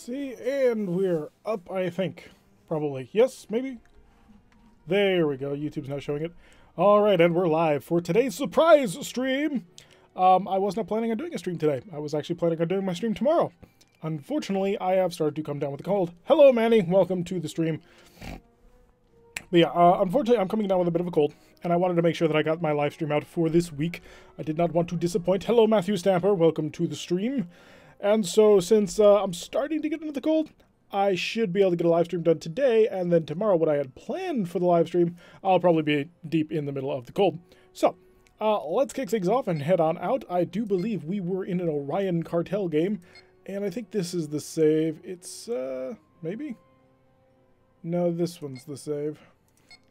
see, and we're up, I think. Probably. Yes, maybe? There we go. YouTube's now showing it. Alright, and we're live for today's surprise stream! I was not planning on doing a stream today. I was actually planning on doing my stream tomorrow. Unfortunately, I have started to come down with a cold. Hello, Manny. Welcome to the stream. But yeah, unfortunately, I'm coming down with a bit of a cold, and I wanted to make sure that I got my live stream out for this week. I did not want to disappoint. Hello, Matthew Stamper. Welcome to the stream. And so, since I'm starting to get into the cold, I should be able to get a live stream done today, and then tomorrow, what I had planned for the live stream, I'll probably be deep in the middle of the cold. So, let's kick things off and head on out. I do believe we were in an Orion cartel game, and I think this is the save. It's, maybe? No, this one's the save.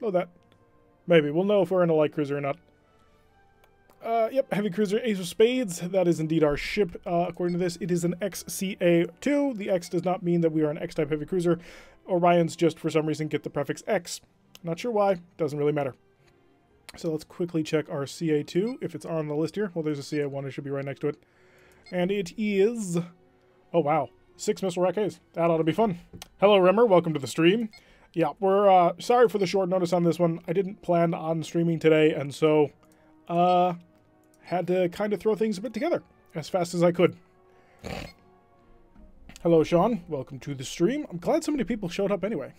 Oh, that. Maybe. We'll know if we're in a light cruiser or not. Yep, heavy cruiser, Ace of Spades. That is indeed our ship. According to this, it is an XCA2. The X does not mean that we are an X-type heavy cruiser. Orions just, for some reason, get the prefix X. Not sure why. Doesn't really matter. So let's quickly check our CA2, if it's on the list here. Well, there's a CA1. It should be right next to it. And it is... Oh, wow. 6 missile rackets. That ought to be fun. Hello, Rimmer. Welcome to the stream. Yeah, we're sorry for the short notice on this one. I didn't plan on streaming today, and so had to kind of throw things a bit together as fast as I could. Hello, Sean. Welcome to the stream. I'm glad so many people showed up anyway.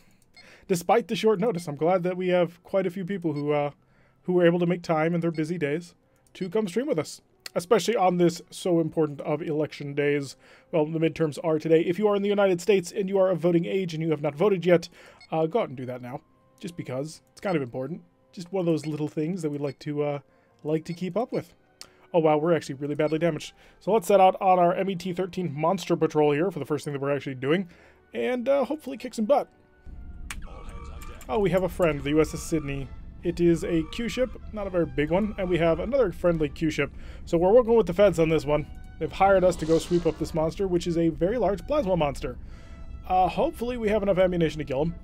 Despite the short notice, I'm glad that we have quite a few people who were able to make time in their busy days to come stream with us. Especially on this so important of election days. Well, the midterms are today. If you are in the United States and you are of voting age and you have not voted yet, go out and do that now. Just because. It's kind of important. Just one of those little things that we like to keep up with. Oh wow, we're actually really badly damaged. So let's set out on our MET-13 monster patrol here for the first thing that we're actually doing. And hopefully kick some butt. Oh, we have a friend, the USS Sydney. It is a Q ship, not a very big one, and we have another friendly Q ship. So we're working with the feds on this one. They've hired us to go sweep up this monster, which is a very large plasma monster. Hopefully we have enough ammunition to kill him.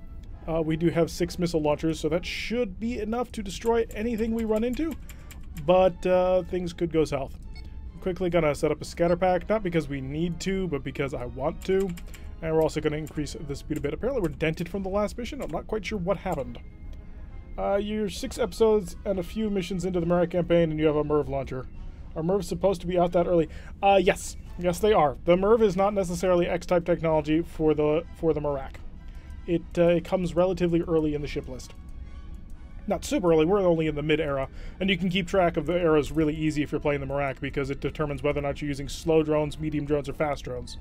We do have 6 missile launchers, so that should be enough to destroy anything we run into. But things could go south. I'm quickly gonna set up a scatter pack, not because we need to, but because I want to. And we're also gonna increase the speed a bit. Apparently we're dented from the last mission. I'm not quite sure what happened. You're 6 episodes and a few missions into the Merak campaign, and you have a MIRV launcher. Are MIRVs supposed to be out that early? Yes. Yes, they are. The MIRV is not necessarily X-type technology for the Merak. It comes relatively early in the ship list. Not super early, we're only in the mid-era, and you can keep track of the eras really easy if you're playing the Merak, because it determines whether or not you're using slow drones, medium drones, or fast drones.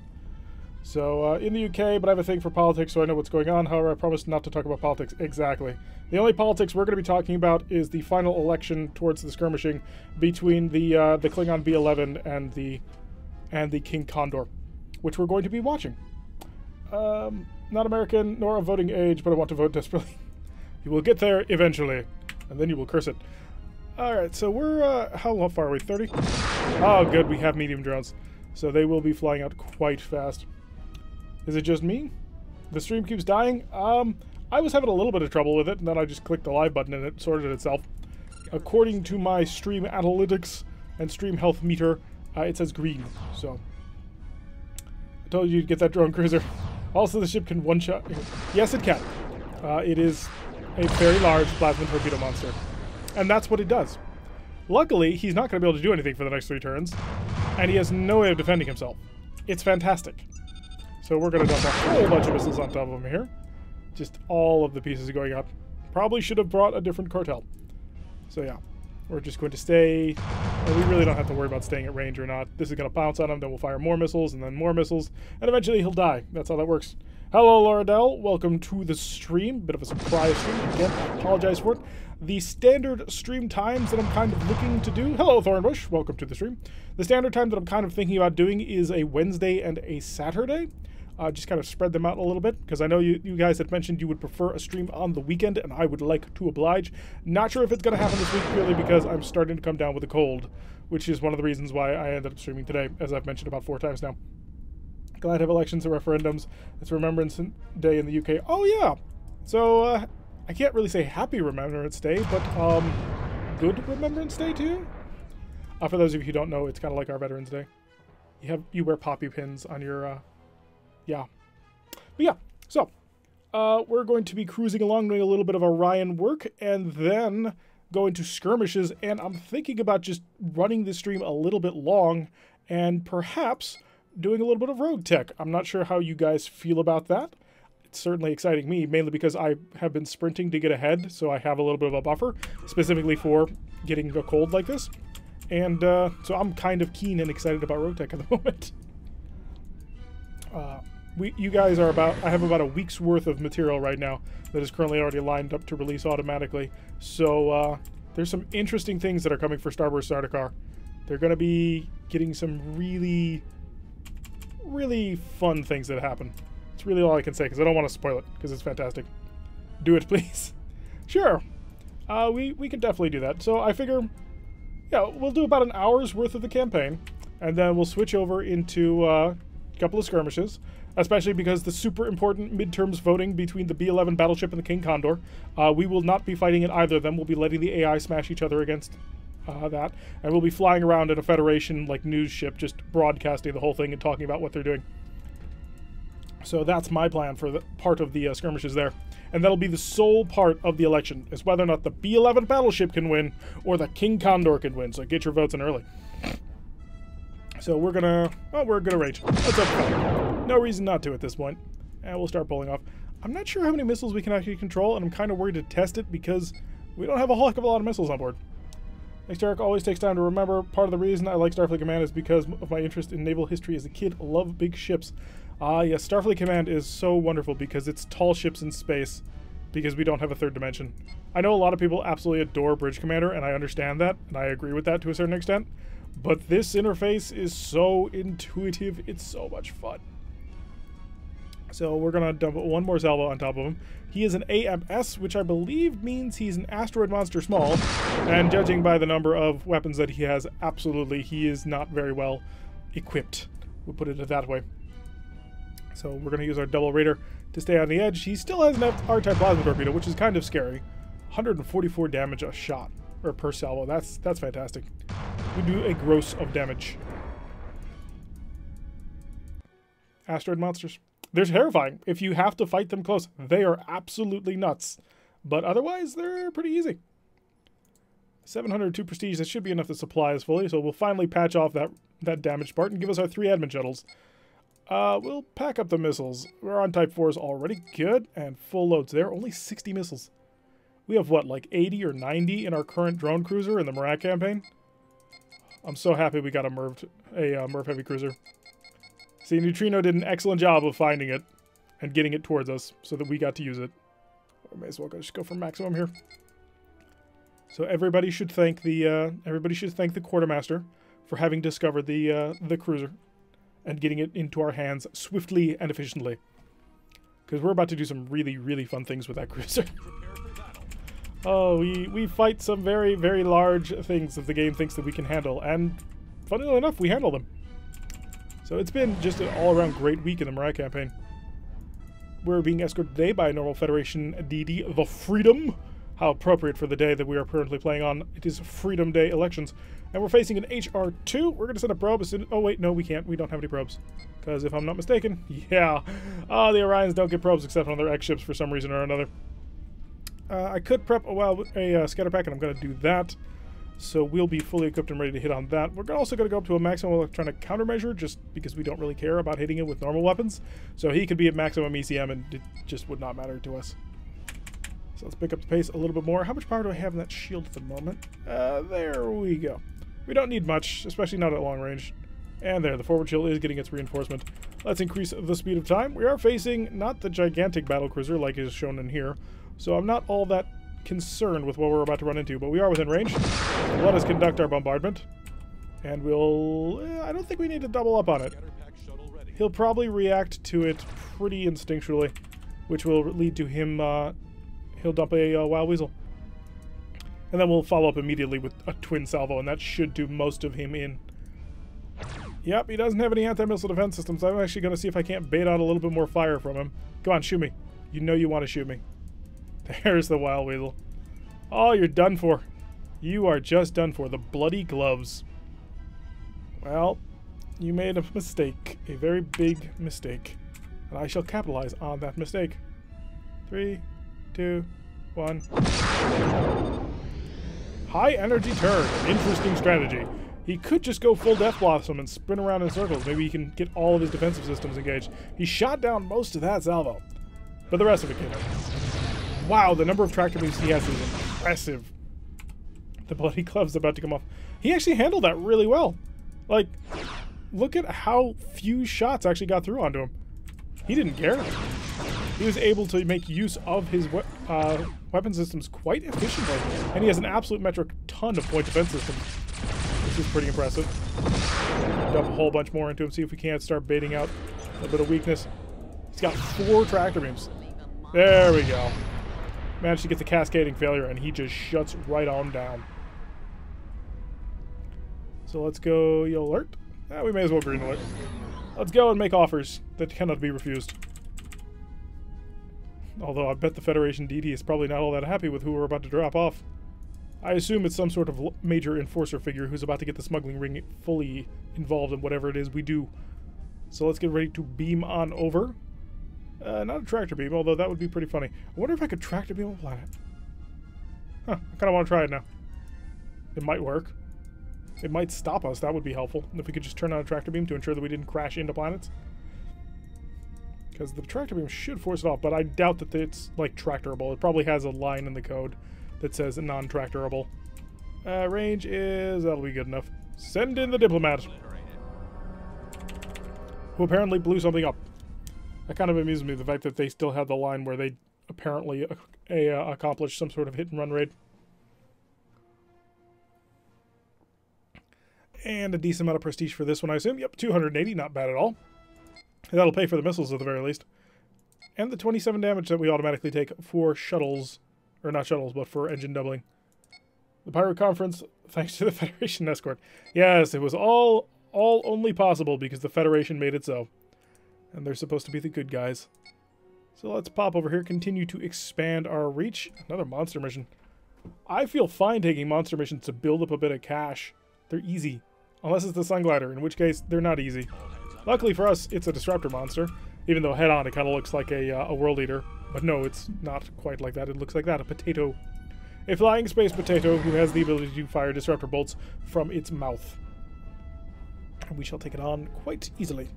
So, in the UK, but I have a thing for politics, so I know what's going on. However, I promise not to talk about politics. Exactly. The only politics we're going to be talking about is the final election towards the skirmishing between the Klingon B-11 and the King Condor, which we're going to be watching. Not American, nor of voting age, but I want to vote desperately. You will get there eventually, and then you will curse it. Alright, so we're, how far are we? 30? Oh, good, we have medium drones. So they will be flying out quite fast. Is it just me? The stream keeps dying? I was having a little bit of trouble with it, and then I just clicked the live button and it sorted itself. According to my stream analytics and stream health meter, it says green, so. I told you to get that drone cruiser. Also, the ship can one-shot. Yes, it can. It is a very large plasma torpedo monster. And that's what it does. Luckily, he's not going to be able to do anything for the next 3 turns, and he has no way of defending himself. It's fantastic. So we're going to dump a whole bunch of missiles on top of him here. Just all of the pieces going up. Probably should have brought a different cartel. So yeah, we're just going to stay. Well, we really don't have to worry about staying at range or not. This is going to pounce on him, then we'll fire more missiles, and then more missiles, and eventually he'll die. That's how that works. Hello, Laura Dell. Welcome to the stream. Bit of a surprise stream. Again, I apologize for it. The standard stream times that I'm kind of looking to do... Hello, Thornbush. Welcome to the stream. The standard time that I'm kind of thinking about doing is a Wednesday and a Saturday. Just kind of spread them out a little bit, because I know you guys had mentioned you would prefer a stream on the weekend, and I would like to oblige. Not sure if it's going to happen this week, purely because I'm starting to come down with a cold, which is one of the reasons why I ended up streaming today, as I've mentioned about 4 times now. Glad to have elections and referendums. It's Remembrance Day in the UK. Oh, yeah. So, I can't really say Happy Remembrance Day, but, good Remembrance Day, too? For those of you who don't know, it's kind of like our Veterans Day. You wear poppy pins on your, yeah. But yeah, so we're going to be cruising along doing a little bit of Orion work and then going to skirmishes, and I'm thinking about just running this stream a little bit long and perhaps doing a little bit of rogue tech. I'm not sure how you guys feel about that. It's certainly exciting me, mainly because I have been sprinting to get ahead, so I have a little bit of a buffer, specifically for getting a cold like this. And so I'm kind of keen and excited about rogue tech at the moment. You guys are I have about a week's worth of material right now that is currently already lined up to release automatically. So there's some interesting things that are coming for Starburst Sardaukar. They're going to be getting some really, really fun things that happen. It's really all I can say because I don't want to spoil it because it's fantastic. Do it, please. Sure. We can definitely do that. So I figure, yeah, we'll do about an hour's worth of the campaign, and then we'll switch over into a couple of skirmishes. Especially because the super important midterms voting between the B-11 battleship and the King Condor. We will not be fighting in either of them. We'll be letting the AI smash each other against that. And we'll be flying around in a Federation like news ship, just broadcasting the whole thing and talking about what they're doing. So that's my plan for the part of the skirmishes there. And that'll be the sole part of the election, is whether or not the B-11 battleship can win or the King Condor can win. So get your votes in early. So we're gonna rage. Let's have fun. No reason not to at this point. And we'll start pulling off. I'm not sure how many missiles we can actually control, and I'm kind of worried to test it because we don't have a whole heck of a lot of missiles on board. Thanks, Derek. Always takes time to remember. Part of the reason I like Starfleet Command is because of my interest in naval history as a kid. I love big ships. Yes, Starfleet Command is so wonderful because it's tall ships in space because we don't have a third dimension. I know a lot of people absolutely adore Bridge Commander, and I understand that, and I agree with that to a certain extent. But this interface is so intuitive, it's so much fun. So we're going to dump one more salvo on top of him. He is an AMS, which I believe means he's an asteroid monster small. And judging by the number of weapons that he has, absolutely, he is not very well equipped. We'll put it that way. So we're going to use our double raider to stay on the edge. He still has an R-type plasma torpedo, which is kind of scary. 144 damage a shot, or per salvo. That's fantastic. We do a gross of damage. Asteroid monsters. They're terrifying. If you have to fight them close, they are absolutely nuts. But otherwise, they're pretty easy. 702 prestige, that should be enough to supply us fully, so we'll finally patch off that damaged part and give us our 3 admin shuttles. We'll pack up the missiles. We're on Type 4s already. Good. And full loads there. Only 60 missiles. We have, what, like 80 or 90 in our current drone cruiser in the Marat campaign? I'm so happy we got a Merv heavy cruiser. See, Neutrino did an excellent job of finding it and getting it towards us so that we got to use it. I may as well just go for maximum here. So everybody should thank the quartermaster for having discovered the cruiser and getting it into our hands swiftly and efficiently. Because we're about to do some really, really fun things with that cruiser. Oh, we fight some very, very large things that the game thinks that we can handle, and funnily enough, we handle them. So it's been just an all-around great week in the Marat campaign. We're being escorted today by a normal Federation DD, the Freedom. How appropriate for the day that we are currently playing on. It is Freedom Day elections. And we're facing an HR-2. We're going to send a probe as soon... Oh, wait, no, we can't. We don't have any probes. Because if I'm not mistaken, yeah. The Orions don't get probes except on their X-ships for some reason or another. I could prep a scatter pack, and I'm going to do that. So we'll be fully equipped and ready to hit on that. We're also going to go up to a maximum electronic countermeasure, just because we don't really care about hitting it with normal weapons. So he could be at maximum ECM, and it just would not matter to us. So let's pick up the pace a little bit more. How much power do I have in that shield at the moment? There we go. We don't need much, especially not at long range. And there, the forward shield is getting its reinforcement. Let's increase the speed of time. We are facing not the gigantic battlecruiser like is shown in here, so I'm not all that concerned with what we're about to run into, but we are within range. Let us conduct our bombardment. And we'll... I don't think we need to double up on it. He'll probably react to it pretty instinctually, which will lead to him... he'll dump a Wild Weasel. And then we'll follow up immediately with a twin salvo, and that should do most of him in. Yep, he doesn't have any anti-missile defense systems. I'm actually going to see if I can't bait out a little bit more fire from him. Go on, shoot me. You know you want to shoot me. There's the Wild Weasel. Oh, you're done for. You are just done for. The bloody gloves. Well, you made a mistake. A very big mistake. And I shall capitalize on that mistake. 3, 2, 1. High energy turn. Interesting strategy. He could just go full Death Blossom and spin around in circles. Maybe he can get all of his defensive systems engaged. He shot down most of that salvo. But the rest of it came in. Wow, the number of tractor beams he has is impressive. The bloody glove's about to come off. He actually handled that really well. Like, look at how few shots actually got through onto him. He didn't care. He was able to make use of his weapon systems quite efficiently. And he has an absolute metric ton of point defense systems. Which is pretty impressive. Dump a whole bunch more into him, see if we can't start baiting out a bit of weakness. He's got 4 tractor beams. There we go. Managed to get the cascading failure, and he just shuts right on down. So let's go yellow alert. We may as well green alert. Let's go and make offers that cannot be refused. Although I bet the Federation DD is probably not all that happy with who we're about to drop off. I assume it's some sort of major enforcer figure who's about to get the smuggling ring fully involved in whatever it is we do. So let's get ready to beam on over. Not a tractor beam, although that would be pretty funny. I wonder if I could tractor beam a planet. Huh, I kind of want to try it now. It might work. It might stop us. That would be helpful. If we could just turn on a tractor beam to ensure that we didn't crash into planets. Because the tractor beam should force it off, but I doubt that it's, like, tractorable. It probably has a line in the code that says non-tractorable. Range is... that'll be good enough. Send in the diplomat. Who apparently blew something up. That kind of amuses me, the fact that they still have the line where they apparently accomplished some sort of hit-and-run raid. And a decent amount of prestige for this one, I assume. Yep, 280, not bad at all. That'll pay for the missiles at the very least. And the 27 damage that we automatically take for shuttles. Or not shuttles, but for engine doubling. The Pirate Conference, thanks to the Federation escort. Yes, it was all only possible because the Federation made it so. And they're supposed to be the good guys. So let's pop over here, continue to expand our reach. Another monster mission. I feel fine taking monster missions to build up a bit of cash. They're easy. Unless it's the Sun Glider, in which case they're not easy. Luckily for us, it's a disruptor monster. Even though head-on it kind of looks like a World Eater. But no, it's not quite like that. It looks like that, a potato. A flying space potato who has the ability to fire disruptor bolts from its mouth. And we shall take it on quite easily.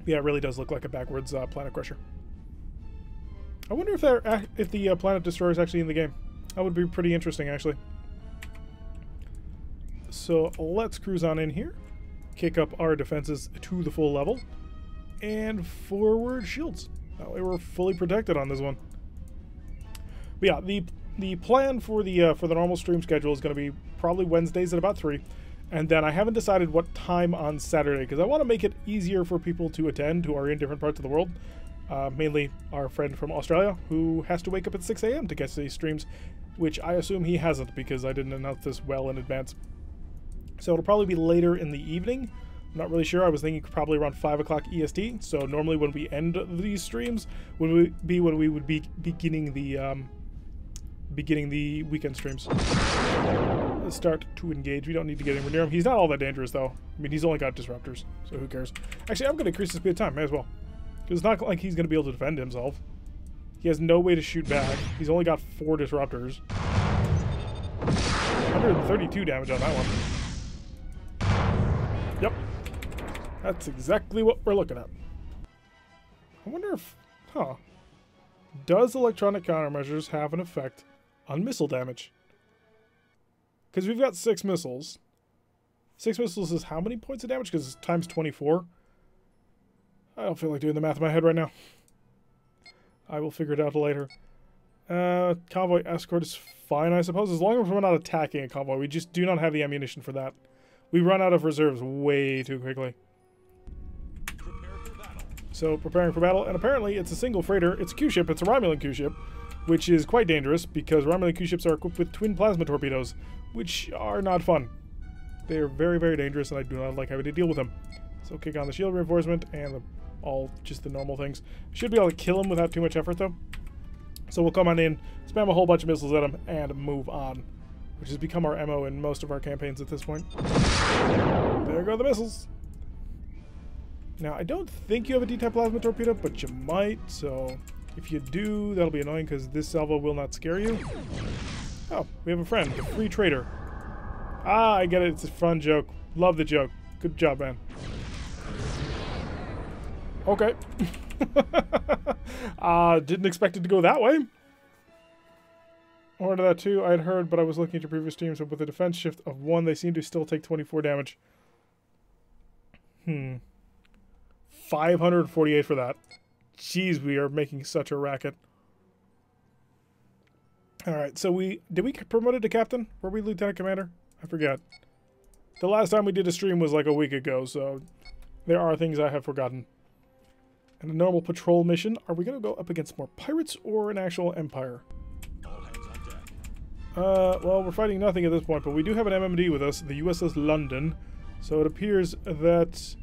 Yeah, it really does look like a backwards planet crusher. I wonder if the planet destroyer is actually in the game. That would be pretty interesting, actually. So let's cruise on in here. Kick up our defenses to the full level. And forward shields. That way we're fully protected on this one. But yeah, the plan for the normal stream schedule is going to be probably Wednesdays at about 3. And then I haven't decided what time on Saturday, because I want to make it easier for people to attend who are in different parts of the world. Mainly our friend from Australia, who has to wake up at 6 a.m. to get to these streams, which I assume he hasn't, because I didn't announce this well in advance. So it'll probably be later in the evening. I'm not really sure. I was thinking probably around 5 o'clock EST. So normally when we end these streams would be when we would be beginning the weekend streams. Let's start to engage. We don't need to get anywhere near him. He's not all that dangerous though. I mean, he's only got disruptors, so who cares? Actually, I'm going to increase the speed of time. May as well. Because it's not like he's going to be able to defend himself. He has no way to shoot back. He's only got 4 disruptors. 132 damage on that one. Yep. That's exactly what we're looking at. I wonder if... Huh. Does electronic countermeasures have an effect on missile damage? Because we've got 6 missiles. 6 missiles is how many points of damage? Because it's times 24. I don't feel like doing the math in my head right now. I will figure it out later. Convoy escort is fine, I suppose, as long as we're not attacking a convoy. We just do not have the ammunition for that. We run out of reserves way too quickly. So, preparing for battle, and apparently it's a single freighter. It's a Q-ship, it's a Romulan Q-ship, which is quite dangerous, because Romulan Q-ships are equipped with twin plasma torpedoes, which are not fun. They are very, very dangerous, and I do not like having to deal with them. So, kick on the shield reinforcement, and just the normal things. Should be able to kill them without too much effort, though. So we'll come on in, spam a whole bunch of missiles at them, and move on. Which has become our MO in most of our campaigns at this point. There go the missiles. Now, I don't think you have a D-type plasma torpedo, but you might, so if you do, that'll be annoying because this salvo will not scare you. Oh, we have a friend, the free trader. Ah, I get it. It's a fun joke. Love the joke. Good job, man. Okay. Didn't expect it to go that way. Order that too. I had heard, but I was looking at your previous streams, but with a defense shift of 1, they seem to still take 24 damage. 548 for that. Jeez, we are making such a racket. Alright, so did we get promoted to captain? Were we lieutenant commander? I forget. The last time we did a stream was like a week ago, so there are things I have forgotten. And a normal patrol mission. Are we going to go up against more pirates or an actual empire? Well, we're fighting nothing at this point, but we do have an MMD with us, the USS London. So it appears that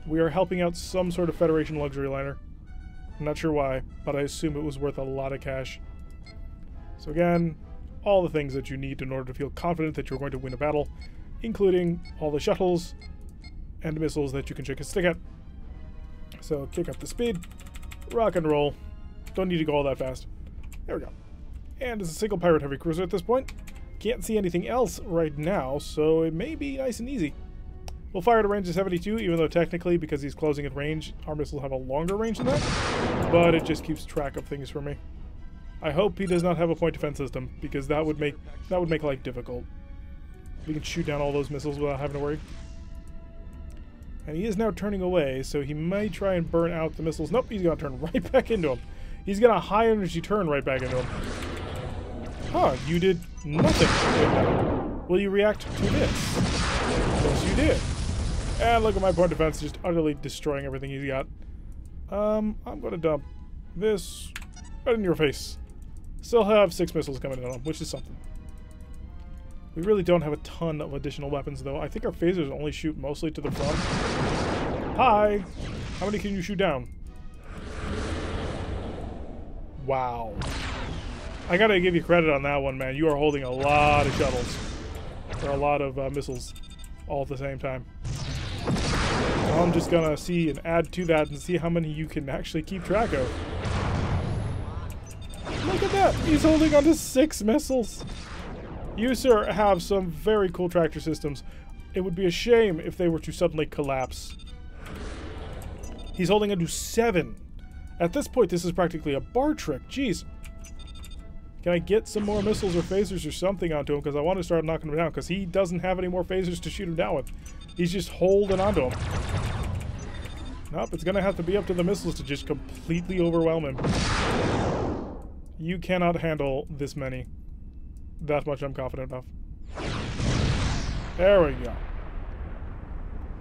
we are helping out some sort of Federation luxury liner. I'm not sure why, but I assume it was worth a lot of cash. So again, all the things that you need in order to feel confident that you're going to win a battle, including all the shuttles and missiles that you can shake a stick at. So kick up the speed, rock and roll. Don't need to go all that fast. There we go. And it's a single pirate heavy cruiser at this point. Can't see anything else right now, so it may be nice and easy. We'll fire at a range of 72, even though technically, because he's closing at range, our missiles have a longer range than that. But it just keeps track of things for me. I hope he does not have a point defense system, because that would make life difficult. We can shoot down all those missiles without having to worry. And he is now turning away, so he may try and burn out the missiles. Nope, he's going to turn right back into him. He's going to high energy turn right back into him. Huh, you did nothing with that. Will you react to this? Yes, you did. And look at my point defense just utterly destroying everything he's got. I'm going to dump this right in your face. Still have 6 missiles coming in on him, which is something. We really don't have a ton of additional weapons, though. I think our phasers only shoot mostly to the front. Hi! How many can you shoot down? Wow. I gotta give you credit on that one, man. You are holding a lot of shuttles. Or a lot of missiles all at the same time. I'm just gonna see and add to that and see how many you can actually keep track of. Look at that! He's holding on to 6 missiles! You, sir, have some very cool tractor systems. It would be a shame if they were to suddenly collapse. He's holding on to 7. At this point, this is practically a bar trick. Jeez. Can I get some more missiles or phasers or something onto him? Because I want to start knocking him down. Because he doesn't have any more phasers to shoot him down with. He's just holding onto him. Nope, it's going to have to be up to the missiles to just completely overwhelm him. You cannot handle this many. That much I'm confident of. There we go.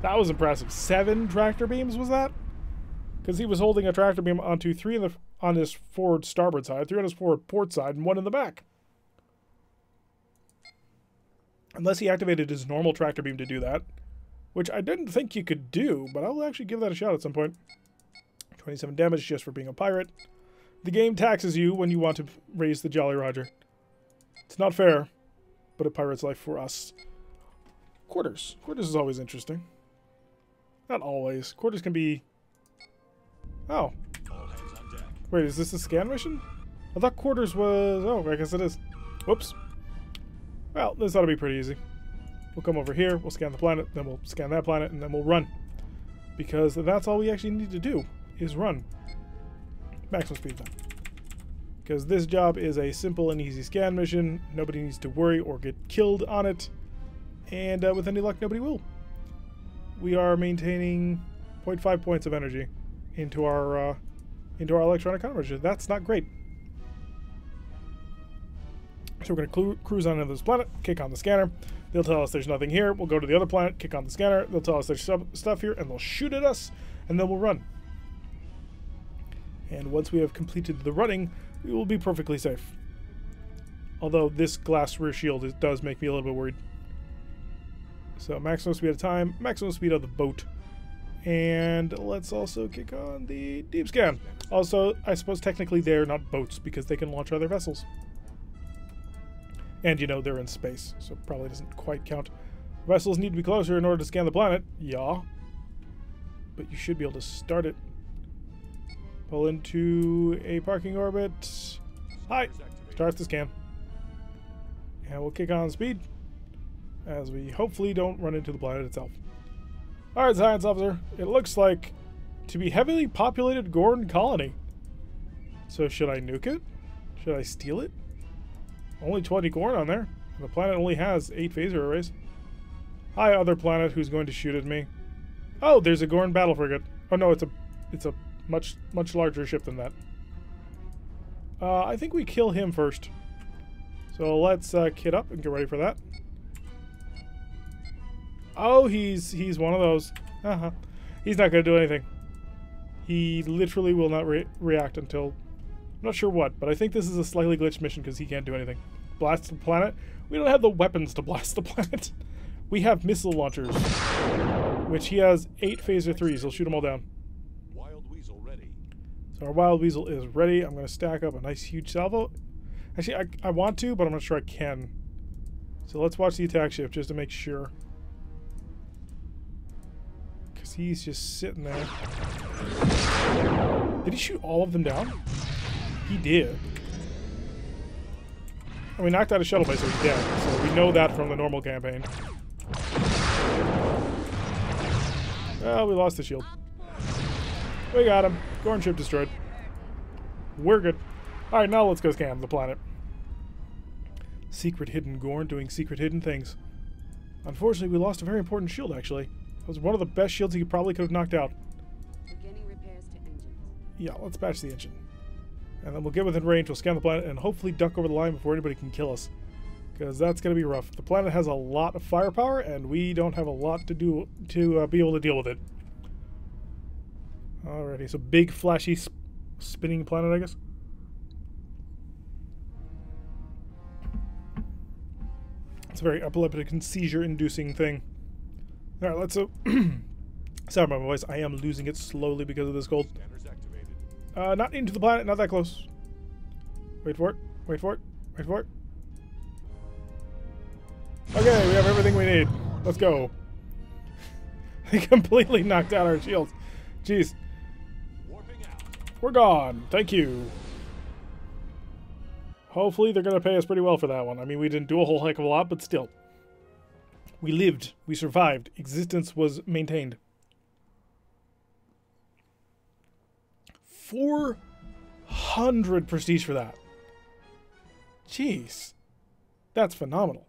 That was impressive. 7 tractor beams, was that? Because he was holding a tractor beam onto 3 on his forward starboard side, 3 on his forward port side, and 1 in the back. Unless he activated his normal tractor beam to do that. Which I didn't think you could do, but I'll actually give that a shot at some point. 27 damage just for being a pirate. The game taxes you when you want to raise the Jolly Roger. It's not fair, but a pirate's life for us. Quarters. Quarters is always interesting. Not always. Quarters can be... Oh. Wait, is this a scan mission? I thought quarters was... Oh, I guess it is. Whoops. Well, this ought to be pretty easy. We'll come over here, we'll scan the planet, then we'll scan that planet, and then we'll run. Because that's all we actually need to do, is run. Maximum speed then. Because this job is a simple and easy scan mission. Nobody needs to worry or get killed on it. And with any luck, nobody will. We are maintaining 0.5 points of energy into our electronic countermeasure. That's not great. So we're going to cruise on into this planet, kick on the scanner. They'll tell us there's nothing here. We'll go to the other planet, kick on the scanner. They'll tell us there's stuff here, and they'll shoot at us, and then we'll run. And once we have completed the running, we will be perfectly safe. Although this glass rear shield does make me a little bit worried. So maximum speed of time, maximum speed of the boat. And let's also kick on the deep scan. Also, I suppose technically they're not boats because they can launch other vessels. And you know, they're in space, so it probably doesn't quite count. Vessels need to be closer in order to scan the planet. Yeah. but you should be able to start it. Pull into a parking orbit. Hi! Start the scan. And we'll kick on speed as we hopefully don't run into the planet itself. Alright, science officer. It looks like to be heavily populated Gorn colony. So should I nuke it? Should I steal it? Only 20 Gorn on there. The planet only has 8 phaser arrays. Hi, other planet who's going to shoot at me. Oh, there's a Gorn battle frigate. Oh no, it's a much larger ship than that. I think we kill him first. So let's kit up and get ready for that. Oh, he's one of those. He's not going to do anything. He literally will not react until... I'm not sure what, but I think this is a slightly glitched mission because he can't do anything. Blast the planet? We don't have the weapons to blast the planet. We have missile launchers, which he has 8 phaser 3s. He'll shoot them all down. Wild Weasel ready. So our Wild Weasel is ready. I'm going to stack up a nice huge salvo. Actually, I want to, but I'm not sure I can. So let's watch the attack ship just to make sure. Because he's just sitting there. Did he shoot all of them down? He did. And we knocked out a shuttle base, so he's dead. So we know that from the normal campaign. Well, we lost the shield. We got him. Gorn ship destroyed. We're good. Alright, now let's go scan the planet. Secret hidden Gorn doing secret hidden things. Unfortunately, we lost a very important shield, actually. It was one of the best shields he probably could have knocked out. Beginning repairs to engines. Yeah, let's patch the engine. And then we'll get within range, we'll scan the planet, and hopefully duck over the line before anybody can kill us. Because that's going to be rough. The planet has a lot of firepower, and we don't have a lot to do to be able to deal with it. Alrighty, so big, flashy, spinning planet, I guess. It's a very epileptic and seizure-inducing thing. Alright, let's... sorry about my voice. I am losing it slowly because of this cold. Not into the planet, not that close. Wait for it, wait for it, wait for it. Okay, we have everything we need. Let's go. They completely knocked out our shields. Jeez. We're gone. Thank you. Hopefully they're going to pay us pretty well for that one. I mean, we didn't do a whole heck of a lot, but still. We lived. We survived. Existence was maintained. 400 prestige for that. Jeez. That's phenomenal.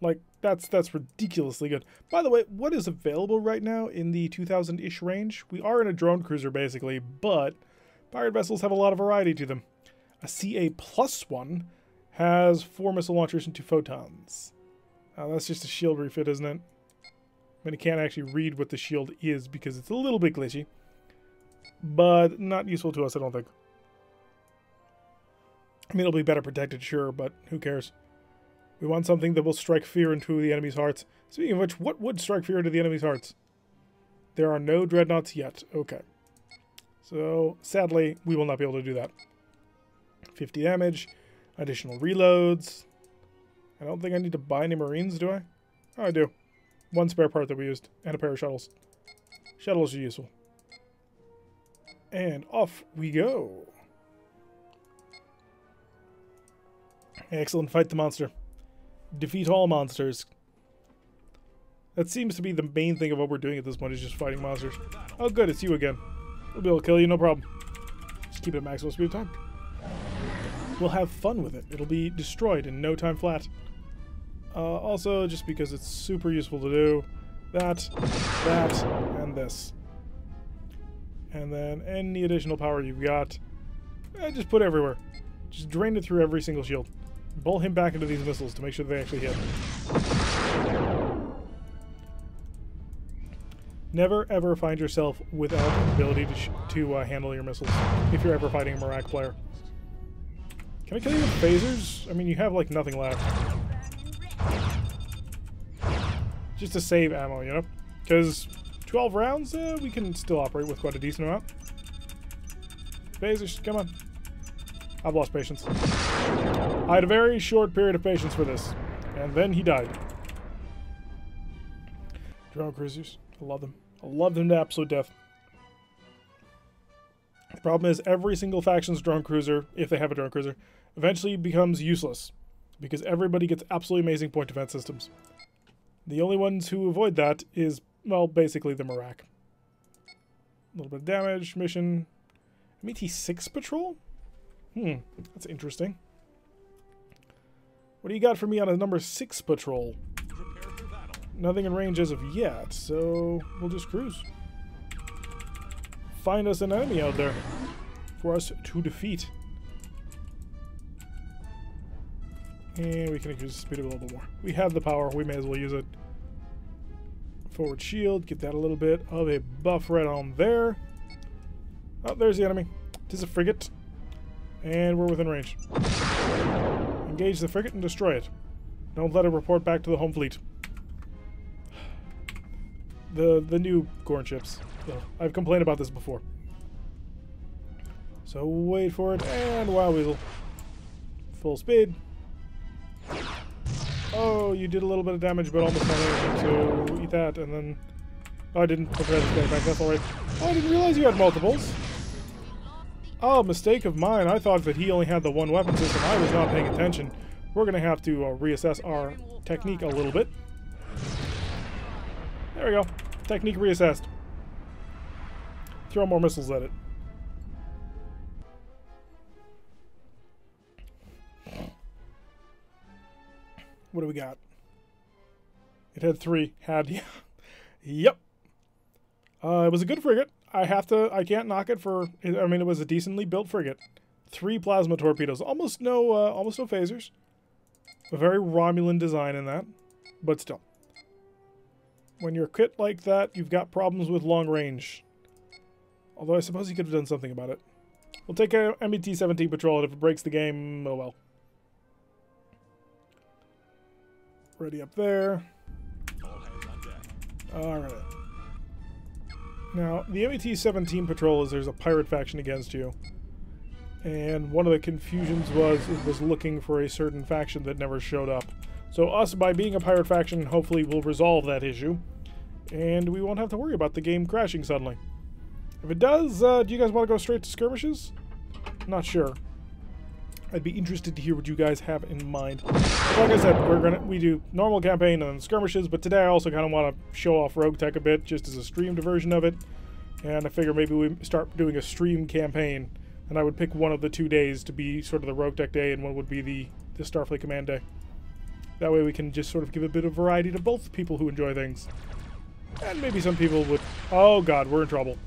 Like, that's ridiculously good. By the way, what is available right now in the 2,000-ish range? We are in a drone cruiser, basically, but pirate vessels have a lot of variety to them. A CA plus one has 4 missile launchers and 2 photons. That's just a shield refit, isn't it? I mean, it can't actually read what the shield is because it's a little bit glitchy. But not useful to us, I don't think. I mean, it'll be better protected, sure, but who cares? We want something that will strike fear into the enemy's hearts. Speaking of which, what would strike fear into the enemy's hearts? There are no dreadnoughts yet. Okay. So, sadly, we will not be able to do that. 50 damage, additional reloads. I don't think I need to buy any marines, do I? Oh, I do. 1 spare part that we used, and a pair of shuttles. Shuttles are useful. And off we go. Excellent, fight the monster. Defeat all monsters. That seems to be the main thing of what we're doing at this point, is just fighting monsters. Oh good, it's you again. We'll be able to kill you, no problem. Just keep it at maximum speed of time. We'll have fun with it. It'll be destroyed in no time flat. Also, just because it's super useful to do, that, and this. And then any additional power you've got, just put everywhere. Just drain it through every single shield. Bowl him back into these missiles to make sure they actually hit. Never ever find yourself without the ability to handle your missiles if you're ever fighting a Marak player. Can I kill you with phasers? I mean, you have like nothing left. Just to save ammo, you know? Because 12 rounds, we can still operate with quite a decent amount. Phasers, come on. I've lost patience. I had a very short period of patience for this. And then he died. Drone cruisers. I love them. I love them to absolute death. The problem is every single faction's drone cruiser, if they have a drone cruiser, eventually becomes useless because everybody gets absolutely amazing point defense systems. The only ones who avoid that is, well, basically the Marak. A little bit of damage, mission. MET-6 patrol? That's interesting. What do you got for me on a number 6 patrol? Nothing in range as of yet, so we'll just cruise. Find us an enemy out there for us to defeat. And we can increase the speed a little bit more. We have the power, we may as well use it. Forward shield, get that a little bit of a buff right on there. Oh, there's the enemy. It is a frigate. And we're within range. Engage the frigate and destroy it. Don't let it report back to the home fleet. The new Gorn ships. So I've complained about this before. So wait for it, and Wild Weasel. Full speed. Oh, you did a little bit of damage, but almost not anything, so eat that, and then... Oh, I didn't prepare this guy back, that's alright. Oh, I didn't realize you had multiples. Oh, mistake of mine. I thought that he only had the one weapon system. I was not paying attention. We're going to have to reassess our technique a little bit. There we go. Technique reassessed. Throw more missiles at it. What do we got? It had 3. Had, yeah. Yep. It was a good frigate. I can't knock it for, I mean, it was a decently built frigate. 3 plasma torpedoes. Almost no phasers. A very Romulan design in that. But still. When you're kit like that, you've got problems with long range. Although I suppose you could have done something about it. We'll take a MET-17 patrol, and if it breaks the game, oh well. Ready up there. Alright. Now, the MET-17 patrol is there's a pirate faction against you. And one of the confusions was it was looking for a certain faction that never showed up. So us, by being a pirate faction, hopefully will resolve that issue. And we won't have to worry about the game crashing suddenly. If it does, do you guys want to go straight to skirmishes? Not sure. I'd be interested to hear what you guys have in mind. Like I said, we do normal campaign and then skirmishes, but today I also kind of want to show off Rogue Tech a bit, just as a streamed version of it. And I figure maybe we start doing a stream campaign, and I would pick one of the 2 days to be sort of the Rogue Tech day, and one would be the Starfleet Command day. That way we can just sort of give a bit of variety to both people who enjoy things. And maybe some people would... Oh god, we're in trouble.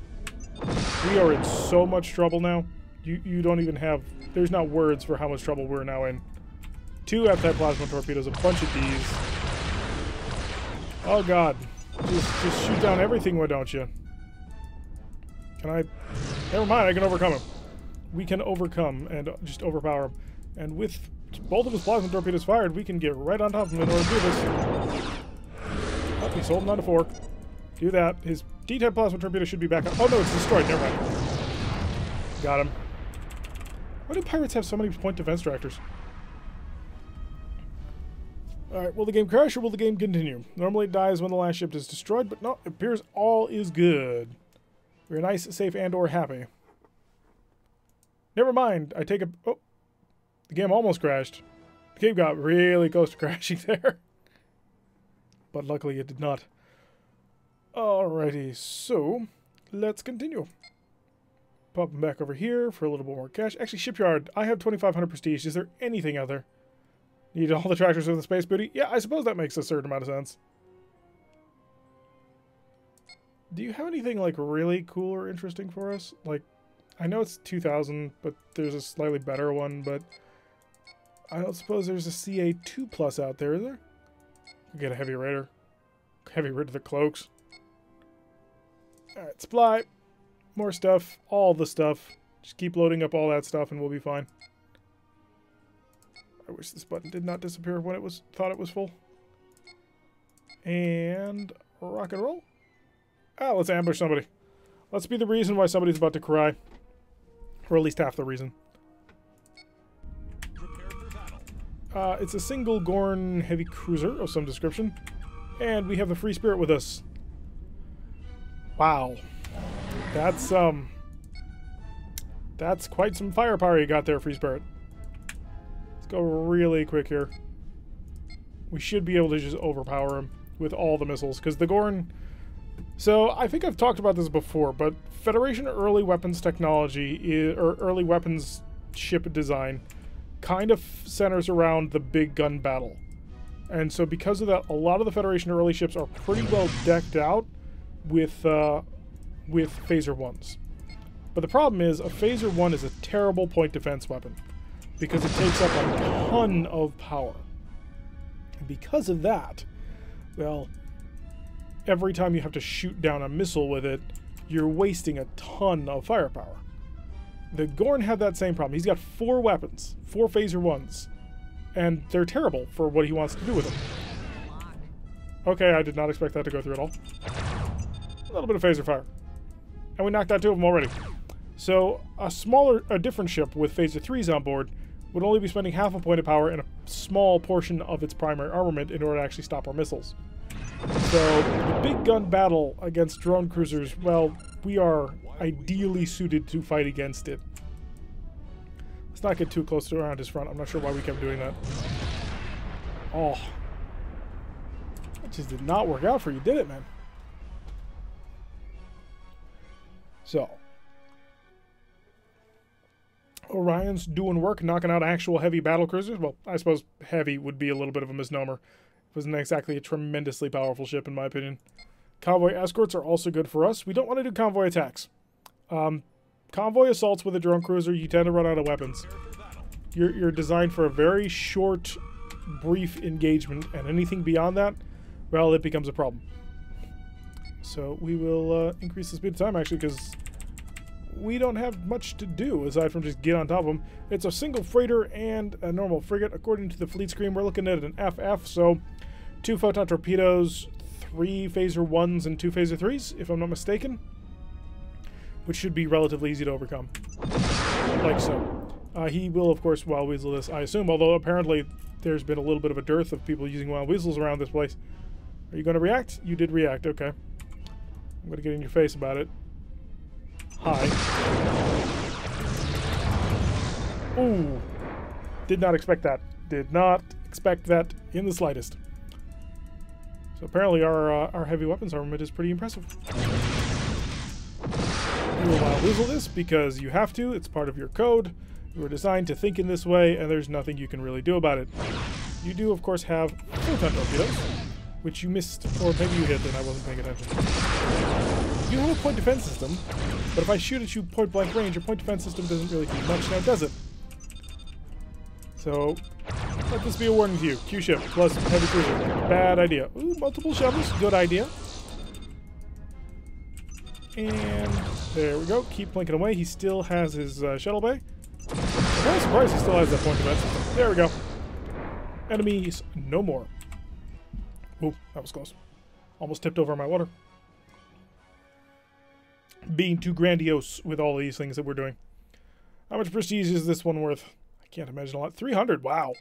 We are in so much trouble now. You don't even have... There's not words for how much trouble we're now in. 2 anti-plasma torpedoes, a bunch of Ds. Oh god. Just shoot down everything, why don't you? Can I... Never mind, I can overcome him. We can overcome and just overpower him. And with both of his plasma torpedoes fired, we can get right on top of him in order to do this. Oh, he's holding on to 4. Do that. His D-type plasma torpedo should be back up. Oh no, it's destroyed. Never mind. Got him. Why do pirates have so many point defense reactors? Alright, will the game crash or will the game continue? Normally it dies when the last ship is destroyed, but no, it appears all is good. We're nice, safe, and or happy. Never mind, I take a... Oh, the game almost crashed. The game got really close to crashing there. But luckily it did not. Alrighty, so let's continue. Pop them back over here for a little bit more cash. Actually, shipyard, I have 2,500 prestige. Is there anything out there? Need all the tractors with the space booty? Yeah, I suppose that makes a certain amount of sense. Do you have anything, like, really cool or interesting for us? Like, I know it's 2,000, but there's a slightly better one, but I don't suppose there's a CA2 plus out there, is there? We'll get a heavy raider. Heavy rid of the cloaks. Alright, supply. More stuff. All the stuff. Just keep loading up all that stuff and we'll be fine. I wish this button did not disappear when it was thought it was full. And rock and roll. Ah, let's ambush somebody. Let's be the reason why somebody's about to cry. Or at least half the reason. It's a single Gorn heavy cruiser of some description. And we have the Free Spirit with us. Wow. That's quite some firepower you got there, Free Spirit. Let's go really quick here. We should be able to just overpower him with all the missiles, because the Gorn... So, I think I've talked about this before, but Federation early weapons technology, or early weapons ship design, kind of centers around the big gun battle. And so because of that, a lot of the Federation early ships are pretty well decked out with phaser 1s. But the problem is, a phaser 1 is a terrible point defense weapon, because it takes up a ton of power. And because of that, well, every time you have to shoot down a missile with it, you're wasting a ton of firepower. The Gorn had that same problem. He's got 4 weapons, 4 phaser 1s, and they're terrible for what he wants to do with them. Okay, I did not expect that to go through at all. A little bit of phaser fire. And we knocked out 2 of them already. So, a different ship with phaser 3s on board would only be spending half a point of power and a small portion of its primary armament in order to actually stop our missiles. So, the big gun battle against drone cruisers, well, we are ideally suited to fight against it. Let's not get too close to around his front. I'm not sure why we kept doing that. Oh. That just did not work out for you, did it, man? So. Orion's doing work, knocking out actual heavy battle cruisers. Well, I suppose heavy would be a little bit of a misnomer. It wasn't exactly a tremendously powerful ship, in my opinion. Convoy escorts are also good for us. We don't want to do convoy attacks. Convoy assaults with a drone cruiser, you tend to run out of weapons. You're designed for a very short, brief engagement, and anything beyond that, well, it becomes a problem. So we will increase the speed of time, actually, because we don't have much to do aside from just get on top of them. It's a single freighter and a normal frigate. According to the fleet screen, we're looking at an FF, so 2 photon torpedoes, 3 phaser 1s, and 2 phaser 3s, if I'm not mistaken. Which should be relatively easy to overcome. Like so. He will, of course, Wild Weasel this, I assume, although apparently there's been a little bit of a dearth of people using Wild Weasels around this place. Are you going to react? You did react, okay. I'm going to get in your face about it. Hi. Ooh. Did not expect that. Did not expect that in the slightest. So apparently our heavy weapons armament is pretty impressive. You will Wild Weasel this because you have to. It's part of your code. You were designed to think in this way, and there's nothing you can really do about it. You do, of course, have photon torpedoes, which you missed, or maybe you hit and I wasn't paying attention. You have a point defense system, but if I shoot at you point blank range, your point defense system doesn't really do much now, does it? So, let this be a warning to you. Q ship plus heavy cruiser. Bad idea. Ooh, multiple shovels. Good idea. And there we go. Keep blinking away. He still has his shuttle bay. I'm very surprised he still has that point defense system. There we go. Enemies no more. Ooh, that was close. Almost tipped over my water. Being too grandiose with all these things that we're doing. How much prestige is this one worth? I can't imagine a lot. 300, wow.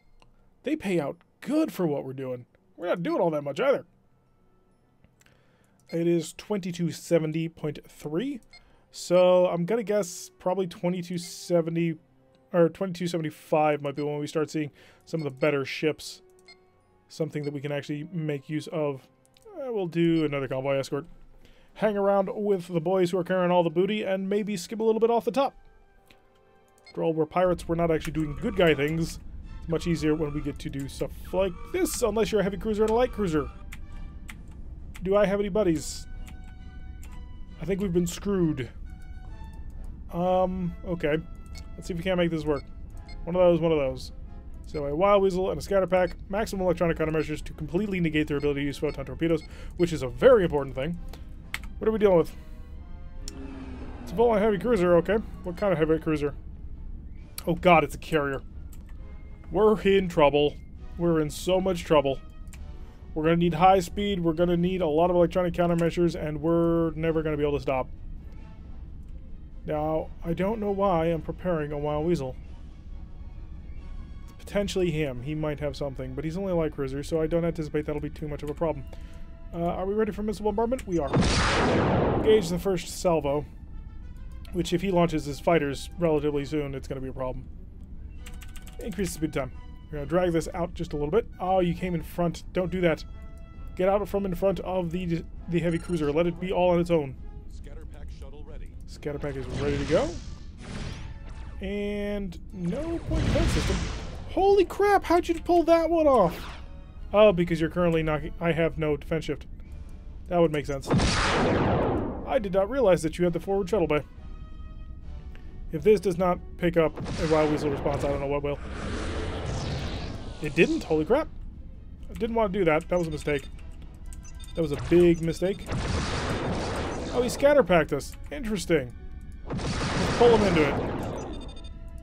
They pay out good for what we're doing. We're not doing all that much either. It is 2270.3. So I'm going to guess probably 2270 or 2275 might be when we start seeing some of the better ships. Something that we can actually make use of. We'll do another convoy escort. Hang around with the boys who are carrying all the booty and maybe skip a little bit off the top. After all, we're pirates. We're not actually doing good guy things. It's much easier when we get to do stuff like this, unless you're a heavy cruiser and a light cruiser. Do I have any buddies? I think we've been screwed. Okay. Let's see if we can't make this work. One of those, one of those. So a Wild Weasel and a Scatter Pack, maximum electronic countermeasures to completely negate their ability to use photon torpedoes, which is a very important thing. What are we dealing with? It's a full-on heavy cruiser, okay. What kind of heavy cruiser? Oh god, it's a carrier. We're in trouble. We're in so much trouble. We're going to need high speed, we're going to need a lot of electronic countermeasures, and we're never going to be able to stop. Now, I don't know why I'm preparing a Wild Weasel. Potentially him. He might have something, but he's only a light cruiser, so I don't anticipate that'll be too much of a problem. Are we ready for missile bombardment? We are. Engage the first salvo, which if he launches his fighters relatively soon, it's going to be a problem. Increase the speed time. We're going to drag this out just a little bit. Oh, you came in front. Don't do that. Get out from in front of the heavy cruiser. Let it be all on its own. Scatter pack shuttle ready. Scatter pack is ready to go. And no point defense system. Holy crap, how'd you pull that one off? Oh, because you're currently knocking... I have no defense shift. That would make sense. I did not realize that you had the forward shuttle bay. If this does not pick up a Wild Weasel response, I don't know what will. It didn't? Holy crap. I didn't want to do that. That was a mistake. That was a big mistake. Oh, he scatter-packed us. Interesting. Let's pull him into it.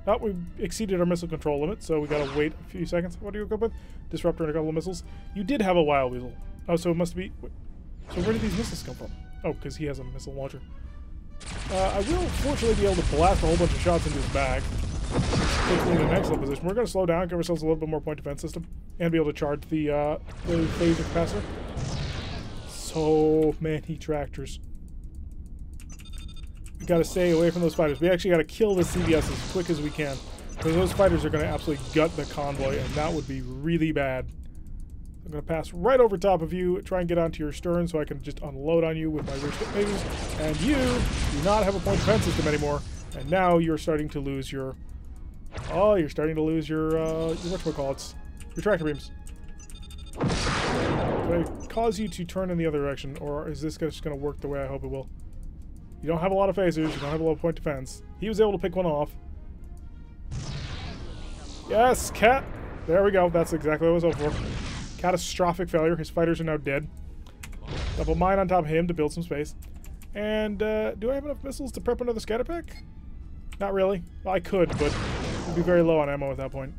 Oh, we exceeded our missile control limit, so we gotta wait a few seconds. What do you equip with? Disruptor and a couple of missiles. You did have a Wild Weasel. Oh, so it must be... So where did these missiles come from? Oh, because he has a missile launcher. I will fortunately be able to blast a whole bunch of shots into his bag. Puts me in an excellent position. We're going to slow down, give ourselves a little bit more point defense system, and be able to charge the phaser capacitor. So many tractors. We got to stay away from those fighters. We actually got to kill the CBS as quick as we can, because those fighters are going to absolutely gut the convoy, and that would be really bad. I'm going to pass right over top of you, try and get onto your stern so I can just unload on you with my rear stick phasers. And you do not have a point defense system anymore, and now you're starting to lose your... Oh, you're starting to lose your whatchamacallits, your tractor beams. Do I cause you to turn in the other direction, or is this just going to work the way I hope it will? You don't have a lot of phasers, you don't have a lot of point defense. He was able to pick one off. Yes, Cat! There we go, that's exactly what I was hoping for. Catastrophic failure, his fighters are now dead. Double mine on top of him to build some space. And, do I have enough missiles to prep another scatter pack? Not really. Well, I could, but it'd be very low on ammo at that point.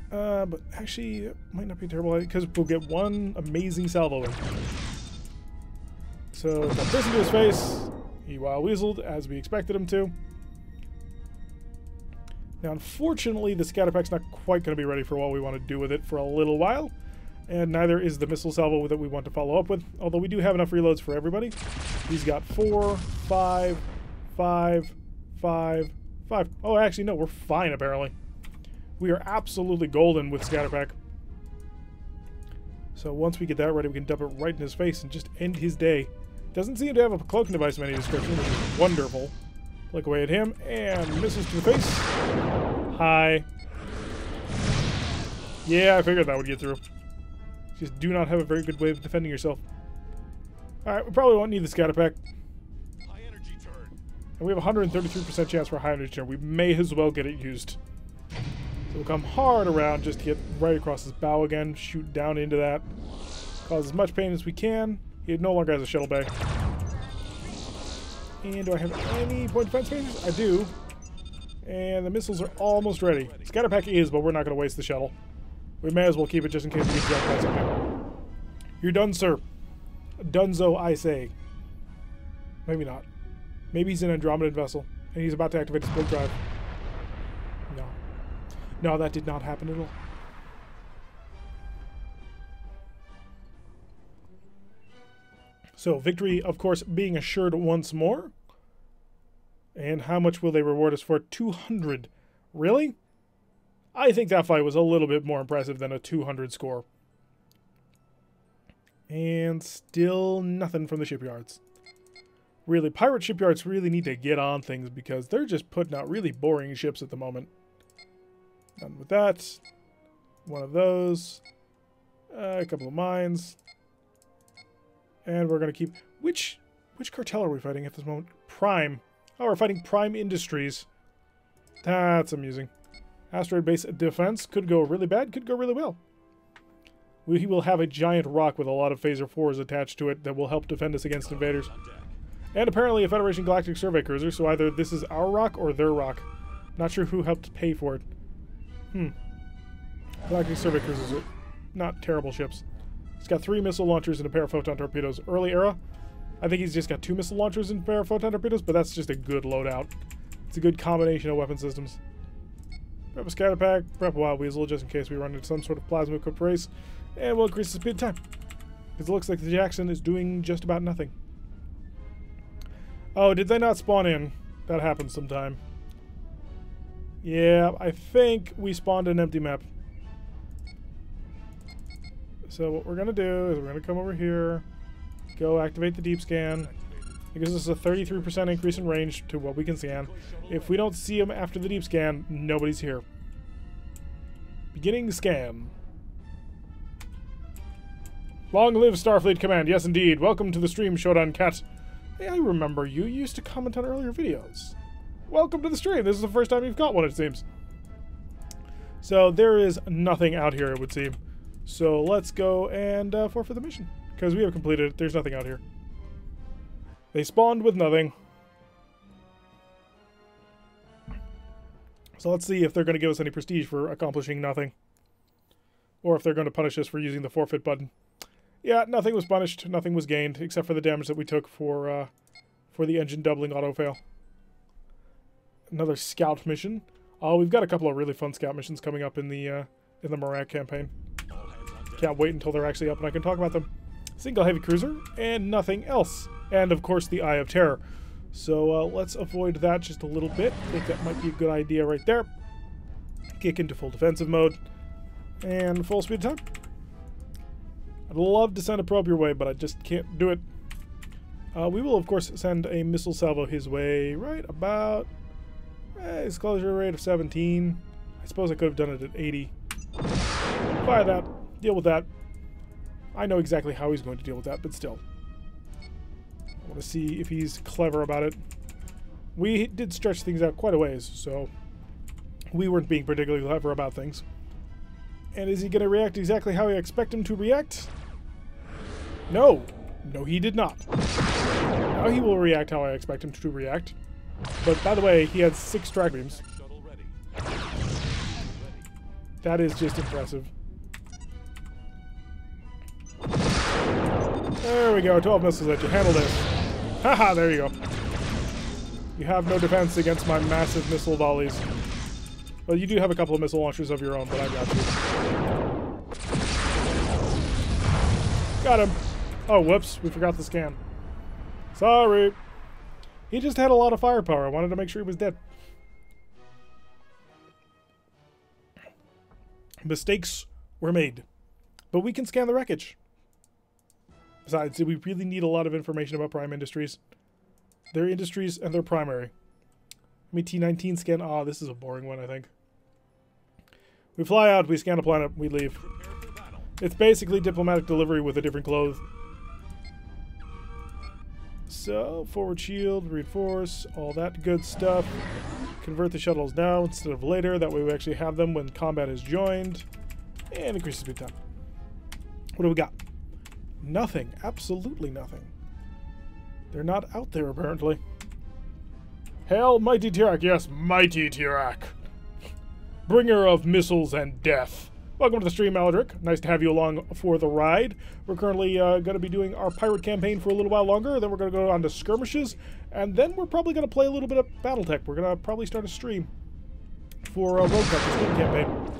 But actually, it might not be a terrible idea, because we'll get one amazing salvo in. So, got this into his face. He Wild Weaseled, as we expected him to. Now, unfortunately, the scatter pack's not quite going to be ready for what we want to do with it for a little while. And neither is the missile salvo that we want to follow up with. Although we do have enough reloads for everybody. He's got 4, 5, 5, 5, 5. Oh, actually, no, we're fine, apparently. We are absolutely golden with scatter pack. So once we get that ready, we can dump it right in his face and just end his day. Doesn't seem to have a cloaking device of any description, which is wonderful. Look away at him, and missiles to the face. Hi. Yeah, I figured that would get through. Just do not have a very good way of defending yourself. Alright, we probably won't need the scatter pack. High energy turn. And we have a 133% chance for a high energy turn. We may as well get it used. So we'll come hard around just to get right across his bow again. Shoot down into that. Cause as much pain as we can. He no longer has a shuttle bay. And do I have any point defense phases? I do. And the missiles are almost ready. Scatter pack is, but we're not going to waste the shuttle. We may as well keep it just in case we get jumped by something. You're done, sir. Dunzo, I say. Maybe not. Maybe he's an Andromedan vessel, and he's about to activate his split drive. No. No, that did not happen at all. So, victory, of course, being assured once more. And how much will they reward us for? 200. Really? I think that fight was a little bit more impressive than a 200 score. And still nothing from the shipyards. Really, pirate shipyards really need to get on things because they're just putting out really boring ships at the moment. Done with that. One of those. A couple of mines. And we're going to keep... Which cartel are we fighting at this moment? Prime. Oh, we're fighting Prime Industries. That's amusing. Asteroid base defense could go really bad, could go really well. We will have a giant rock with a lot of phaser 4s attached to it that will help defend us against invaders. And apparently a Federation Galactic Survey Cruiser, so either this is our rock or their rock. Not sure who helped pay for it. Galactic Survey Cruisers are not terrible ships. He's got 3 missile launchers and a pair of photon torpedoes. Early era, I think he's just got 2 missile launchers and a pair of photon torpedoes, but that's just a good loadout. It's a good combination of weapon systems. Prep a scatter pack, prep a Wild Weasel just in case we run into some sort of plasma equipped race. And we'll increase the speed of time. Because it looks like the Jackson is doing just about nothing. Oh, did they not spawn in? That happens sometime. Yeah, I think we spawned an empty map. So what we're going to do is we're going to come over here, go activate the deep scan. It gives us a 33% increase in range to what we can scan. If we don't see them after the deep scan, nobody's here. Beginning scan. Long live Starfleet Command. Yes, indeed. Welcome to the stream, Shodan Cat. Hey, I remember you. You used to comment on earlier videos. Welcome to the stream. This is the first time you've got one, it seems. So there is nothing out here, it would seem. So let's go and forfeit the mission. Because we have completed it. There's nothing out here. They spawned with nothing. So let's see if they're going to give us any prestige for accomplishing nothing. Or if they're going to punish us for using the forfeit button. Yeah, nothing was punished. Nothing was gained, except for the damage that we took for the engine doubling auto-fail. Another scout mission. Oh, we've got a couple of really fun scout missions coming up in the Morak campaign. Can't wait until they're actually up and I can talk about them. Single heavy cruiser, and nothing else. And, of course, the Eye of Terror. So, let's avoid that just a little bit. I think that might be a good idea right there. Kick into full defensive mode. And full speed of time. I'd love to send a probe your way, but I just can't do it. We will, of course, send a missile salvo his way right about disclosure rate of 17. I suppose I could have done it at 80. Fire that. Deal with that. I know exactly how he's going to deal with that, but still. I want to see if he's clever about it. We did stretch things out quite a ways, so we weren't being particularly clever about things. And is he going to react exactly how I expect him to react? No. No, he did not. Now he will react how I expect him to react. But, by the way, he had 6 strike beams. That is just impressive. There we go. 12 missiles at you. Handle this. Haha, there you go. You have no defense against my massive missile volleys. Well, you do have a couple of missile launchers of your own, but I got you. Got him. Oh, whoops. We forgot the scan. Sorry. He just had a lot of firepower. I wanted to make sure he was dead. Mistakes were made. But we can scan the wreckage. Besides, do we really need a lot of information about Prime Industries? Their industries and their primary. I mean, T-19 scan. Ah, this is a boring one, I think. We fly out, we scan a planet, we leave. It's basically diplomatic delivery with a different clothes. So, forward shield, reinforce, all that good stuff. Convert the shuttles now instead of later. That way we actually have them when combat is joined. And increase the speed time. What do we got? Nothing. Absolutely nothing. They're not out there, apparently. Hail, mighty Tirak. Yes, mighty Tirak. Bringer of missiles and death. Welcome to the stream, Aldrich. Nice to have you along for the ride. We're currently going to be doing our pirate campaign for a little while longer. Then we're going to go on to skirmishes. And then we're probably going to play a little bit of Battletech. We're going to probably start a stream for Rogue Tech, the stream campaign.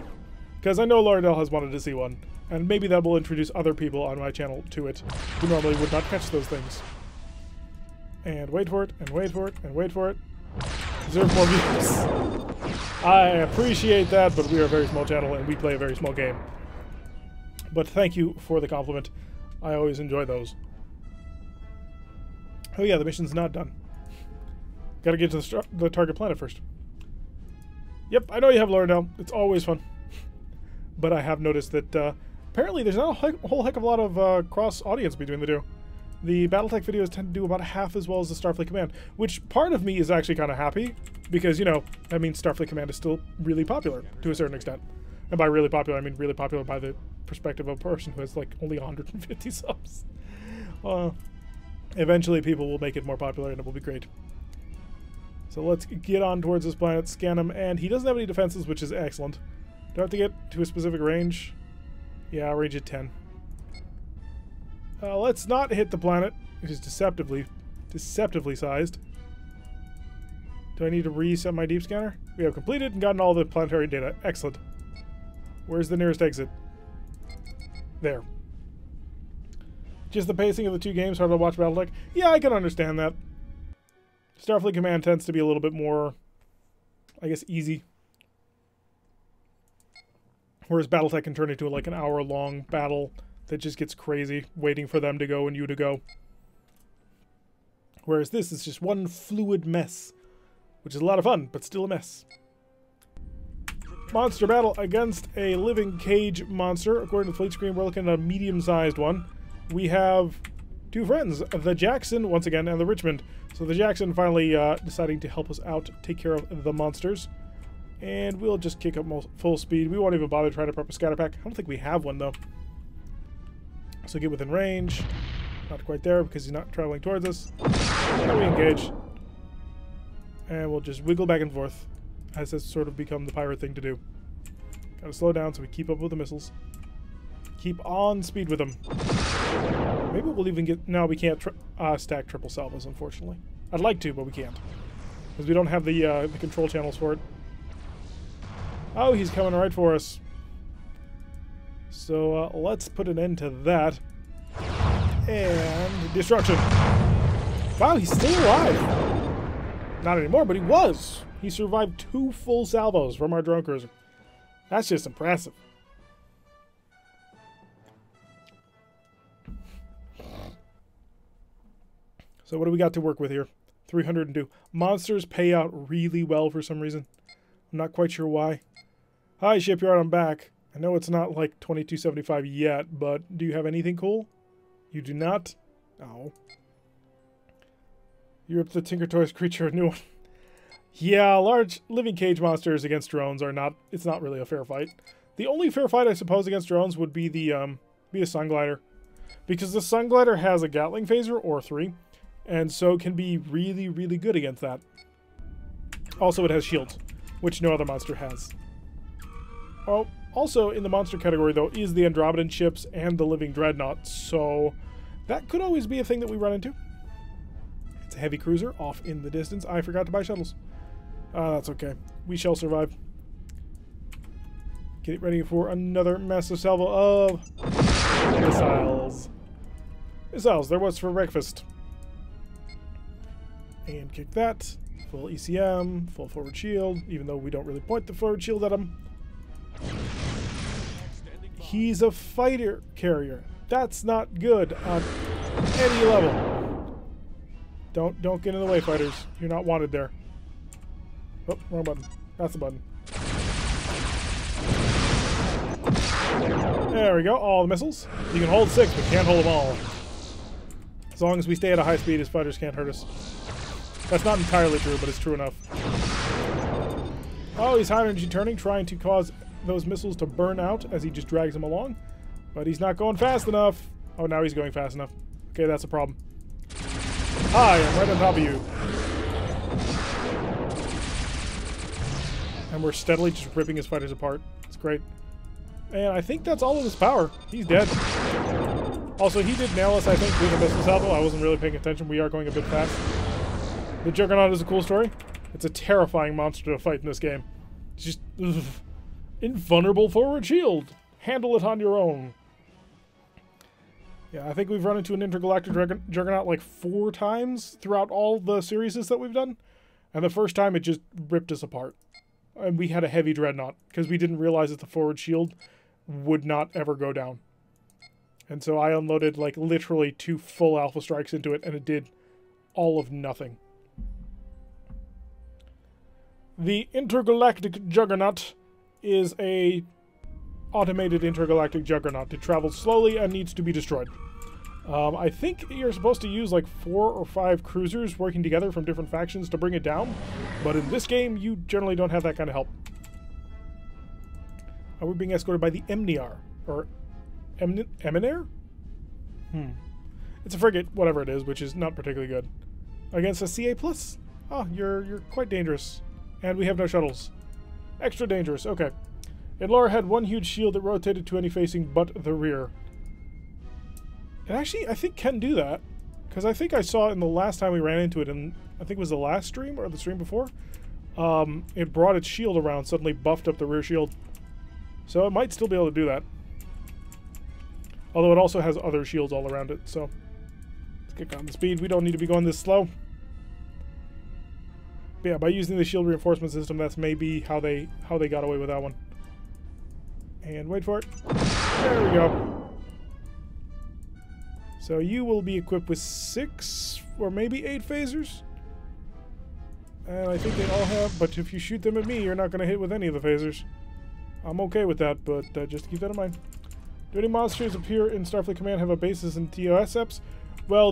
Because I know Lauderdale has wanted to see one. And maybe that will introduce other people on my channel to it who normally would not catch those things. And wait for it, and wait for it, and wait for it. Deserve more views. I appreciate that, but we are a very small channel and we play a very small game. But thank you for the compliment. I always enjoy those. Oh yeah, the mission's not done. Gotta get to the target planet first. Yep, I know you have Lauderdale. It's always fun. But I have noticed that apparently there's not a whole heck of a lot of cross-audience between the two. The Battletech videos tend to do about half as well as the Starfleet Command, which part of me is actually kind of happy, because, you know, that means Starfleet Command is still really popular, to a certain extent. And by really popular, I mean really popular by the perspective of a person who has, like, only 150 subs. Eventually people will make it more popular, and it will be great. So let's get on towards this planet, scan him, and he doesn't have any defenses, which is excellent. Do I have to get to a specific range? Yeah, range at 10. Let's not hit the planet. It is deceptively sized. Do I need to reset my deep scanner? We have completed and gotten all the planetary data. Excellent. Where's the nearest exit? There. Just the pacing of the two games, hard to watch Battletech. Yeah, I can understand that. Starfleet Command tends to be a little bit more, I guess, easy. Whereas Battletech can turn into like an hour-long battle that just gets crazy, waiting for them to go and you to go. Whereas this is just one fluid mess, which is a lot of fun, but still a mess. Monster battle against a living cage monster. According to the fleet screen, we're looking at a medium-sized one. We have two friends, the Jackson, once again, and the Richmond. So the Jackson finally deciding to help us out, take care of the monsters. And we'll just kick up full speed. We won't even bother trying to prep a scatter pack. I don't think we have one, though. So get within range. Not quite there because he's not traveling towards us. Now we engage. And we'll just wiggle back and forth, as has sort of become the pirate thing to do. Gotta slow down so we keep up with the missiles. Keep on speed with them. Maybe we'll even get... No, we can't stack triple salvos, unfortunately. I'd like to, but we can't. Because we don't have the control channels for it. Oh, he's coming right for us. So let's put an end to that. And destruction. Wow, he's still alive. Not anymore, but he was. He survived 2 full salvos from our drone cruiser. That's just impressive. So what do we got to work with here? 302. Monsters pay out really well for some reason. I'm not quite sure why. Hi, Shipyard, I'm back. I know it's not like 2275 yet, but do you have anything cool? You do not? Oh. You ripped the Tinker Toys creature a new one. Yeah, large living cage monsters against drones are not... It's not really a fair fight. The only fair fight, I suppose, against drones would be the Sun Glider. Because the Sun Glider has a Gatling phaser, or 3, and so can be really, really good against that. Also, it has shields, which no other monster has. Oh, also in the monster category, though, is the Andromedan ships and the Living Dreadnought, so that could always be a thing that we run into. It's a heavy cruiser off in the distance. I forgot to buy shuttles. That's okay. We shall survive. Get ready for another massive salvo of missiles. Missiles, there was for breakfast. And kick that. Full ECM, full forward shield, even though we don't really point the forward shield at him. He's a fighter carrier. That's not good on any level. Don't get in the way, fighters. You're not wanted there. Oh, wrong button. That's the button. There we go. All the missiles. You can hold 6, but can't hold them all. As long as we stay at a high speed, his fighters can't hurt us. That's not entirely true, but it's true enough. Oh, he's high energy turning, trying to cause those missiles to burn out as he just drags them along. But he's not going fast enough. Oh, now he's going fast enough. Okay, that's a problem. Hi, I'm right on top of you. And we're steadily just ripping his fighters apart. It's great. And I think that's all of his power. He's dead. Also, he did nail us, I think, with a missile salvo. I wasn't really paying attention. We are going a bit fast. The Juggernaut is a cool story. It's a terrifying monster to fight in this game. It's just... Ugh. Invulnerable forward shield. Handle it on your own. Yeah, I think we've run into an intergalactic Juggernaut like 4 times throughout all the series that we've done. And the first time it just ripped us apart. And we had a heavy Dreadnought because we didn't realize that the forward shield would not ever go down. And so I unloaded like literally 2 full alpha strikes into it and it did all of nothing. The intergalactic Juggernaut is a automated intergalactic Juggernaut. It travels slowly and needs to be destroyed. I think you're supposed to use like 4 or 5 cruisers working together from different factions to bring it down, but in this game you generally don't have that kind of help. We're being escorted by the Emniar, or Eminair? It's a frigate, whatever it is, which is not particularly good. Against a CA+. Oh, you're quite dangerous. And we have no shuttles. Extra dangerous, okay. Idlar had one huge shield that rotated to any facing but the rear. And actually, I think can do that. Because I think I saw it in the last time we ran into it, and I think it was the last stream, or the stream before. It brought its shield around, suddenly buffed up the rear shield. So it might still be able to do that. Although it also has other shields all around it, so let's kick on the speed. We don't need to be going this slow. But yeah, by using the shield reinforcement system, that's maybe how they got away with that one. And wait for it. There we go. So you will be equipped with 6 or maybe 8 phasers. And I think they all have, but if you shoot them at me, you're not going to hit with any of the phasers. I'm okay with that, but just keep that in mind. Do any monsters appear in Starfleet Command have a basis in TOS EPs? Well,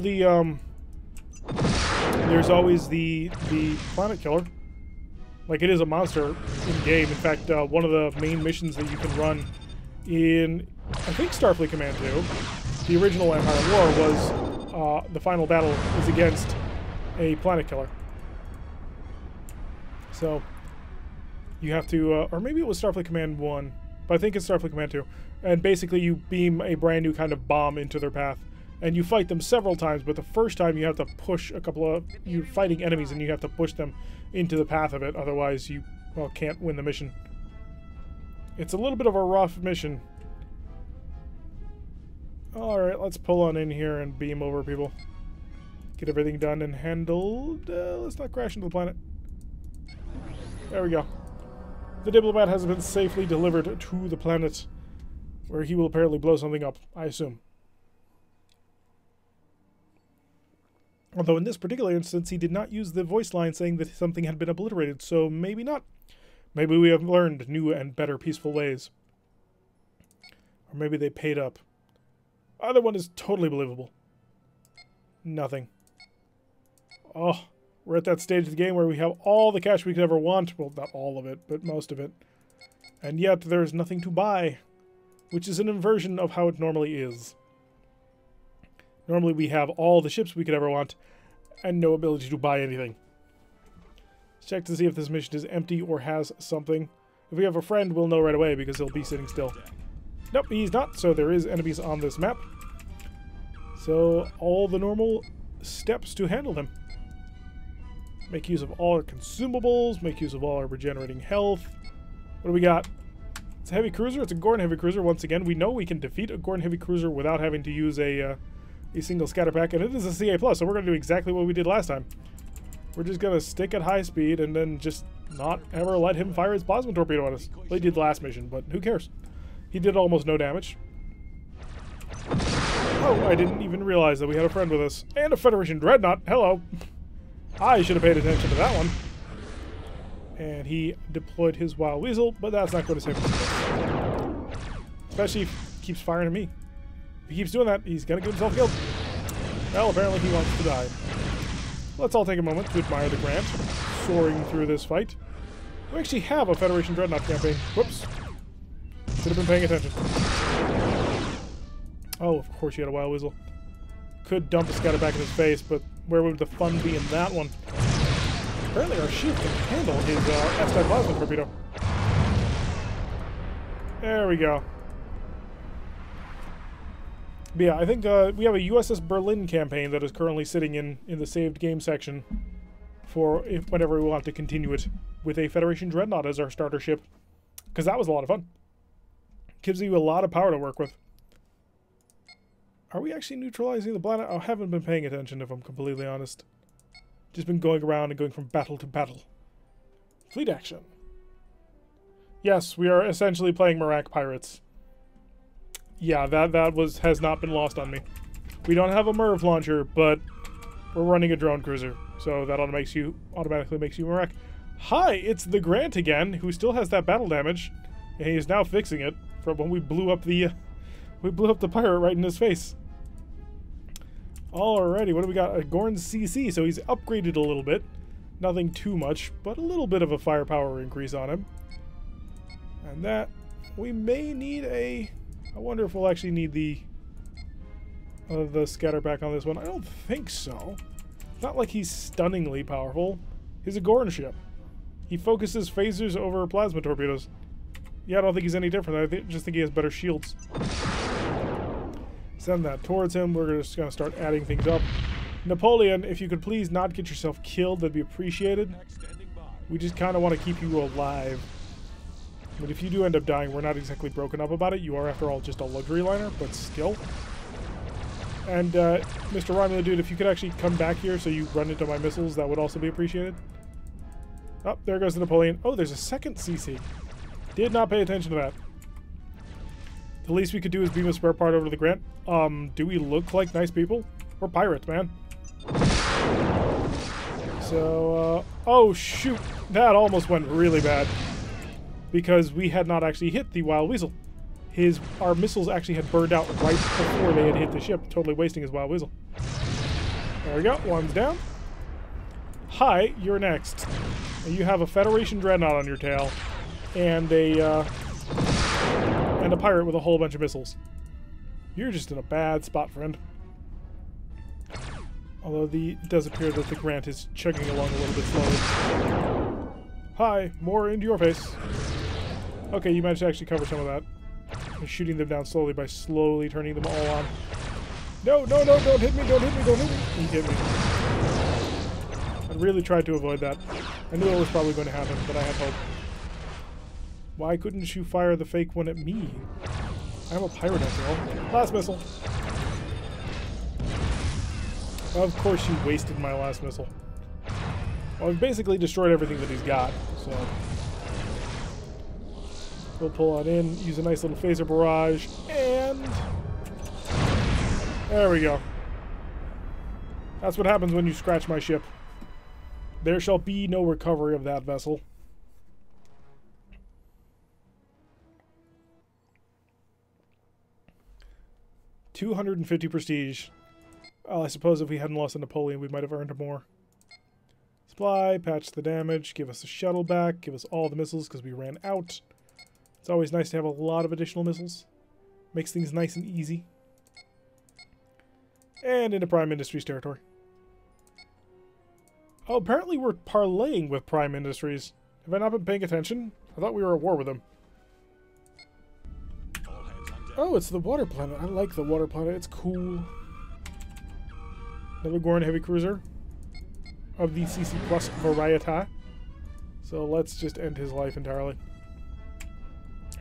there's always the planet killer. Like, it is a monster in game. In fact, one of the main missions that you can run in, I think, Starfleet Command 2, the original Empire War, was the final battle is against a planet killer. So you have to, or maybe it was Starfleet Command 1, but I think it's Starfleet Command 2. And basically you beam a brand new kind of bomb into their path. And you fight them several times, but the first time you have to push a couple of... You're fighting enemies and you have to push them into the path of it, otherwise you, well, can't win the mission. It's a little bit of a rough mission. Alright, let's pull on in here and beam over people. Get everything done and handled. Let's not crash into the planet. There we go. The diplomat has been safely delivered to the planet, where he will apparently blow something up, I assume. Although in this particular instance, he did not use the voice line saying that something had been obliterated, so maybe not. Maybe we have learned new and better peaceful ways. Or maybe they paid up. Either one is totally believable. Nothing. Oh, we're at that stage of the game where we have all the cash we could ever want. Well, not all of it, but most of it. And yet there's nothing to buy, which is an inversion of how it normally is. Normally we have all the ships we could ever want, and no ability to buy anything. Let's check to see if this mission is empty or has something. If we have a friend, we'll know right away because he'll be sitting still. Nope, he's not, so there is enemies on this map. So, all the normal steps to handle them. Make use of all our consumables, make use of all our regenerating health. What do we got? It's a heavy cruiser, it's a Gorn heavy cruiser. Once again, we know we can defeat a Gorn heavy cruiser without having to use a single scatter pack, and it is a CA+, so we're going to do exactly what we did last time. We're just going to stick at high speed and then just not ever let him fire his plasma torpedo at us. Well, he did last mission, but who cares? He did almost no damage. Oh, I didn't even realize that we had a friend with us. And a Federation Dreadnought. Hello. I should have paid attention to that one. And he deployed his Wild Weasel, but that's not going to save us. Especially if he keeps firing at me. If he keeps doing that, he's going to get himself killed. Well, apparently he wants to die. Let's all take a moment to admire the Grant soaring through this fight. We actually have a Federation Dreadnought campaign. Whoops. Should have been paying attention. Oh, of course he had a Wild Weasel. Could dump a scatter back in his face, but where would the fun be in that one? Apparently our shield can handle his F-type plasma torpedo. There we go. But yeah, I think we have a USS Berlin campaign that is currently sitting in the saved game section for whenever we want to continue it with a Federation Dreadnought as our starter ship. Because that was a lot of fun. Gives you a lot of power to work with. Are we actually neutralizing the planet? I haven't been paying attention, if I'm completely honest. Just been going around and going from battle to battle. Fleet action. Yes, we are essentially playing Marak Pirates. Yeah, that has not been lost on me. We don't have a MIRV launcher, but we're running a drone cruiser, so that automatically makes you Marak. Hi, it's the Grant again, who still has that battle damage, and he is now fixing it from when we blew up the pirate right in his face. Alrighty, what do we got? A Gorn CC, so he's upgraded a little bit. Nothing too much, but a little bit of a firepower increase on him. And that, we may need I wonder if we'll actually need the scatter back on this one. I don't think so. Not like he's stunningly powerful. He's a Gorn ship. He focuses phasers over plasma torpedoes. Yeah, I don't think he's any different. I just think he has better shields. Send that towards him. We're just going to start adding things up. Napoleon, if you could please not get yourself killed, that'd be appreciated. We just kind of want to keep you alive. But if you do end up dying, we're not exactly broken up about it. You are, after all, just a luxury liner, but still. And, Mr. Romula dude, if you could actually come back here so you run into my missiles, that would also be appreciated. Oh, there goes the Napoleon. Oh, there's a second CC. Did not pay attention to that. The least we could do is beam a spare part over to the Grant. Do we look like nice people? We're pirates, man. So, oh shoot. That almost went really bad. Because we had not actually hit the Wild Weasel. Our missiles actually had burned out right before they had hit the ship, totally wasting his Wild Weasel. There we go, one's down. Hi, you're next. You have a Federation Dreadnought on your tail, and a pirate with a whole bunch of missiles. You're just in a bad spot, friend. Although it does appear that the Grant is chugging along a little bit slowly. Hi, more into your face. Okay, you managed to actually cover some of that. And shooting them down slowly by slowly turning them all on. No, no, no, don't hit me, don't hit me, don't hit me. He hit me. I really tried to avoid that. I knew it was probably going to happen, but I had hope. Why couldn't you fire the fake one at me? I'm a pirate after all. Last missile. Of course you wasted my last missile. Well, I've basically destroyed everything that he's got, so... We'll pull on in, use a nice little phaser barrage, and... There we go. That's what happens when you scratch my ship. There shall be no recovery of that vessel. $250 prestige. Well, I suppose if we hadn't lost a Napoleon, we might have earned more. Supply, patch the damage, give us a shuttle back, give us all the missiles because we ran out. It's always nice to have a lot of additional missiles. Makes things nice and easy. And into Prime Industries territory. Oh, apparently we're parlaying with Prime Industries. Have I not been paying attention? I thought we were at war with them. Oh, it's the water planet. I like the water planet. It's cool. Another Gorn heavy cruiser of the CC Plus variety. So let's just end his life entirely.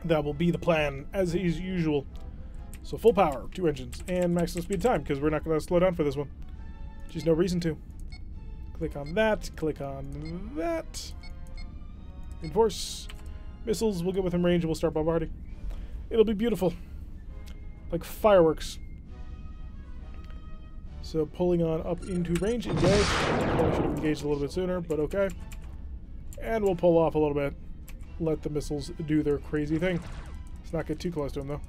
That will be the plan, as is usual. So full power, 2 engines, and maximum speed time, because we're not going to slow down for this one. Just no reason to. Click on that, click on that. Reinforce. Missiles, we'll get within range and we'll start bombarding. It'll be beautiful. Like fireworks. So pulling on up into range, engage. Probably should have engaged a little bit sooner, but okay. And we'll pull off a little bit. Let the missiles do their crazy thing. Let's not get too close to them, though.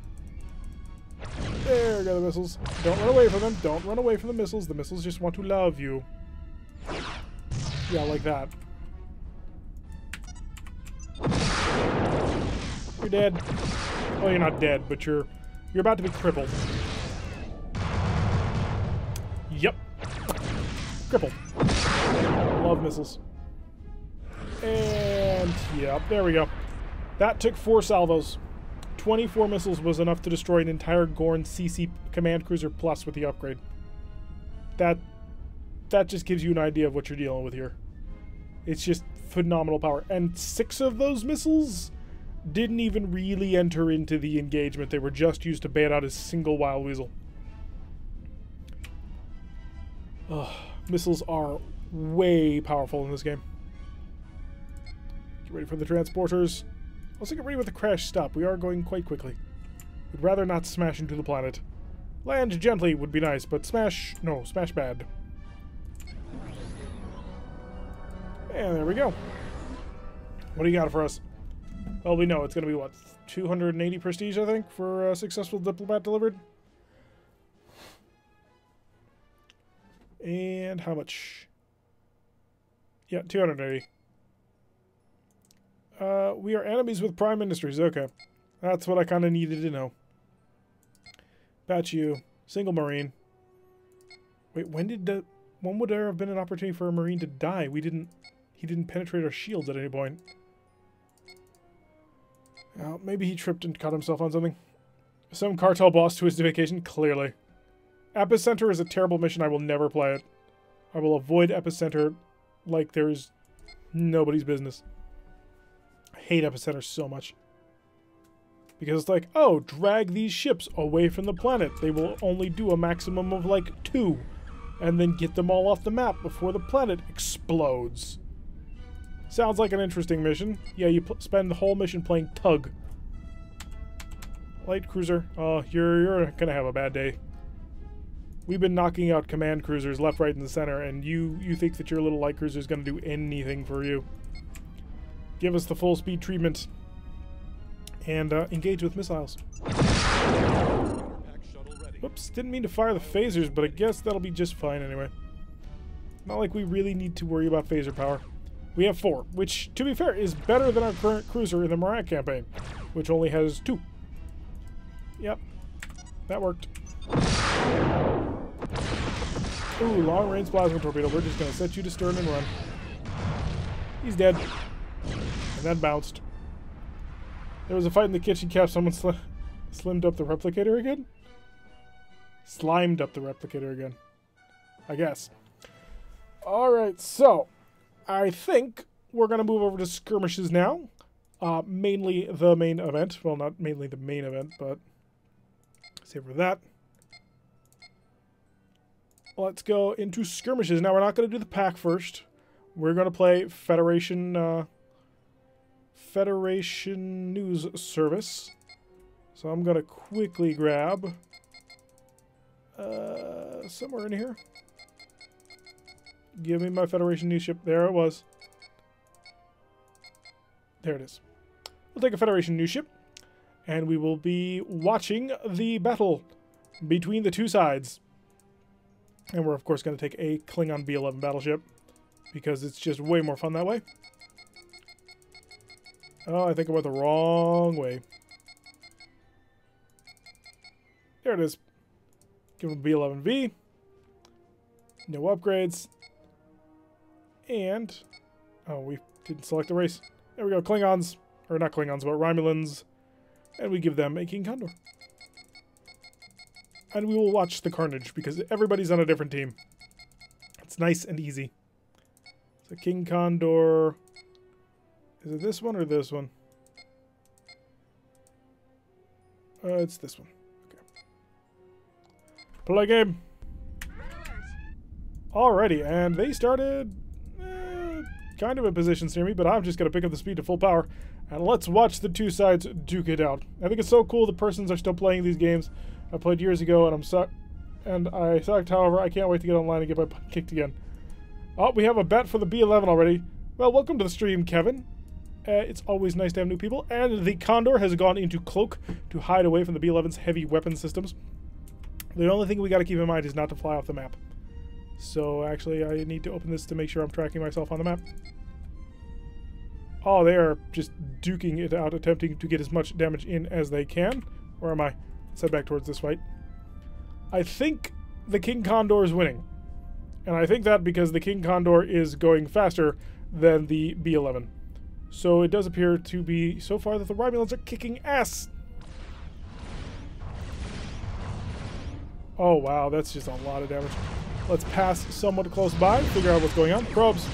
There go the missiles. Don't run away from them. Don't run away from the missiles. The missiles just want to love you. Yeah, like that. You're dead. Well, you're not dead, but you're about to be crippled. Yep. Crippled. Love missiles. And, yeah, there we go. That took 4 salvos. 24 missiles was enough to destroy an entire Gorn CC Command Cruiser Plus with the upgrade. That just gives you an idea of what you're dealing with here. It's just phenomenal power. And 6 of those missiles didn't even really enter into the engagement. They were just used to bait out a single Wild Weasel. Ugh, missiles are way powerful in this game. Get ready for the transporters. Also get ready with the crash stop. We are going quite quickly. We'd rather not smash into the planet. Land gently would be nice, but smash... No, smash bad. And there we go. What do you got for us? Well, we know it's going to be, what, 280 prestige, I think, for a successful diplomat delivered? And how much? Yeah, 280. We are enemies with Prime Industries. Okay. That's what I kind of needed to know. Patch you. Single Marine. Wait, when would there have been an opportunity for a Marine to die? He didn't penetrate our shields at any point. Well, maybe he tripped and cut himself on something. Some cartel boss to his vacation? Clearly. Epicenter is a terrible mission. I will never play it. I will avoid Epicenter like there's nobody's business. I hate Epicenter so much. Because it's like, oh, drag these ships away from the planet. They will only do a maximum of like 2. And then get them all off the map before the planet explodes. Sounds like an interesting mission. Yeah, you spend the whole mission playing tug. Light cruiser. Oh, you're gonna have a bad day. We've been knocking out command cruisers left, right, and the center, and you think that your little light cruiser is gonna do anything for you. Give us the full speed treatment. And engage with missiles. Whoops, didn't mean to fire the phasers, but I guess that'll be just fine anyway. Not like we really need to worry about phaser power. We have 4, which, to be fair, is better than our current cruiser in the Mariah campaign, which only has 2. Yep, that worked. Ooh, long-range plasma torpedo. We're just gonna set you to stern and run. He's dead. And that bounced. There was a fight in the kitchen cap. Someone slimmed up the replicator again? Slimed up the replicator again. I guess. Alright, so I think we're going to move over to skirmishes now. Mainly the main event. Well, not mainly the main event, but save for that. Let's go into skirmishes. Now, we're not going to do the pack first. We're going to play Federation News Service. So I'm going to quickly grab somewhere in here. Give me my Federation News ship. There it was. There it is. We'll take a Federation News ship, and we will be watching the battle between the two sides. And we're, of course, going to take a Klingon B-11 battleship, because it's just way more fun that way. Oh, I think I went the wrong way. There it is. Give him a B-11V. No upgrades. And... oh, we didn't select the race. There we go, Klingons. Or not Klingons, but Romulans. And we give them a King Condor. And we will watch the carnage, because everybody's on a different team. It's nice and easy. So King Condor... is it this one or this one? It's this one. Okay. Play game. Alrighty, and they started kind of in positions near me, but I'm just going to pick up the speed to full power, and let's watch the two sides duke it out. I think it's so cool the persons are still playing these games. I played years ago, and I sucked. However, I can't wait to get online and get my butt kicked again. Oh, we have a bet for the B-11 already. Well, welcome to the stream, Kevin. It's always nice to have new people. And the Condor has gone into cloak to hide away from the B-11's heavy weapon systems. The only thing we got to keep in mind is not to fly off the map. So, actually, I need to open this to make sure I'm tracking myself on the map. Oh, they are just duking it out, attempting to get as much damage in as they can. Where am I? Let's head back towards this fight. I think the King Condor is winning. And I think that because the King Condor is going faster than the B-11. So it does appear to be, so far, that the Romulans are kicking ass. Oh, wow, that's just a lot of damage. Let's pass somewhat close by, figure out what's going on. Probes.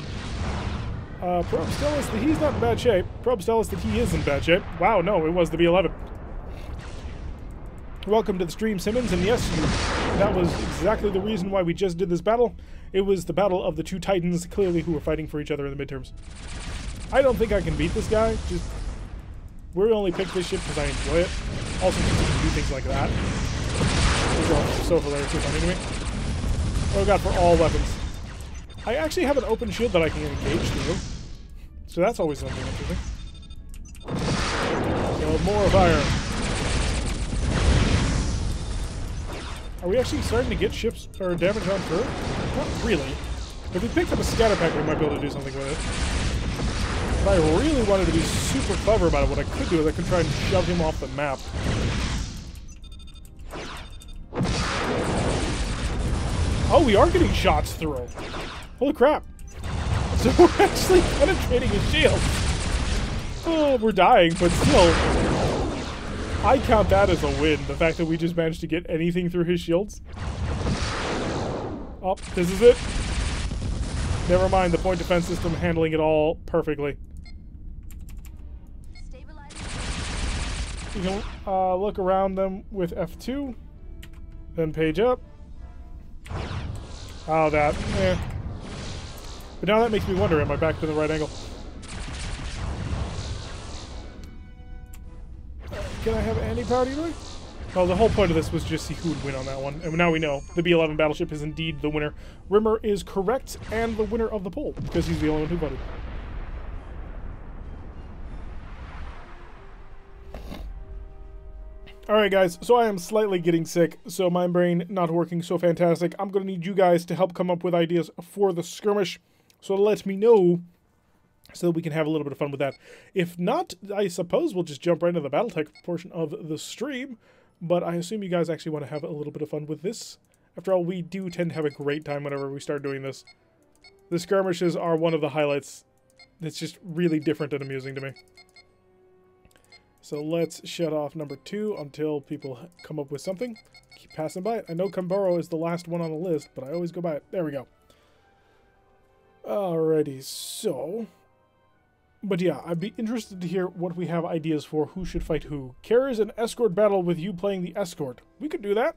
Probes tell us that he's not in bad shape. Probes tell us that he is in bad shape. Wow, no, it was the B-11. Welcome to the stream, Simmons, and yes, that was exactly the reason why we just did this battle. It was the battle of the two titans, clearly, who were fighting for each other in the midterms. I don't think I can beat this guy. Just, we only picked this ship because I enjoy it. Also, because we can do things like that. Those are so hilariously funny to me. Oh god, for all weapons. I actually have an open shield that I can engage through. So that's always something interesting. So, more fire. Are we actually starting to get ships or damage on through? Not really. If we picked up a scatter pack, we might be able to do something with it. If I really wanted to be super clever about it, what I could do is I could try and shove him off the map. Oh, we are getting shots through. Holy crap. So we're actually penetrating his shield. Oh, we're dying, but still. I count that as a win, the fact that we just managed to get anything through his shields. Oh, this is it. Never mind, the point defense system handling it all perfectly. You can look around them with F2, then page up. Oh, that. Eh. But now that makes me wonder, am I back to the right angle? Can I have any power either way? Well, the whole point of this was just see who would win on that one. And now we know the B-11 battleship is indeed the winner. Rimmer is correct and the winner of the poll, because he's the only one who voted. Alright guys, so I am slightly getting sick, so my brain not working so fantastic. I'm going to need you guys to help come up with ideas for the skirmish, so let me know so that we can have a little bit of fun with that. If not, I suppose we'll just jump right into the Battletech portion of the stream, but I assume you guys actually want to have a little bit of fun with this. After all, we do tend to have a great time whenever we start doing this. The skirmishes are one of the highlights. It's just really different and amusing to me. So let's shut off number 2 until people come up with something. Keep passing by it. I know Kambaro is the last one on the list, but I always go by it. There we go. Alrighty, so... But yeah, I'd be interested to hear what we have ideas for who should fight who. Carriers an escort battle with you playing the escort. We could do that.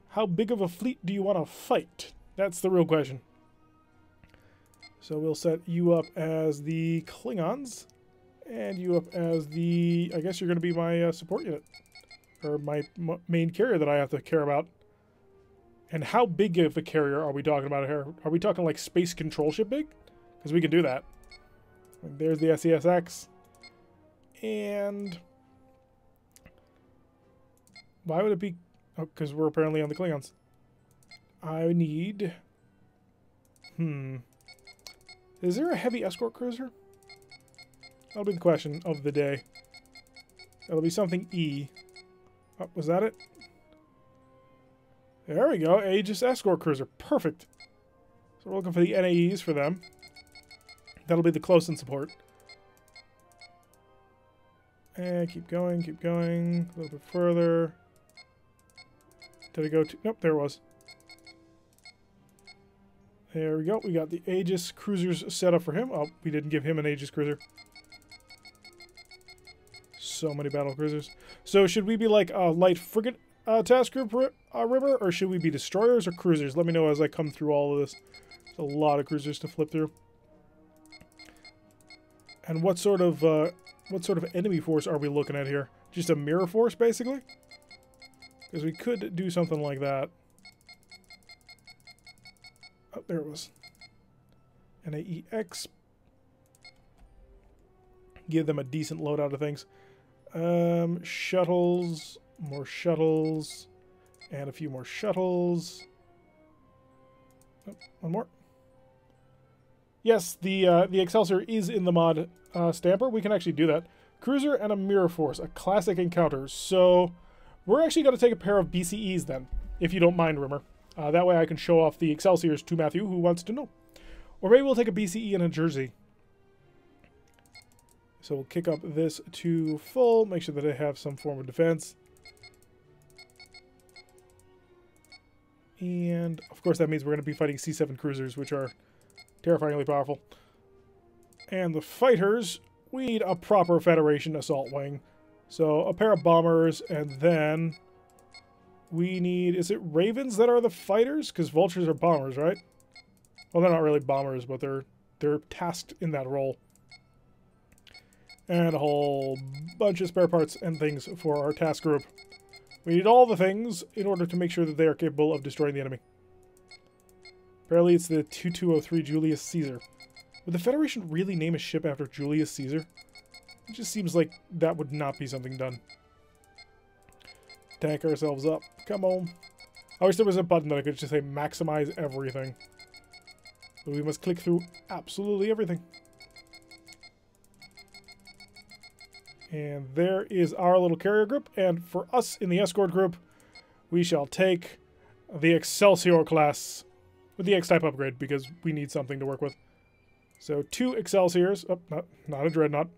How big of a fleet do you want to fight? That's the real question. So we'll set you up as the Klingons. And you up as the... I guess you're going to be my support unit. Or my main carrier that I have to care about. And how big of a carrier are we talking about here? Are we talking like space control ship big? Because we can do that. There's the SESX. And... why would it be... oh, because we're apparently on the Klingons. I need... Is there a heavy escort cruiser? That'll be the question of the day. That'll be something E. Oh, was that it? There we go. Aegis escort cruiser. Perfect. So we're looking for the NAEs for them. That'll be the close-in support. And keep going, keep going. A little bit further. Did I go to... nope, there it was. There we go. We got the Aegis cruisers set up for him. Oh, we didn't give him an Aegis cruiser. So many battle cruisers. So should we be like a light frigate task group, Rimmer? Or should we be destroyers or cruisers? Let me know as I come through all of this. There's a lot of cruisers to flip through. And what sort of enemy force are we looking at here? Just a mirror force, basically? Because we could do something like that. Oh, there it was. NAEX. Give them a decent loadout of things. Shuttles. More shuttles. And a few more shuttles. Oh, one more. Yes, the Excelsior is in the mod stamper. We can actually do that. Cruiser and a mirror force. A classic encounter. So we're actually going to take a pair of BCEs then. If you don't mind, Rimmer. That way I can show off the Excelsiors to Matthew, who wants to know. Or maybe we'll take a BCE and a Jersey. So we'll kick up this to full. Make sure that they have some form of defense. And, of course, that means we're going to be fighting C7 cruisers, which are terrifyingly powerful. And the fighters, we need a proper Federation assault wing. So a pair of bombers, and then we need... is it Ravens that are the fighters? Because Vultures are bombers, right? Well, they're not really bombers, but they're tasked in that role. And a whole bunch of spare parts and things for our task group. We need all the things in order to make sure that they are capable of destroying the enemy. Apparently it's the 2203 Julius Caesar. Would the Federation really name a ship after Julius Caesar? It just seems like that would not be something done. Tank ourselves up. Come on. I wish there was a button that I could just say maximize everything. But we must click through absolutely everything. And there is our little carrier group. And for us in the escort group, we shall take the Excelsior class with the X-type upgrade because we need something to work with. So 2 Excelsiors. Oh, not a Dreadnought.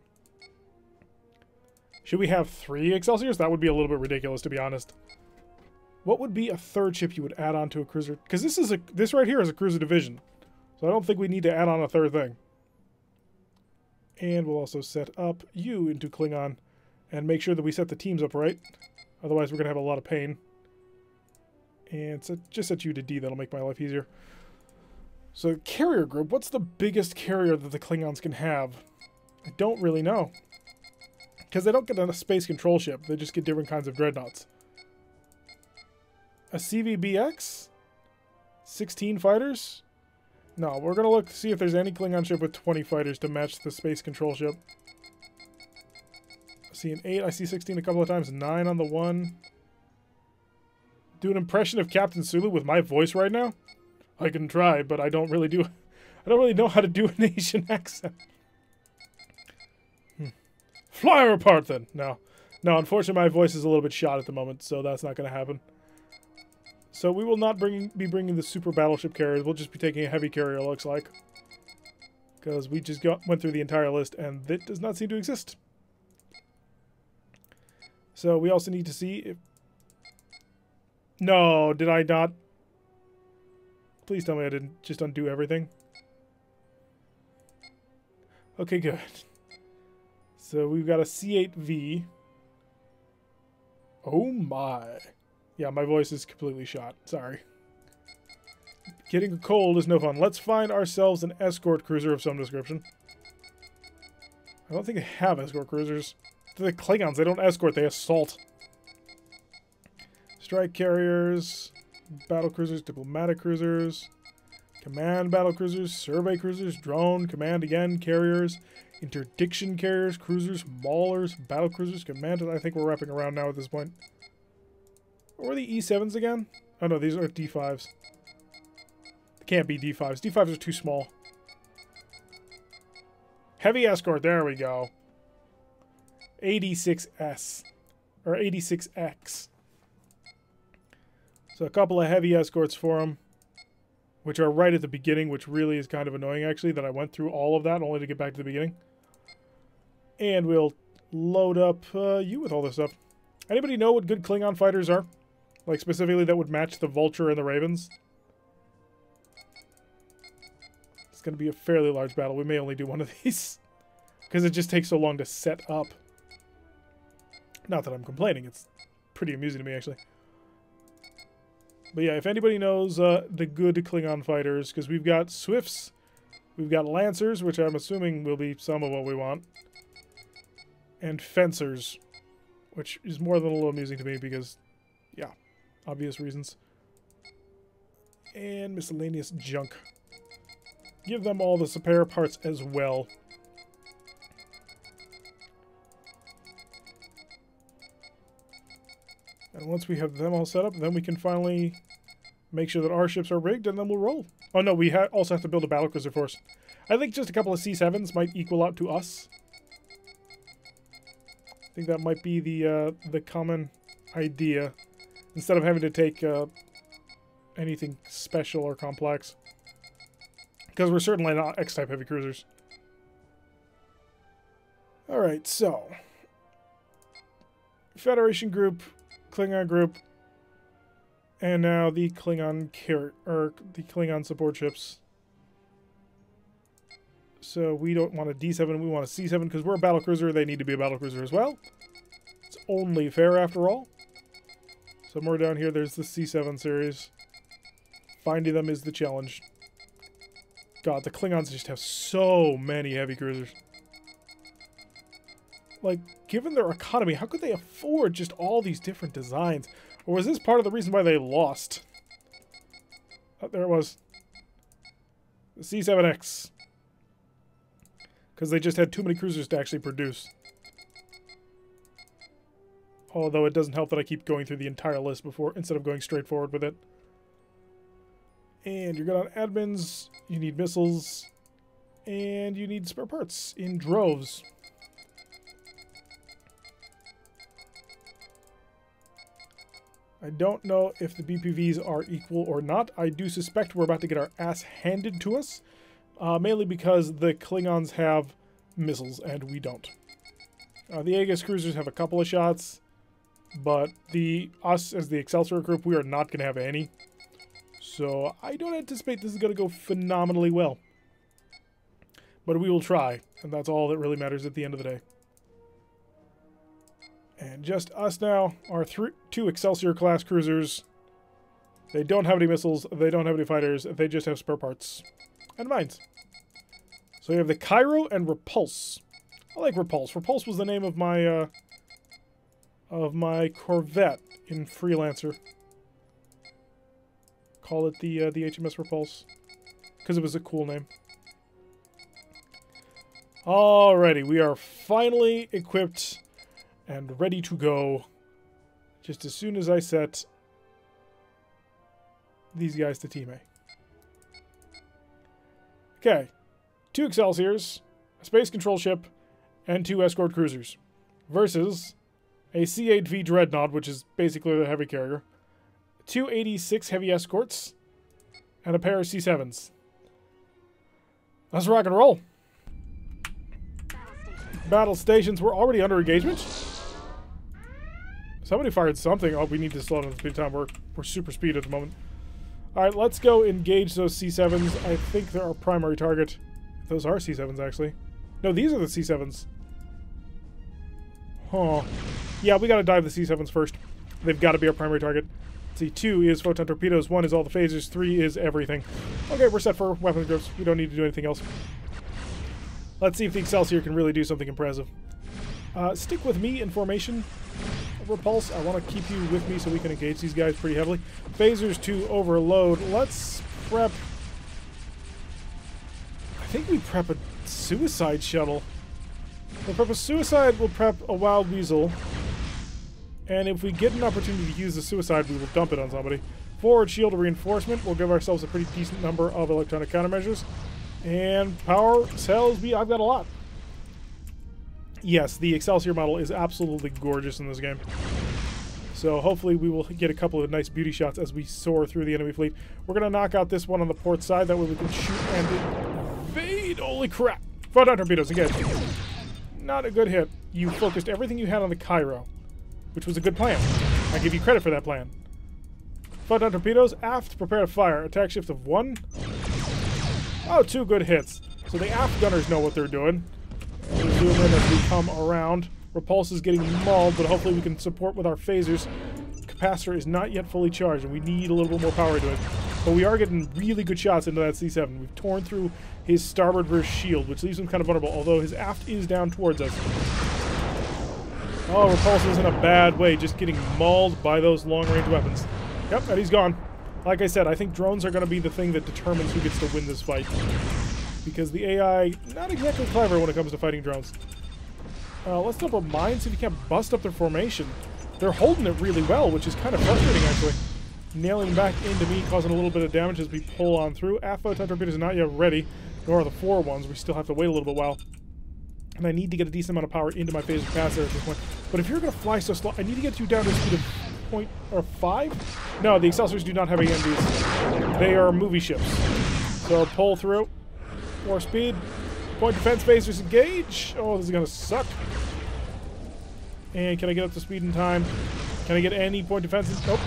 Should we have 3 Excelsiors? That would be a little bit ridiculous, to be honest. What would be a third ship you would add on to a cruiser? Because this right here is a cruiser division. So I don't think we need to add on a third thing. And we'll also set up you into Klingon. And make sure that we set the teams up right. Otherwise, we're going to have a lot of pain. And just set you to D. That'll make my life easier. So, carrier group. What's the biggest carrier that the Klingons can have? I don't really know. Because they don't get a space control ship. They just get different kinds of dreadnoughts. A CVBX? 16 fighters? No, we're going to look to see if there's any Klingon ship with 20 fighters to match the space control ship. I see an 8. I see 16 a couple of times. 9 on the 1. Do an impression of Captain Sulu with my voice right now? I can try, but I don't really know how to do an Asian accent. Fly her apart then. No, unfortunately my voice is a little bit shot at the moment, so that's not going to happen. So we will not be bringing the super battleship carriers. We'll just be taking a heavy carrier, looks like. Because we just went through the entire list, and that does not seem to exist. So we also need to see if... No, did I not? Please tell me I didn't just undo everything. Okay, good. So we've got a C8V. Oh my. Yeah, my voice is completely shot. Sorry. Getting a cold is no fun. Let's find ourselves an escort cruiser of some description. I don't think they have escort cruisers. They're the Klingons. They don't escort, they assault. Strike carriers, battle cruisers, diplomatic cruisers, command battle cruisers, survey cruisers, drone, command again, carriers, interdiction carriers, cruisers, maulers, battle cruisers, commanders. I think we're wrapping around now at this point. What were the E7s again? Oh no, these are D5s. They can't be D5s. D5s are too small. Heavy escort, there we go. 86S. Or 86X. So a couple of heavy escorts for them, which are right at the beginning, which really is kind of annoying, actually, that I went through all of that only to get back to the beginning. And we'll load up you with all this stuff. Anybody know what good Klingon fighters are? Like, specifically that would match the Vulture and the Ravens? It's going to be a fairly large battle. We may only do one of these. Because it just takes so long to set up. Not that I'm complaining. It's pretty amusing to me, actually. But yeah, if anybody knows the good Klingon fighters, because we've got Swifts, we've got Lancers, which I'm assuming will be some of what we want, and Fencers, which is more than a little amusing to me because, yeah, obvious reasons. And miscellaneous junk. Give them all the spare parts as well. And once we have them all set up, then we can finally make sure that our ships are rigged, and then we'll roll. Oh no, we also have to build a battlecruiser force. I think just a couple of C7s might equal out to us. I think that might be the common idea, instead of having to take anything special or complex. Because we're certainly not X-type heavy cruisers. Alright, so... Federation group... Klingon group, and now the Klingon the Klingon support ships. So we don't want a D7, we want a C7 because we're a battlecruiser. They need to be a battlecruiser as well. It's only fair after all. Somewhere down here, there's the C7 series. Finding them is the challenge. God, the Klingons just have so many heavy cruisers. Like, given their economy, how could they afford just all these different designs? Or was this part of the reason why they lost? Oh, there it was. The C7X. Because they just had too many cruisers to actually produce. Although it doesn't help that I keep going through the entire list instead of going straight forward with it. And you're good on admins, you need missiles, and you need spare parts in droves. I don't know if the BPVs are equal or not. I do suspect we're about to get our ass handed to us. Mainly because the Klingons have missiles and we don't. The Aegis cruisers have a couple of shots. But us as the Excelsior group, we are not going to have any. So I don't anticipate this is going to go phenomenally well. But we will try. And that's all that really matters at the end of the day. And just us now, our two Excelsior-class cruisers. They don't have any missiles, they don't have any fighters, they just have spare parts. And mines. So we have the Cairo and Repulse. I like Repulse. Repulse was the name of my Corvette in Freelancer. Call it the HMS Repulse. Because it was a cool name. Alrighty, we are finally equipped and ready to go. Just as soon as I set these guys to Team A. Okay. 2 Excelsiors, a space control ship, and 2 escort cruisers. Versus a C-8V Dreadnought, which is basically the heavy carrier. 2 86 heavy escorts, and a pair of C-7s. Let's rock and roll. Battle stations. We're already under engagement. Somebody fired something. Oh, we need to slow down the speed of time. We're super speed at the moment. Alright, let's go engage those C-7s. I think they're our primary target. Those are C-7s, actually. No, these are the C-7s. Huh. Yeah, we gotta dive the C-7s first. They've got to be our primary target. Let's see, 2 is photon torpedoes, 1 is all the phasers, 3 is everything. Okay, we're set for weapons groups. We don't need to do anything else. Let's see if the Excelsior can really do something impressive. Stick with me in formation. Repulse, I want to keep you with me so we can engage these guys pretty heavily. Phasers to overload. Let's prep... I think we prep a suicide shuttle. We'll prep a suicide, we'll prep a wild weasel. And if we get an opportunity to use the suicide, we will dump it on somebody. Forward shield reinforcement. We'll give ourselves a pretty decent number of electronic countermeasures. And power cells, I've got a lot. Yes, the Excelsior model is absolutely gorgeous in this game. So hopefully we will get a couple of nice beauty shots as we soar through the enemy fleet. We're going to knock out this one on the port side. That way we can shoot and invade. Holy crap. Photon torpedoes again. Not a good hit. You focused everything you had on the Cairo, which was a good plan. I give you credit for that plan. Photon torpedoes, aft, prepare to fire. Attack shift of 1. Oh, 2 good hits. So the aft gunners know what they're doing. We'll zoom in as we come around. Repulse is getting mauled, but hopefully we can support with our phasers. Capacitor is not yet fully charged, and we need a little bit more power to it. But we are getting really good shots into that C-7. We've torn through his starboard rear shield, which leaves him kind of vulnerable, although his aft is down towards us. Oh, Repulse is in a bad way, just getting mauled by those long-range weapons. Yep, and he's gone. Like I said, I think drones are going to be the thing that determines who gets to win this fight. Because the AI, not exactly clever when it comes to fighting drones. Let's dump a mine, see if we can't bust up their formation. They're holding it really well, which is kind of frustrating, actually. Nailing back into me, causing a little bit of damage as we pull on through. Photon torpedoes are not yet ready, nor are the 4 ones. We still have to wait a little bit while. And I need to get a decent amount of power into my phaser capacitor at this point. But if you're going to fly so slow, I need to get you down to a speed of 0.5? No, the Excelsiors do not have AMDs. They are movie ships. So pull through. More speed. Point defense phasers engage. Oh, this is going to suck. And can I get up to speed in time? Can I get any point defenses? Nope.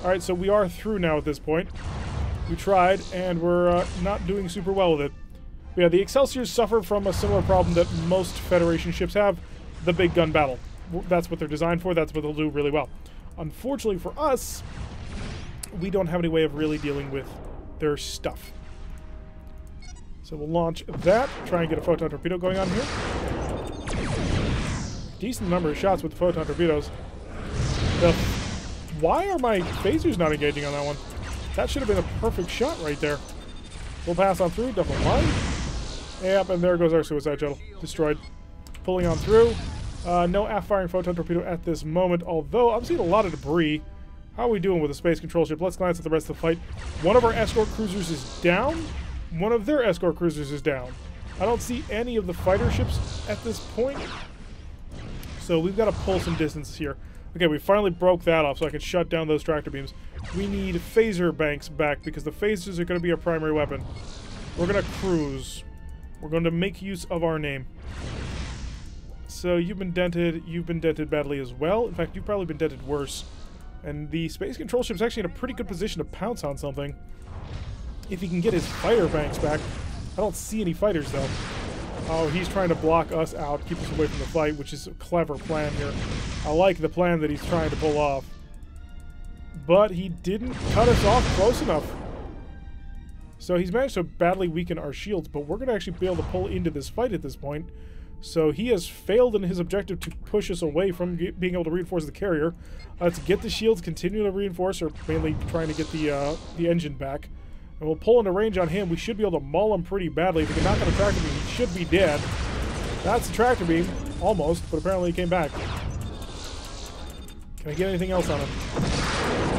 Alright, so we are through now at this point. We tried, and we're not doing super well with it. But yeah, the Excelsiors suffer from a similar problem that most Federation ships have. The big gun battle. That's what they're designed for. That's what they'll do really well. Unfortunately for us, we don't have any way of really dealing with their stuff. So we'll launch that, try and get a photon torpedo going on here. Decent number of shots with the photon torpedoes. Why are my phasers not engaging on that one? That should have been a perfect shot right there. We'll pass on through, double line. Yep, and there goes our suicide shuttle. Destroyed. Pulling on through. No aft-firing photon torpedo at this moment, although I'm seeing a lot of debris. How are we doing with the space control ship? Let's glance at the rest of the fight. One of our escort cruisers is down. One of their escort cruisers is down. I don't see any of the fighter ships at this point. So we've got to pull some distance here. Okay, we finally broke that off so I can shut down those tractor beams. We need phaser banks back because the phasers are going to be our primary weapon. We're going to cruise. We're going to make use of our name. So you've been dented badly as well. In fact, you've probably been dented worse. And the space control ship's actually in a pretty good position to pounce on something. If he can get his fighter banks back. I don't see any fighters, though. Oh, he's trying to block us out, keep us away from the fight, which is a clever plan here. I like the plan that he's trying to pull off. But he didn't cut us off close enough. So he's managed to badly weaken our shields, but we're going to actually be able to pull into this fight at this point. So he has failed in his objective to push us away from being able to reinforce the carrier. Let's get the shields, continue to reinforce, or mainly trying to get the engine back. And we'll pull into range on him. We should be able to maul him pretty badly. If we can knock out a tractor beam, he should be dead. That's the tractor beam. Almost, but apparently he came back. Can I get anything else on him?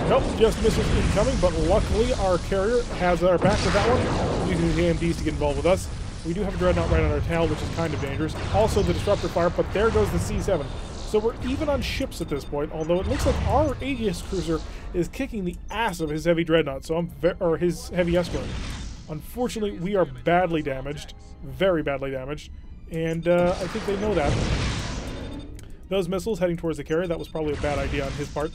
Nope, just missiles incoming, but luckily our carrier has our back with that one. Using the AMDs to get involved with us. We do have a dreadnought right on our tail, which is kind of dangerous. Also the disruptor fire, but there goes the C7. So we're even on ships at this point, although it looks like our Aegis cruiser is kicking the ass of his heavy dreadnought, so or his heavy escort. Unfortunately, we are badly damaged, very badly damaged, and I think they know that. Those missiles heading towards the carrier, that was probably a bad idea on his part.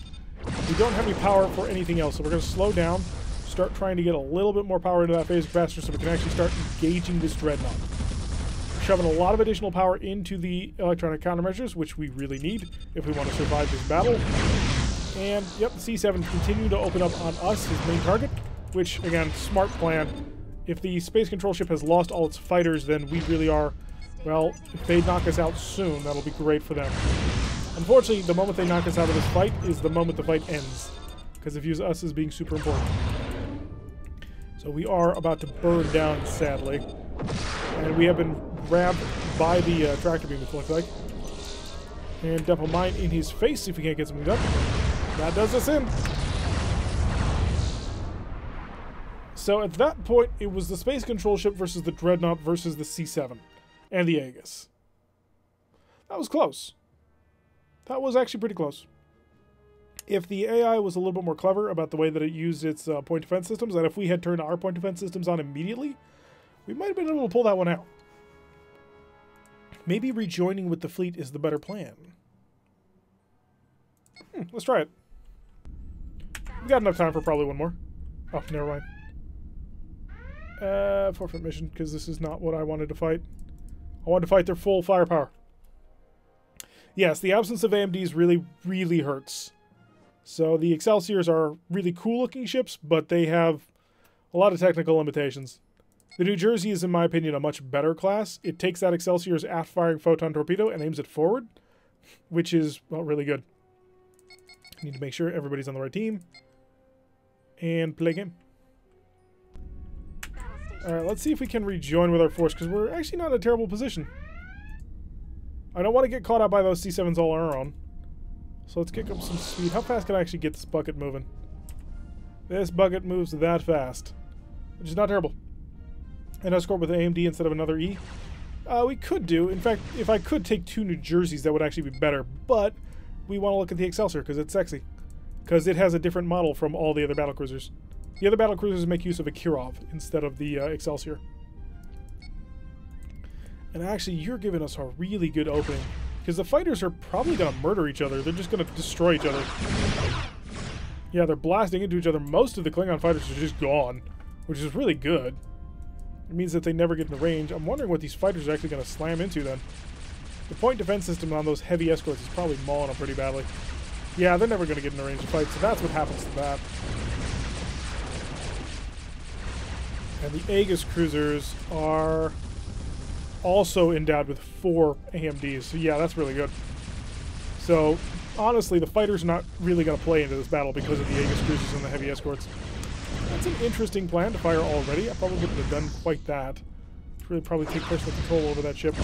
We don't have any power for anything else, so we're going to slow down, start trying to get a little bit more power into that phase capacitor so we can actually start engaging this dreadnought. Shoving a lot of additional power into the electronic countermeasures, which we really need if we want to survive this battle. And, yep, the C7 continue to open up on us, his main target, which, again, smart plan. If the space control ship has lost all its fighters, then we really are, well, if they knock us out soon, that'll be great for them. Unfortunately, the moment they knock us out of this fight is the moment the fight ends, because it views us as being super important. So we are about to burn down, sadly. And we have been grabbed by the tractor beam, it looks like. And dump a mine in his face if we can't get something done. That does us in. So at that point, it was the space control ship versus the dreadnought versus the C7 and the Aegis. That was close. That was actually pretty close. If the AI was a little bit more clever about the way that it used its point defense systems, and if we had turned our point defense systems on immediately, we might have been able to pull that one out. Maybe rejoining with the fleet is the better plan. Let's try it. We got enough time for probably one more. Oh, never mind. Forfeit mission, because this is not what I wanted to fight. I wanted to fight their full firepower. Yes, the absence of AMDs really, really hurts. So the Excelsiors are really cool-looking ships, but they have a lot of technical limitations. The New Jersey is, in my opinion, a much better class. It takes that Excelsior's aft-firing photon torpedo and aims it forward, which is, well, really good. Need to make sure everybody's on the right team. And play game. Alright, let's see if we can rejoin with our force, because we're actually not in a terrible position. I don't want to get caught out by those C7s all on our own. So let's kick up some speed. How fast can I actually get this bucket moving? This bucket moves that fast, which is not terrible. And escort with AMD instead of another E. We could do. In fact, if I could take two New Jerseys, that would actually be better. But we want to look at the Excelsior because it's sexy. Because it has a different model from all the other battlecruisers. The other battlecruisers make use of a Kirov instead of the Excelsior. And actually, you're giving us a really good opening. Because the fighters are probably going to murder each other. They're just going to destroy each other. Yeah, they're blasting into each other. Most of the Klingon fighters are just gone. Which is really good. It means that they never get in the range. I'm wondering what these fighters are actually going to slam into then. The point defense system on those heavy escorts is probably mauling them pretty badly. Yeah, they're never going to get in the range of fight, so that's what happens to that. And the Aegis cruisers are also endowed with 4 AMDs. So yeah, that's really good. So, honestly, the fighters are not really going to play into this battle because of the Aegis cruisers and the heavy escorts. That's an interesting plan to fire already. I probably wouldn't have done quite that. To really probably take personal control over that ship.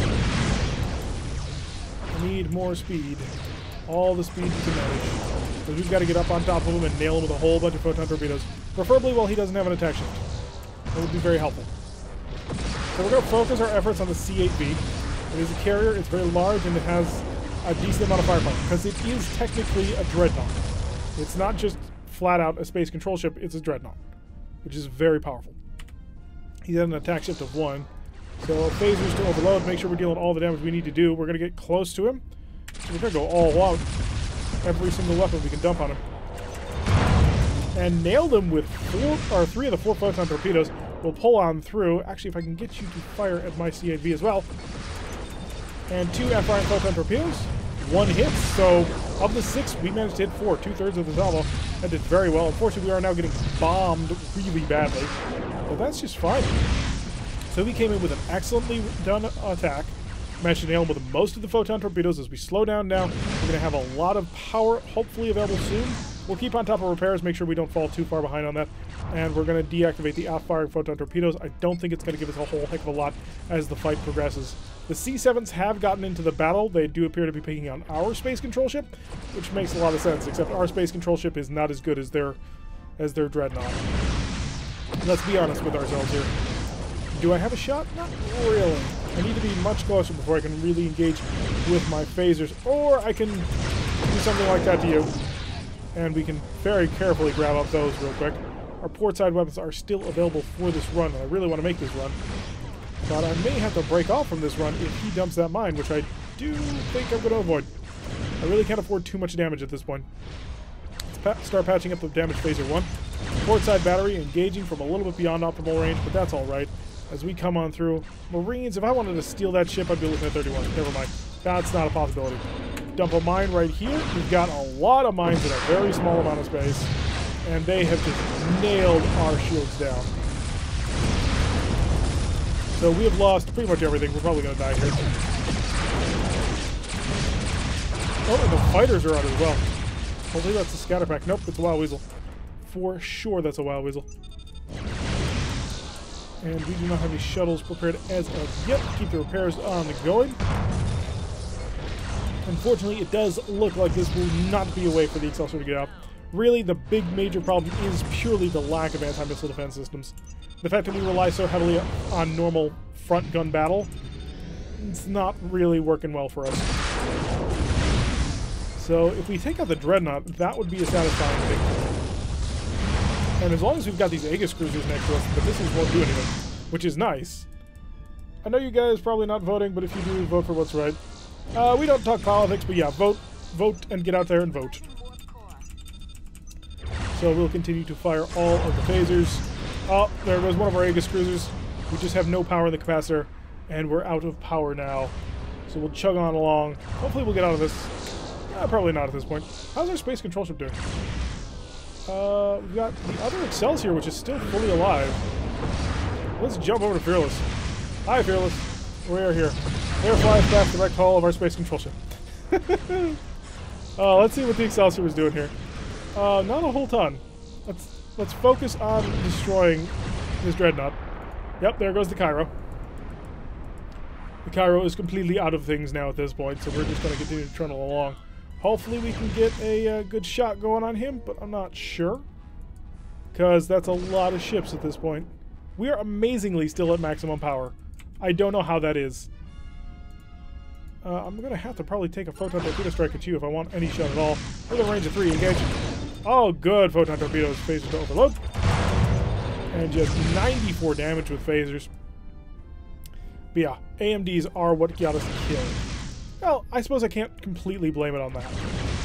I need more speed. All the speed you can manage. So we've got to get up on top of him and nail him with a whole bunch of photon torpedoes. Preferably while he doesn't have an attack shift. That would be very helpful. So we're going to focus our efforts on the C8B. It is a carrier, it's very large, and it has a decent amount of firepower. Because it is technically a dreadnought. It's not just flat out a space control ship, it's a dreadnought. Which is very powerful. He's at an attack shift of 1. So phasers to overload, make sure we're dealing all the damage we need to do. We're going to get close to him. So we're going to go all out. Every single weapon we can dump on him. And nailed him with 3 of the 4 photon torpedoes. We'll pull on through. Actually, if I can get you to fire at my C8B as well. And 2 Orion photon torpedoes. 1 hit, so of the 6, we managed to hit 4, 2/3 of the salvo. That did very well. Unfortunately, we are now getting bombed really badly, but that's just fine. So we came in with an excellently done attack. Managed to nail him with most of the photon torpedoes. As we slow down now, we're going to have a lot of power hopefully available soon. We'll keep on top of repairs, make sure we don't fall too far behind on that. And we're going to deactivate the off-firing photon torpedoes. I don't think it's going to give us a whole heck of a lot as the fight progresses. The C-7s have gotten into the battle. They do appear to be picking on our space control ship, which makes a lot of sense, except our space control ship is not as good as their dreadnought. Let's be honest with ourselves here. Do I have a shot? Not really. I need to be much closer before I can really engage with my phasers, or I can do something like that to you. And we can very carefully grab up those real quick. Our port side weapons are still available for this run, and I really want to make this run. But I may have to break off from this run if he dumps that mine, which I do think I'm going to avoid. I really can't afford too much damage at this point. Let's start patching up the damage phaser 1. Port side battery engaging from a little bit beyond optimal range, but that's alright. As we come on through. Marines, if I wanted to steal that ship, I'd be looking at 31. Never mind. That's not a possibility. Dump a mine right here. We've got a lot of mines in a very small amount of space. And they have just nailed our shields down. So we have lost pretty much everything. We're probably going to die here. Oh, and the fighters are out as well. Hopefully that's a scatter pack. Nope, it's a wild weasel. For sure that's a wild weasel. And we do not have any shuttles prepared as of yet. Keep the repairs on the going. Unfortunately, it does look like this will not be a way for the Excelsior to get out. Really, the big major problem is purely the lack of anti-missile defense systems. The fact that we rely so heavily on normal front gun battle, it's not really working well for us. So if we take out the Dreadnought, that would be a satisfying thing. And as long as we've got these Aegis cruisers next to us, the missiles won't do anything, which is nice. I know you guys probably not voting, but if you do, vote for what's right. We don't talk politics, but yeah, vote and get out there and vote. So we'll continue to fire all of the phasers. Oh, there goes one of our Aegis cruisers. We just have no power in the capacitor, and we're out of power now. So we'll chug on along. Hopefully we'll get out of this. Probably not at this point. How's our space control ship doing? We've got the other Excelsior, which is still fully alive. Let's jump over to Fearless. Hi, Fearless. We are here. Air flies past direct hull of our space control ship. Let's see what the Excelsior is doing here. Not a whole ton. Let's focus on destroying this Dreadnought. Yep, there goes the Cairo. The Cairo is completely out of things now at this point, so we're just going to continue to trundle along. Hopefully we can get a good shot going on him, but I'm not sure. Because that's a lot of ships at this point. We are amazingly still at maximum power. I don't know how that is. I'm going to have to probably take a photon torpedo strike at you if I want any shot at all. With a range of 3, engage. Oh, good. Photon torpedoes, phasers to overload. And just 94 damage with phasers. But yeah, AMDs are what got us killed. Well, I suppose I can't completely blame it on that.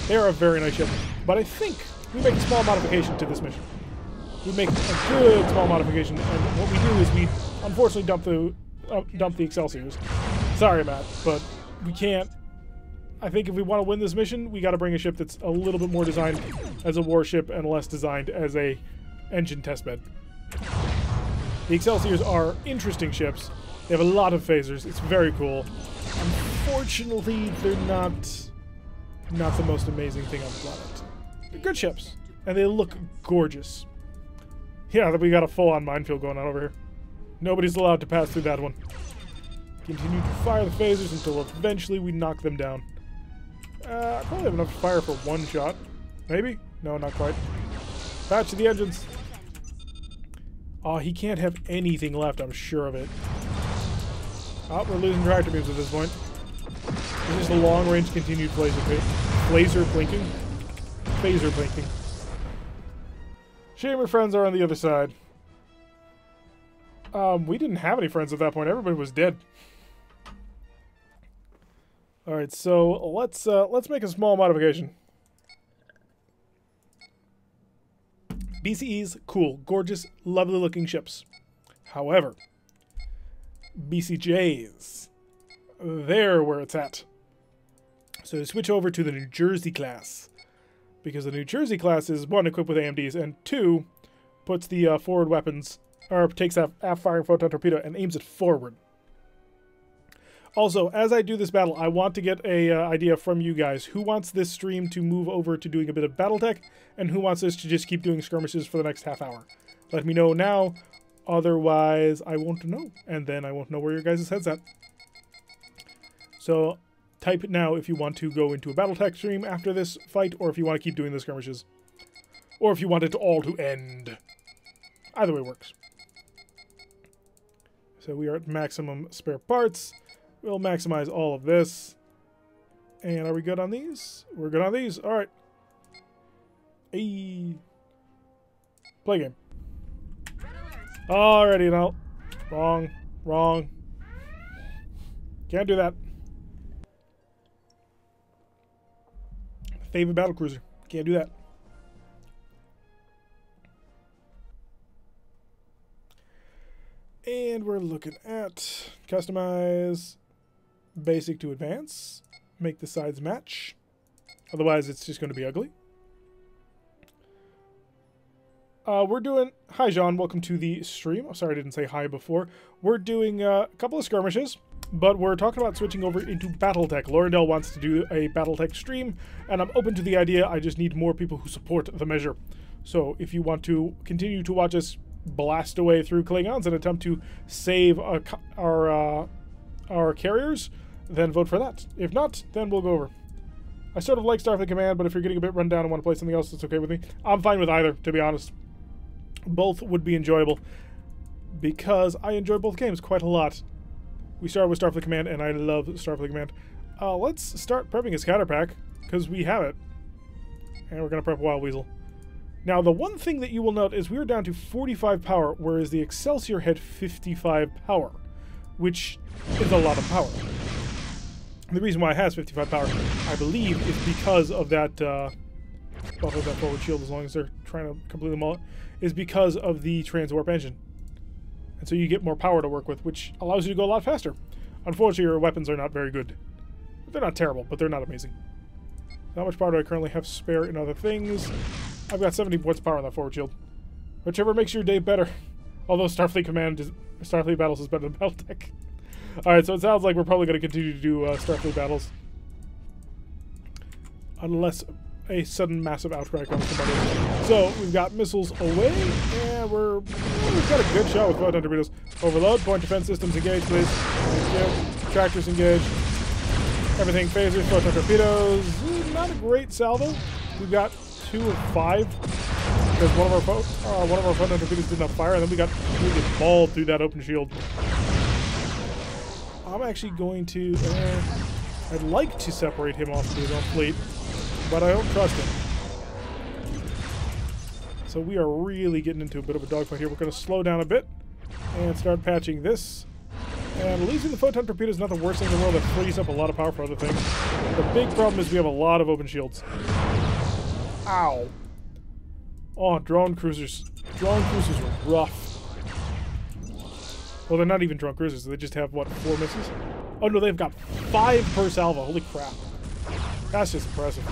They are a very nice ship, but I think we make a small modification to this mission. We make a good small modification, and what we do is we unfortunately dump the Excelsiors. Sorry, Matt, but we can't. I think if we want to win this mission, we got to bring a ship that's a little bit more designed as a warship and less designed as a engine testbed. The Excelsiors are interesting ships. They have a lot of phasers. It's very cool. Unfortunately, they're not the most amazing thing on the planet. They're good ships, and they look gorgeous. Yeah, we got a full-on minefield going on over here. Nobody's allowed to pass through that one. Continue to fire the phasers until eventually we knock them down. I probably have enough fire for one shot. Maybe? No, not quite. Patch to the engines. Oh, he can't have anything left, I'm sure of it. Oh, we're losing tractor beams at this point. This is the long-range continued phaser blinking. Phaser blinking. Shame your friends are on the other side. We didn't have any friends at that point. Everybody was dead. All right, so let's make a small modification. BCEs, cool, gorgeous, lovely-looking ships. However, BCJs, there where it's at. So to switch over to the New Jersey class. Because the New Jersey class is, 1, equipped with AMDs, and 2, puts the forward weapons, or takes that aft-firing photon torpedo and aims it forward. Also, as I do this battle, I want to get a idea from you guys. Who wants this stream to move over to doing a bit of Battletech, and who wants us to just keep doing skirmishes for the next half hour? Let me know now, otherwise I won't know, and then I won't know where your guys' head's at. So, type it now if you want to go into a Battletech stream after this fight, or if you want to keep doing the skirmishes. Or if you want it all to end. Either way works. So we are at maximum spare parts. We'll maximize all of this. And are we good on these? We're good on these. Alright. Hey. Play game. Alrighty, no. Wrong. Wrong. Can't do that. Favorite battlecruiser. Can't do that. And we're looking at customize, basic to advance, make the sides match. Otherwise, it's just going to be ugly. We're doing... Hi, Jean. Welcome to the stream. I'm sorry I didn't say hi before. We're doing a couple of skirmishes, but we're talking about switching over into Battletech. Laurendale wants to do a Battletech stream, and I'm open to the idea. I just need more people who support the measure. So if you want to continue to watch us blast away through Klingons and attempt to save our carriers, then vote for that. If not, then we'll go over. I sort of like Starfleet Command, but if you're getting a bit run down and want to play something else, it's okay with me. I'm fine with either, to be honest. Both would be enjoyable, because I enjoy both games quite a lot. We start with Starfleet Command, and I love Starfleet Command. Let's start prepping a scatter pack, because we have it. And we're going to prep Wild Weasel. Now, the one thing that you will note is we were down to 45 power, whereas the Excelsior had 55 power, which is a lot of power. And the reason why it has 55 power, I believe, is because of that, buffer that forward shield, as long as they're trying to completely mull it, is because of the transwarp engine. And so you get more power to work with, which allows you to go a lot faster. Unfortunately, your weapons are not very good. They're not terrible, but they're not amazing. How much power do I currently have spare in other things? I've got 70 points of power on that forward shield. Whichever makes your day better. Although Starfleet Battles is better than Battletech. Alright, so it sounds like we're probably going to continue to do Starfleet Battles. Unless a sudden massive outcry comes from somebody. So, we've got missiles away, and we've got a good shot with photon torpedoes. Overload, point defense systems engaged, please. Thank you. Tractors engaged. Everything phasers, photon torpedoes. Not a great salvo. We've got 2 of 5 because one of our photon torpedoes did not fire, and then we got balled through that open shield. I'm actually going to... I'd like to separate him off of his own fleet, but I don't trust him. So we are really getting into a bit of a dogfight here. We're going to slow down a bit and start patching this. And losing the photon torpedo is not the worst thing in the world. That frees up a lot of power for other things. The big problem is we have a lot of open shields. Ow. Oh, drone cruisers. Drone cruisers are rough. Well, they're not even drone cruisers. They just have, what, 4 missiles? Oh, no, they've got 5 per salvo. Holy crap. That's just impressive.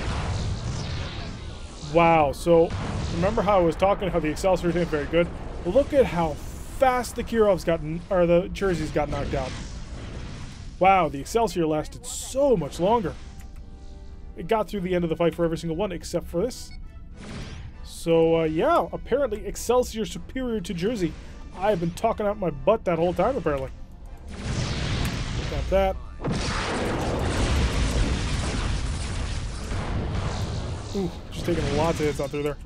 Wow, so remember how I was talking how the Excelsior isn't very good? Look at how fast the Kirov's gotten, or the Jerseys got knocked out. Wow, the Excelsior lasted so much longer. It got through the end of the fight for every single one except for this. So, yeah, apparently Excelsior superior to Jersey. I have been talking out my butt that whole time, apparently. Got that. Ooh, just taking lots of hits out through there.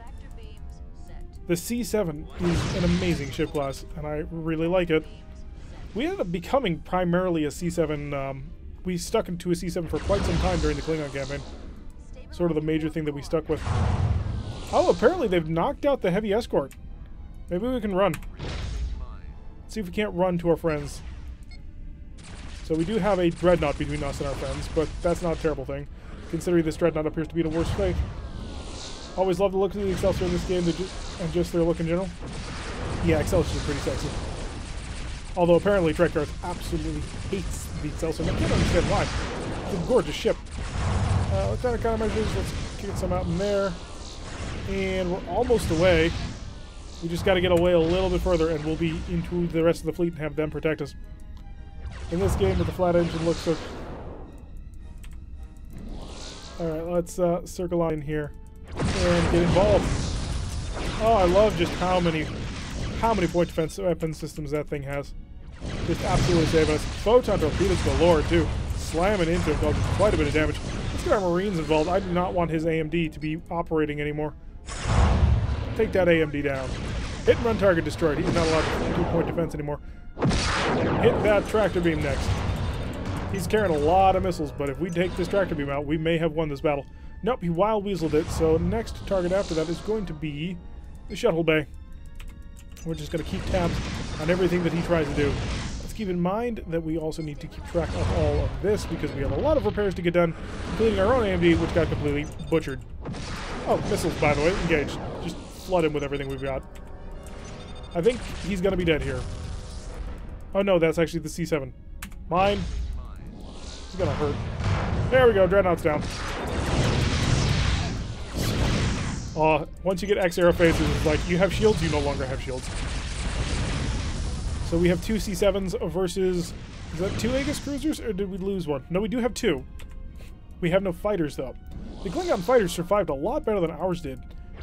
The C7 is an amazing ship class, and I really like it. We ended up becoming primarily a C7. We stuck into a C7 for quite some time during the Klingon campaign. Sort of the major thing that we stuck with. Oh, apparently they've knocked out the heavy escort. Maybe we can run. Let's see if we can't run to our friends. So we do have a dreadnought between us and our friends, but that's not a terrible thing, considering this dreadnought appears to be in a worse fate. Always love the look of the Excelsior in this game, and just their look in general. Yeah, Excelsior is pretty sexy. Although apparently Trek Earth absolutely hates beats Elson. I can't understand why. It's a gorgeous ship. What kind of countermeasures? Let's get some out in there. And we're almost away. We just got to get away a little bit further, and we'll be into the rest of the fleet and have them protect us. In this game with the flat engine looks so... Alright, let's circle on in here and get involved. Oh, I love just how many point defense weapon systems that thing has. Just absolutely saving us. Photon torpedoes galore, too. Slamming into it, causing quite a bit of damage. Let's get our Marines involved. I do not want his AMD to be operating anymore. Take that AMD down. Hit and run target destroyed. He's not allowed to do point defense anymore. Hit that tractor beam next. He's carrying a lot of missiles, but if we take this tractor beam out, we may have won this battle. Nope, he wild weaseled it, so next target after that is going to be the shuttle bay. We're just going to keep tabs on everything that he tries to do. Let's keep in mind that we also need to keep track of all of this because we have a lot of repairs to get done, including our own AMD, which got completely butchered. Oh, missiles, by the way, engaged. Just flood him with everything we've got. I think he's going to be dead here. Oh no, that's actually the C7. Mine. It's going to hurt. There we go, Dreadnought's down. Once you get X aerofaces, it's like, you have shields, you no longer have shields. So we have 2 C7s versus... Is that 2 Aegis cruisers, or did we lose one? No, we do have 2. We have no fighters, though. The Klingon fighters survived a lot better than ours did.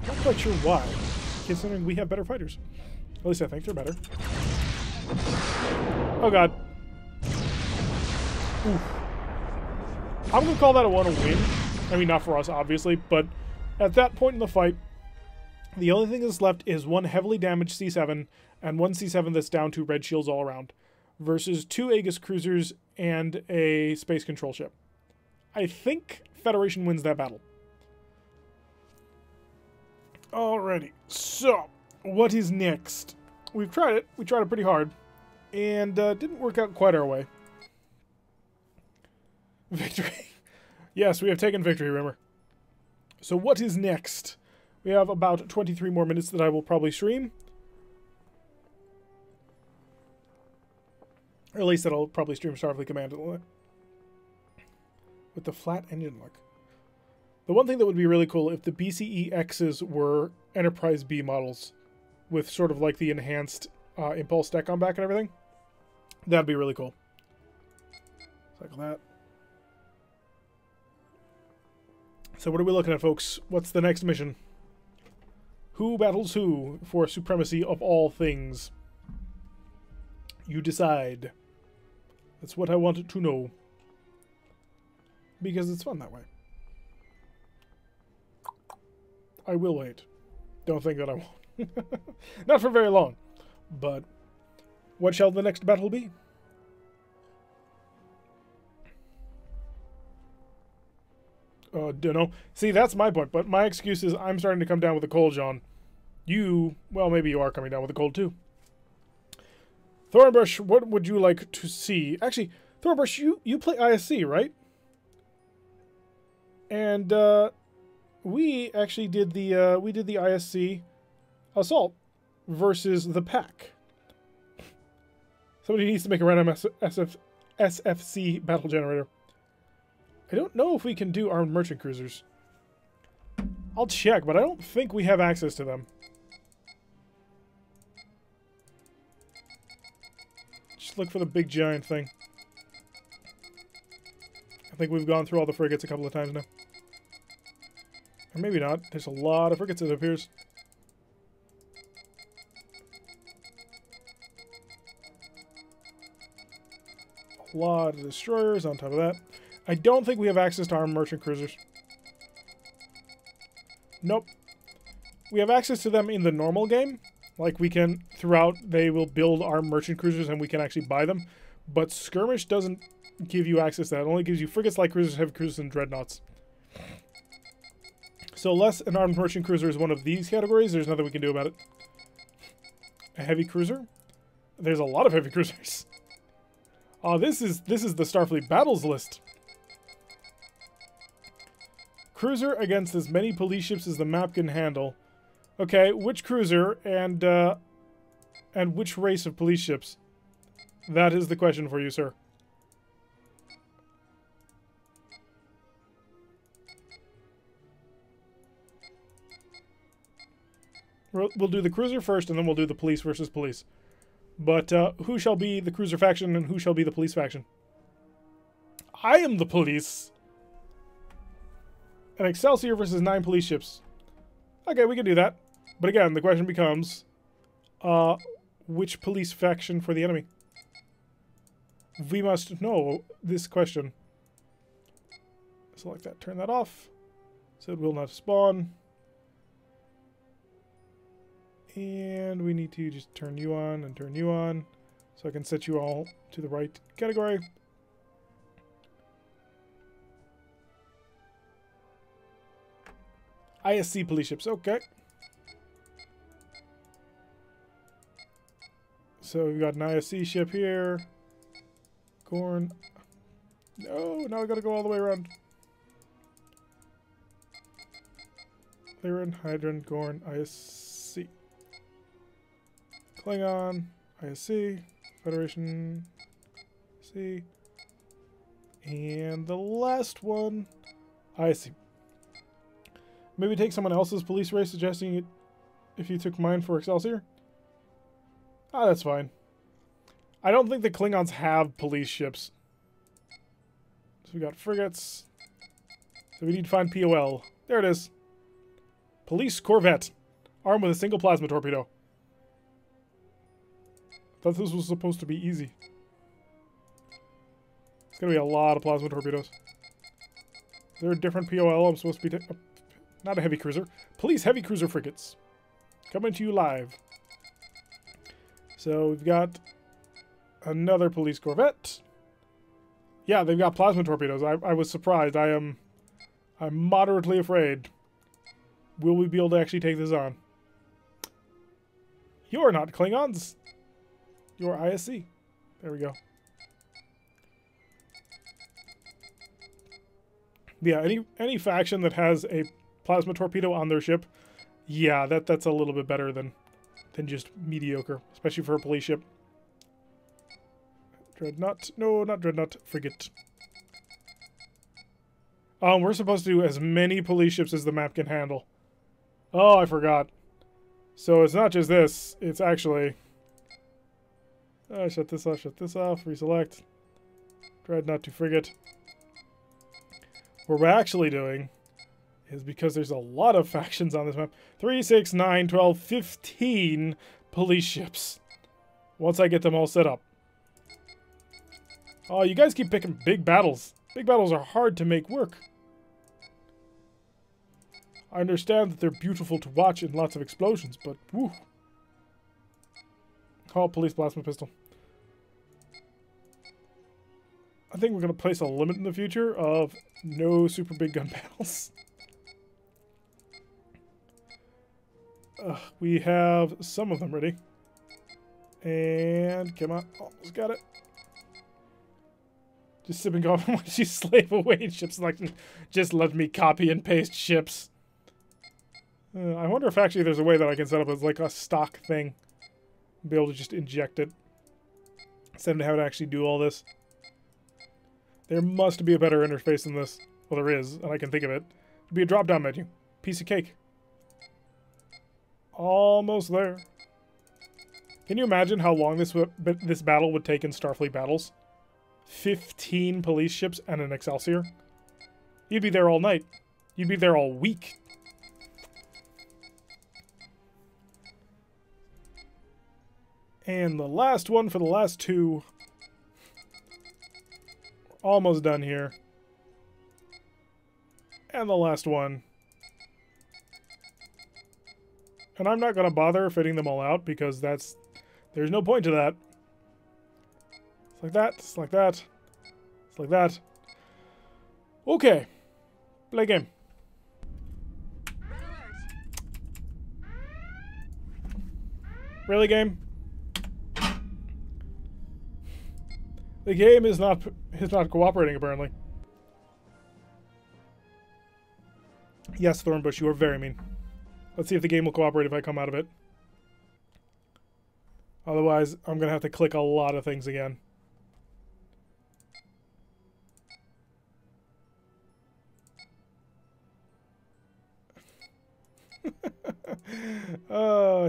Not quite sure why, considering we have better fighters. At least I think they're better. Oh god. Oof. I'm going to call that a win. I mean, not for us, obviously, but at that point in the fight, the only thing that's left is one heavily damaged C7 and one C7 that's down to red shields all around, versus 2 Aegis cruisers and a space control ship. I think Federation wins that battle. Alrighty, so what is next? We've tried it. We tried it pretty hard, and didn't work out quite our way. Victory. Yes, we have taken victory, remember. So what is next? We have about 23 more minutes that I will probably stream. Or at least that I'll probably stream Starfleet Command with the flat engine look. The one thing that would be really cool if the BCE-X's were Enterprise B models with sort of like the enhanced impulse deck on back and everything. That'd be really cool. Cycle that. So what are we looking at, folks? What's the next mission? Who battles who for supremacy of all things? You decide. That's what I wanted to know. Because it's fun that way. I will wait. Don't think that I won't. Not for very long. But what shall the next battle be? Dunno. See, that's my point. But my excuse is I'm starting to come down with a cold, John. You, well, maybe you are coming down with a cold, too. Thornbush, what would you like to see? Actually, Thornbush, you play ISC, right? And, we actually did the ISC assault versus the pack. Somebody needs to make a random SFC battle generator. I don't know if we can do armed merchant cruisers. I'll check, but I don't think we have access to them. Just look for the big giant thing. I think we've gone through all the frigates a couple of times now. Or maybe not. There's a lot of frigates, it appears. A lot of destroyers on top of that. I don't think we have access to armed merchant cruisers. Nope. We have access to them in the normal game. Like, we can, throughout, they will build armed merchant cruisers and we can actually buy them. But Skirmish doesn't give you access to that. It only gives you frigates, light cruisers, heavy cruisers, and dreadnoughts. So unless an armed merchant cruiser is one of these categories, there's nothing we can do about it. A heavy cruiser? There's a lot of heavy cruisers. This is the Starfleet battles list. Cruiser against as many police ships as the map can handle. Okay, which cruiser and which race of police ships? That is the question for you, sir. We'll do the cruiser first, and then we'll do the police versus police. But who shall be the cruiser faction, and who shall be the police faction? I am the police. An Excelsior versus 9 police ships. Okay, we can do that. But again, the question becomes, which police faction for the enemy? We must know this question. Select that, turn that off. So it will not spawn. And we need to just turn you on and turn you on. So I can set you all to the right category. ISC police ships, okay. So we've got an ISC ship here. Gorn. No, now I gotta go all the way around. Lyran, Hydran, Gorn, ISC. Klingon, ISC, Federation, C. And the last one, ISC. Maybe take someone else's police race, suggesting it if you took mine for Excelsior. Ah, that's fine. I don't think the Klingons have police ships. So we got frigates. So we need to find POL. There it is. Police corvette. Armed with a single plasma torpedo. Thought this was supposed to be easy. It's gonna be a lot of plasma torpedoes. Is there a different POL I'm supposed to be not a heavy cruiser. Police heavy cruiser frigates. Coming to you live. So we've got another police corvette. Yeah, they've got plasma torpedoes. I was surprised. I'm moderately afraid. Will we be able to actually take this on? You're not Klingons. You're ISC. There we go. Yeah, any faction that has a plasma torpedo on their ship, yeah, that's a little bit better than just mediocre, especially for a police ship. Dreadnought. No, not Dreadnought. Frigate. We're supposed to do as many police ships as the map can handle. Oh, I forgot. So it's not just this. It's actually... shut this off, reselect. Dreadnought to frigate. What we're actually doing is, because there's a lot of factions on this map, 3, 6, 9, 12, 15 police ships. Once I get them all set up. Oh, you guys keep picking big battles. Big battles are hard to make work. I understand that they're beautiful to watch and lots of explosions, but woo. Call police plasma pistol. I think we're going to place a limit in the future of no super big gun battles. We have some of them ready. And come on, almost got it. Just sipping coffee while she slave away ship selection. Just let me copy and paste ships. I wonder if actually there's a way that I can set up as like a stock thing. Be able to just inject it. Instead of having to actually do all this. There must be a better interface than this. Well, there is, and I can think of it. It'd be a drop-down menu. Piece of cake. Almost there. Can you imagine how long this battle would take in Starfleet battles? 15 police ships and an Excelsior? You'd be there all night. You'd be there all week. And the last one for the last two. We're almost done here. And the last one. And I'm not going to bother fitting them all out because there's no point to that. It's like that, it's like that, it's like that. Okay. Play game. Really, game? The game is not cooperating, apparently. Yes, Thornbush, you are very mean. Let's see if the game will cooperate if I come out of it. Otherwise, I'm going to have to click a lot of things again.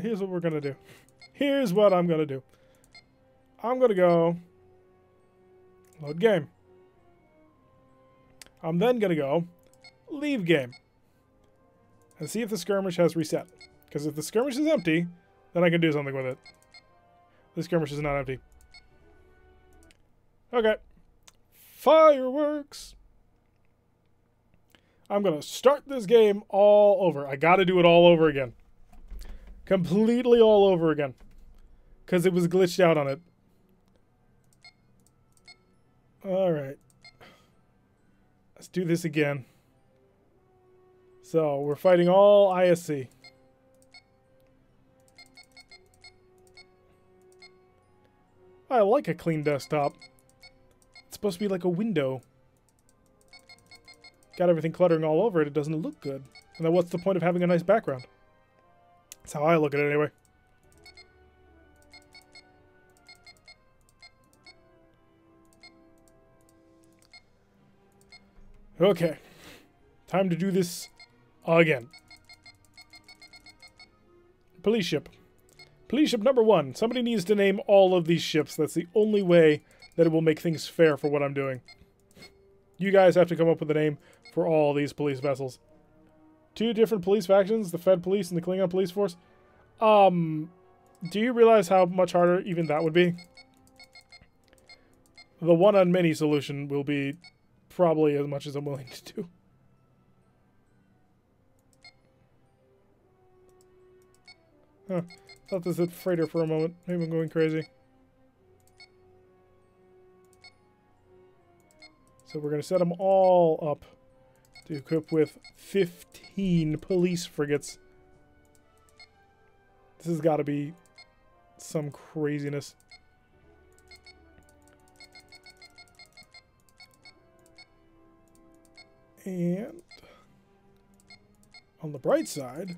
Here's what we're gonna do. Here's what I'm gonna do. I'm gonna go load game. I'm then gonna go leave game and see if the skirmish has reset. Because if the skirmish is empty, then I can do something with it. The skirmish is not empty. Okay. Fireworks. I'm gonna start this game all over. I gotta do it all over again. Completely all over again. Because it was glitched out on it. Alright. Let's do this again. So, we're fighting all ISC. I like a clean desktop. It's supposed to be like a window. Got everything cluttering all over it, it doesn't look good. And then what's the point of having a nice background? That's how I look at it anyway. Okay. Time to do this again. Police ship. Police ship number 1. Somebody needs to name all of these ships. That's the only way that it will make things fair for what I'm doing. You guys have to come up with a name for all these police vessels. 2 different police factions, the Fed Police and the Klingon Police Force. Do you realize how much harder even that would be? The one-on-many solution will be probably as much as I'm willing to do. Huh. Thought this was a freighter for a moment. Maybe I'm going crazy. So we're going to set them all up to equip with 15 police frigates. This has got to be some craziness. And on the bright side,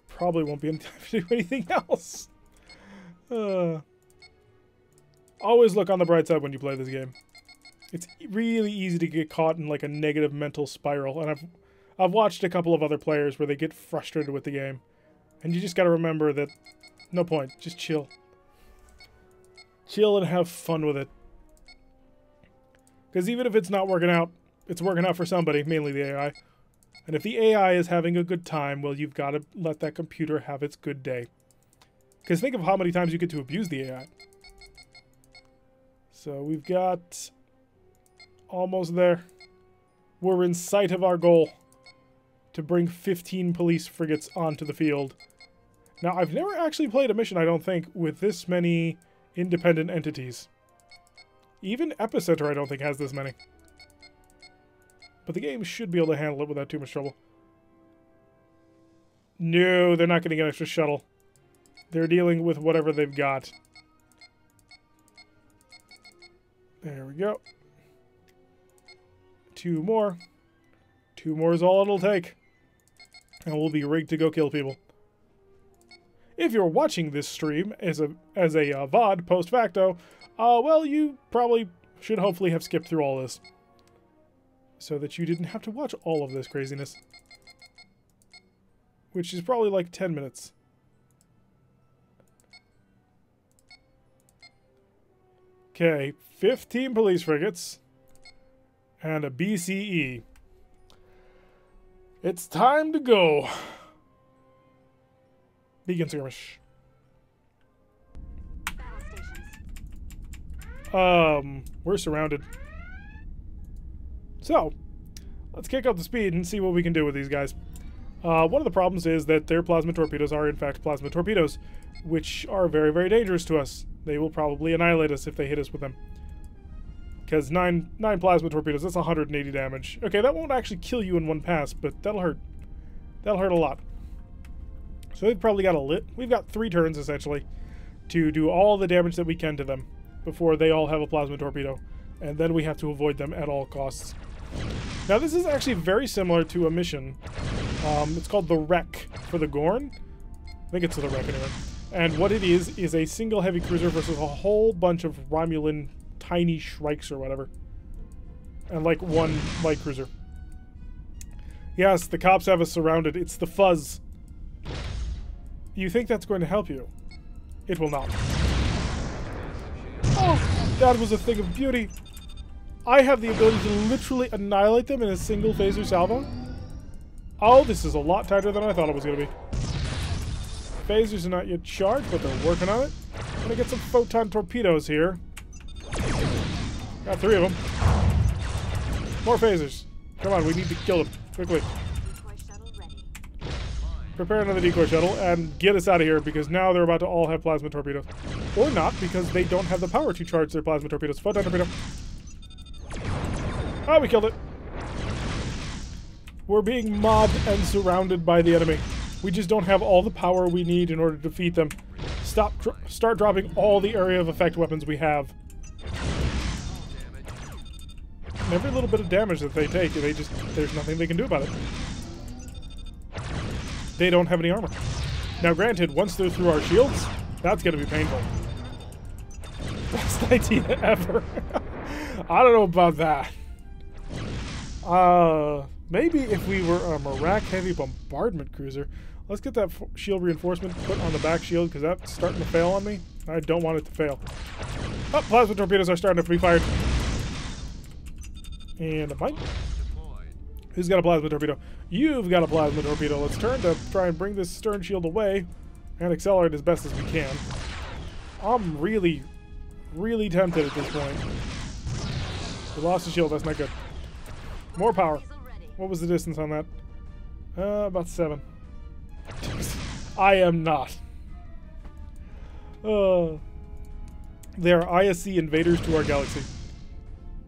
probably won't be enough time to do anything else. Always look on the bright side when you play this game. It's really easy to get caught in like a negative mental spiral, and I've watched a couple of other players where they get frustrated with the game, and you just got to remember that no point, just chill. Chill and have fun with it. Because even if it's not working out, it's working out for somebody, mainly the AI. And if the AI is having a good time, well, you've got to let that computer have its good day. Because think of how many times you get to abuse the AI. So we've got almost there. We're in sight of our goal to bring 15 police frigates onto the field. Now, I've never actually played a mission, I don't think, with this many independent entities. Even Epicenter, I don't think, has this many. But the game should be able to handle it without too much trouble. No, they're not getting an extra shuttle. They're dealing with whatever they've got. There we go. 2 more. 2 more is all it'll take. And we'll be rigged to go kill people. If you're watching this stream as a VOD post facto, well, you probably should hopefully have skipped through all this. So that you didn't have to watch all of this craziness. Which is probably like 10 minutes. Okay, 15 police frigates. And a BCE. It's time to go. Begin skirmish. We're surrounded. So, let's kick up the speed and see what we can do with these guys. One of the problems is that their plasma torpedoes are in fact plasma torpedoes, which are very, very dangerous to us. They will probably annihilate us if they hit us with them. Because 9 plasma torpedoes, that's 180 damage. Okay, that won't actually kill you in one pass, but that'll hurt. That'll hurt a lot. So we've probably got we've got 3 turns, essentially, to do all the damage that we can to them before they all have a plasma torpedo. And then we have to avoid them at all costs. Now, this is actually very similar to a mission. It's called the Wreck for the Gorn. I think it's the Wreck anyway. And what it is a single heavy cruiser versus a whole bunch of Romulan tiny Shrikes or whatever. And like 1 light cruiser. Yes, the cops have us surrounded. It's the fuzz. You think that's going to help you? It will not. Oh, that was a thing of beauty. I have the ability to literally annihilate them in a single phaser salvo. Oh, this is a lot tighter than I thought it was going to be. Phasers are not yet charged, but they're working on it. I'm gonna get some photon torpedoes here. Got 3 of them. More phasers. Come on, we need to kill them quickly. Decoy shuttle ready. Prepare another decoy shuttle and get us out of here, because now they're about to all have plasma torpedoes. Or not, because they don't have the power to charge their plasma torpedoes. Photon torpedo. Ah, we killed it. We're being mobbed and surrounded by the enemy. We just don't have all the power we need in order to defeat them. Start dropping all the area of effect weapons we have. And every little bit of damage that they take, there's nothing they can do about it. They don't have any armor. Now granted, once they're through our shields, that's gonna be painful. Best idea ever. I don't know about that. Maybe if we were a Marak heavy bombardment cruiser. Let's get that shield reinforcement put on the back shield, because that's starting to fail on me. I don't want it to fail. Oh, plasma torpedoes are starting to be fired. And a mine. Who's got a plasma torpedo? You've got a plasma torpedo. Let's turn to try and bring this stern shield away and accelerate as best as we can. I'm really, really tempted at this point. We lost the shield. That's not good. More power. What was the distance on that? About 7. I am not. There are ISC invaders to our galaxy.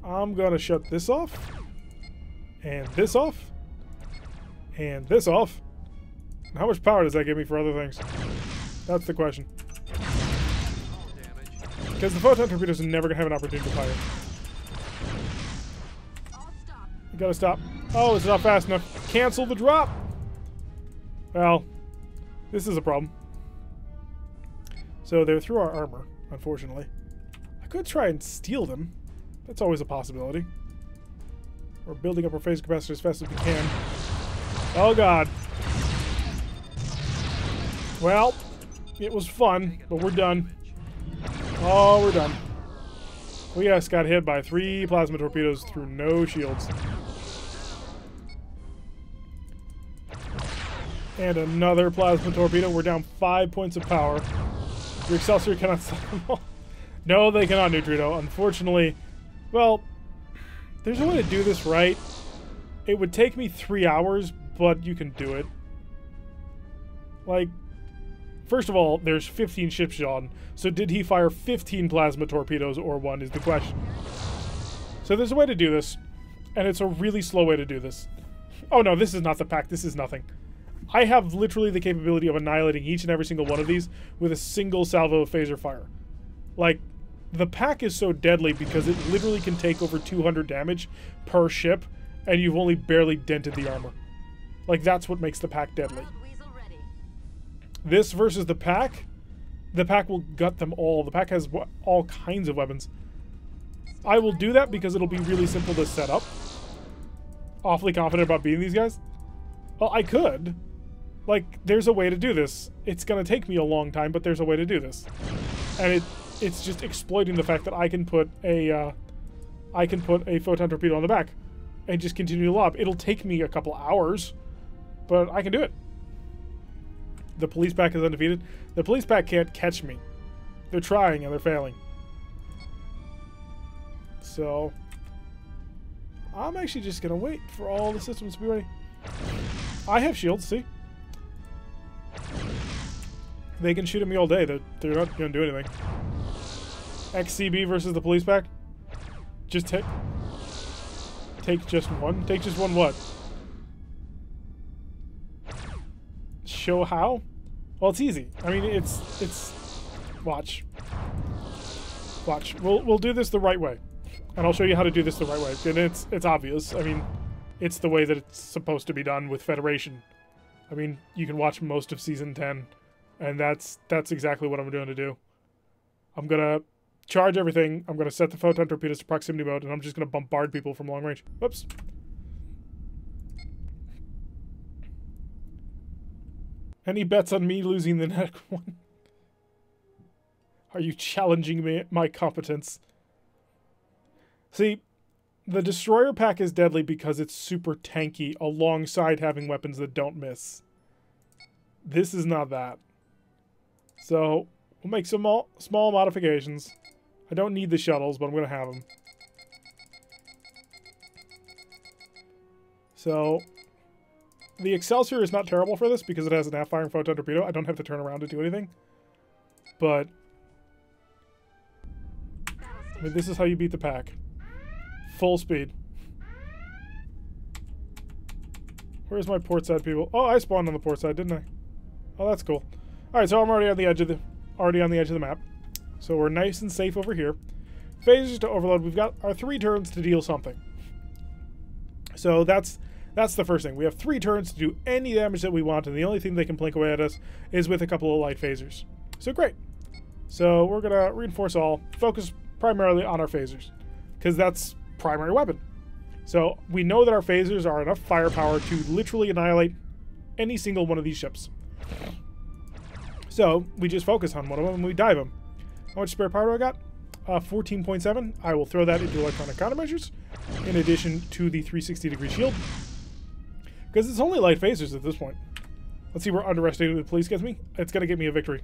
I'm gonna shut this off. And this off. And this off. And how much power does that give me for other things? That's the question. Because the photon torpedoes are never gonna have an opportunity to fire. You gotta stop. Oh, it's not fast enough. Cancel the drop! Well, this is a problem. So they're through our armor, unfortunately. I could try and steal them. That's always a possibility. We're building up our phase capacitor as fast as we can. Oh god. Well, it was fun, but we're done. Oh, we're done. We just got hit by 3 plasma torpedoes through no shields. And another plasma torpedo. We're down 5 points of power. Your Excelsior cannot stop them all. No, they cannot, Neutrino. Unfortunately, well, there's a way to do this right. It would take me 3 hours, but you can do it. Like, first of all, there's 15 ships on. So did he fire 15 plasma torpedoes or 1 is the question. So there's a way to do this. And it's a really slow way to do this. Oh no, this is not the pack. This is nothing. I have literally the capability of annihilating each and every single one of these with a single salvo of phaser fire. Like, the pack is so deadly because it literally can take over 200 damage per ship, and you've only barely dented the armor. Like, that's what makes the pack deadly. This versus the pack will gut them all. The pack has all kinds of weapons. I will do that because it'll be really simple to set up. Awfully confident about beating these guys. Well, I could. Like, there's a way to do this. It's gonna take me a long time, but there's a way to do this. And it's just exploiting the fact that I can put a photon torpedo on the back and just continue to lob. It'll take me a couple hours, but I can do it. The police pack is undefeated. The police pack can't catch me. They're trying and they're failing. So I'm actually just gonna wait for all the systems to be ready. I have shields, see? They can shoot at me all day. They're not gonna do anything. XCB versus the police pack? Just take just one? Take just one what? Show how? Well, it's easy. I mean, it's watch. Watch. We'll do this the right way. And I'll show you how to do this the right way. And it's obvious. I mean, it's the way that it's supposed to be done with Federation. I mean, you can watch most of Season 10, and that's exactly what I'm going to do. I'm going to charge everything, I'm going to set the photon torpedoes to proximity mode, and I'm just going to bombard people from long range. Whoops. Any bets on me losing the next one? Are you challenging me, my competence? See, the Destroyer pack is deadly because it's super tanky alongside having weapons that don't miss. This is not that. So, we'll make some small modifications. I don't need the shuttles, but I'm going to have them. So, the Excelsior is not terrible for this because it has an half-firing photon torpedo. I don't have to turn around to do anything. But, I mean, this is how you beat the pack. Full speed. Where's my port side people? Oh, I spawned on the port side, didn't I? Oh, that's cool. All right, so I'm already on the edge of the map. So we're nice and safe over here. Phasers to overload. We've got our 3 turns to deal something. So that's the first thing. We have 3 turns to do any damage that we want, and the only thing they can blink away at us is with a couple of light phasers. So great. So we're gonna reinforce all, focus primarily on our phasers, because that's primary weapon. So we know that our phasers are enough firepower to literally annihilate any single one of these ships. So we just focus on one of them and we dive them. How much spare power do I got? 14.7. I will throw that into electronic countermeasures in addition to the 360-degree shield. Because it's only light phasers at this point. Let's see where underestimating the police gets me. It's going to get me a victory.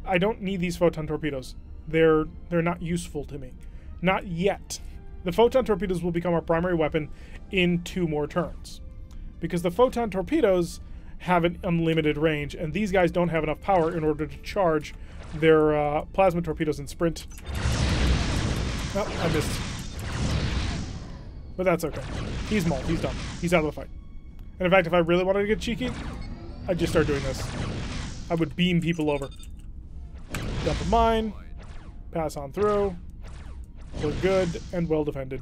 I don't need these photon torpedoes. They're not useful to me. Not yet. The photon torpedoes will become our primary weapon in 2 more turns. Because the photon torpedoes have an unlimited range, and these guys don't have enough power in order to charge their plasma torpedoes in sprint. Oh, I missed. But that's okay. He's mauled. He's done. He's out of the fight. And in fact, if I really wanted to get cheeky, I'd just start doing this. I would beam people over. Dump a mine. Pass on through. We're good and well defended.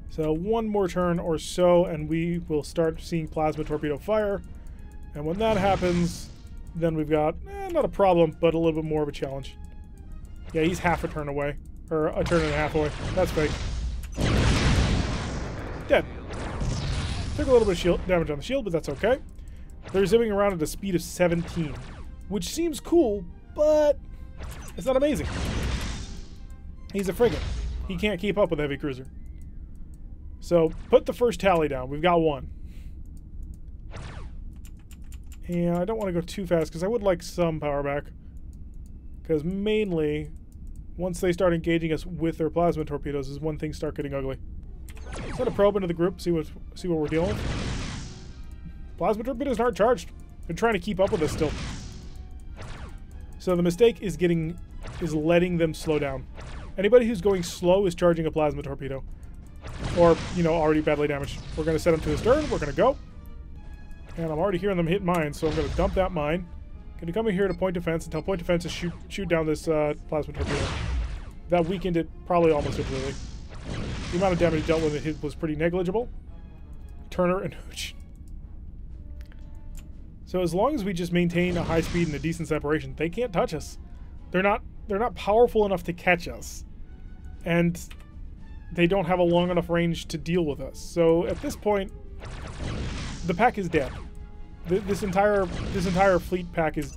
So 1 more turn or so, and we will start seeing plasma torpedo fire. And when that happens, then we've got, not a problem, but a little bit more of a challenge. Yeah, he's half a turn away. Or a turn and a half away. That's fake. Dead. Took a little bit of shield damage on the shield, but that's okay. They're zipping around at a speed of 17. Which seems cool, but it's not amazing. He's a frigate. He can't keep up with a heavy cruiser. So, put the first tally down. We've got 1. And I don't want to go too fast because I would like some power back. Because mainly, once they start engaging us with their plasma torpedoes is when things start getting ugly. Send a probe into the group, see what we're dealing with. Plasma torpedoes aren't charged. They're trying to keep up with us still. So the mistake is letting them slow down. Anybody who's going slow is charging a plasma torpedo. Or, you know, already badly damaged. We're going to set them to the stern. We're going to go. And I'm already hearing them hit mines, so I'm going to dump that mine. Going to come in here to point defense and tell point defense to shoot down this plasma torpedo. That weakened it probably almost completely. The amount of damage dealt with it was pretty negligible. Turner and Hooch. So as long as we just maintain a high speed and a decent separation, they can't touch us. They're not powerful enough to catch us. And they don't have a long enough range to deal with us. So at this point, the pack is dead. This entire fleet pack is,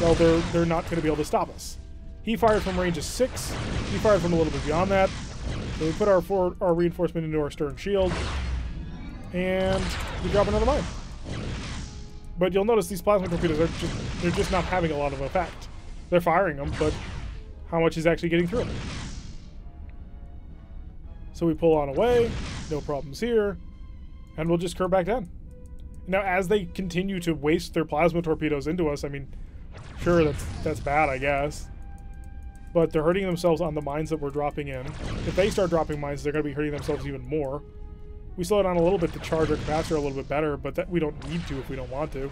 well, they're not going to be able to stop us. He fired from range of 6. He fired from a little bit beyond that. So we put our reinforcement into our stern shield, and we drop another mine. But you'll notice these plasma torpedoes they're just not having a lot of effect. They're firing them, but how much is actually getting through them? So we pull on away, no problems here, and we'll just curve back down. Now, as they continue to waste their plasma torpedoes into us, I mean, sure, that's bad, I guess. But they're hurting themselves on the mines that we're dropping in. If they start dropping mines, they're going to be hurting themselves even more. We slow down a little bit to charge our capacitor a little bit better, but that we don't need to if we don't want to.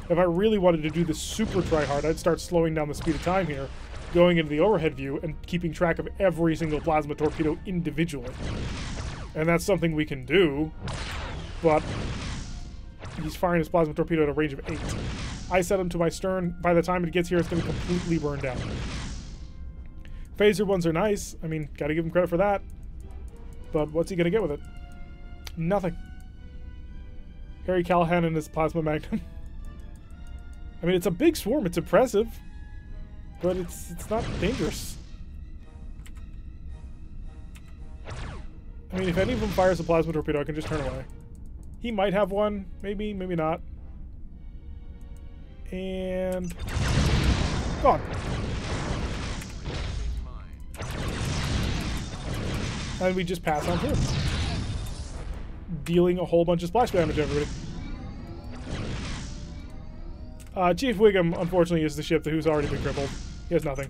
If I really wanted to do this super try-hard, I'd start slowing down the speed of time here, going into the overhead view, and keeping track of every single plasma torpedo individually. And that's something we can do, but he's firing his plasma torpedo at a range of 8. I set him to my stern. By the time it gets here, it's going to completely burn down. Phaser ones are nice. I mean, gotta give him credit for that. But what's he going to get with it? Nothing. Harry Callahan and his plasma magnum. I mean, it's a big swarm. It's impressive, but it's not dangerous. I mean, if any of them fires a plasma torpedo, I can just turn away. He might have one. Maybe, maybe not. And... gone. And we just pass on through. Dealing a whole bunch of splash damage to everybody. Chief Wiggum, unfortunately, is the ship who's already been crippled. He has nothing.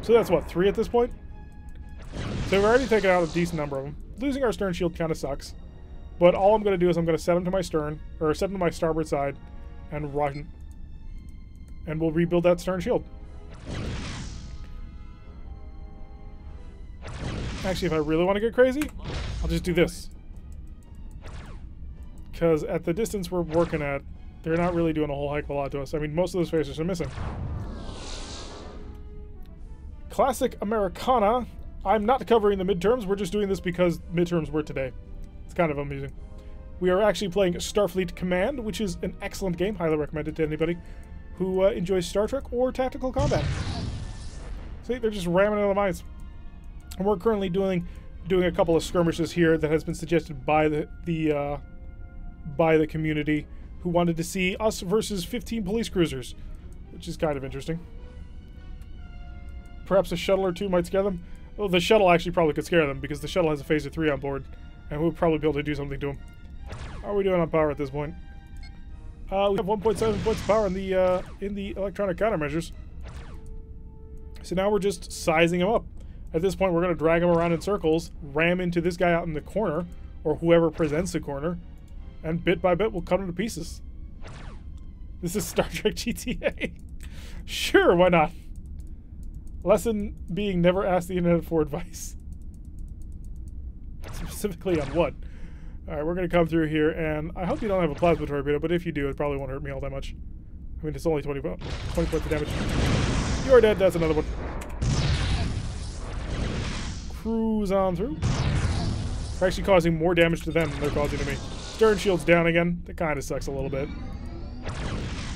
So that's what, 3 at this point? So we've already taken out a decent number of them. Losing our stern shield kind of sucks. But all I'm going to do is I'm going to set him to my stern, or set him to my starboard side, and run. And we'll rebuild that stern shield. Actually, if I really want to get crazy, I'll just do this. Because at the distance we're working at, they're not really doing a whole heck of a lot to us. I mean, most of those phasers are missing. Classic Americana. I'm not covering the midterms. We're just doing this because midterms were today. It's kind of amusing. We are actually playing Starfleet Command, which is an excellent game. Highly recommended to anybody who enjoys Star Trek or tactical combat. See, they're just ramming into the mines. And we're currently doing a couple of skirmishes here that has been suggested by the community, who wanted to see us versus 15 police cruisers, which is kind of interesting. Perhaps a shuttle or two might scare them. Well, the shuttle actually probably could scare them because the shuttle has a phaser 3 on board, and we'll probably be able to do something to them. How are we doing on power at this point? We have 1.7 points of power in the electronic countermeasures. So now we're just sizing them up. At this point, we're going to drag them around in circles, ram into this guy out in the corner, or whoever presents the corner, and bit by bit we'll cut them to pieces. This is Star Trek GTA. Sure, why not? Lesson being never ask the internet for advice. Specifically on what? Alright, we're going to come through here, and I hope you don't have a plasma torpedo, but if you do, it probably won't hurt me all that much. I mean, it's only 20 points of damage. You're dead, that's another one. Cruise on through. We're actually causing more damage to them than they're causing to me. Stern shield's down again. That kind of sucks a little bit.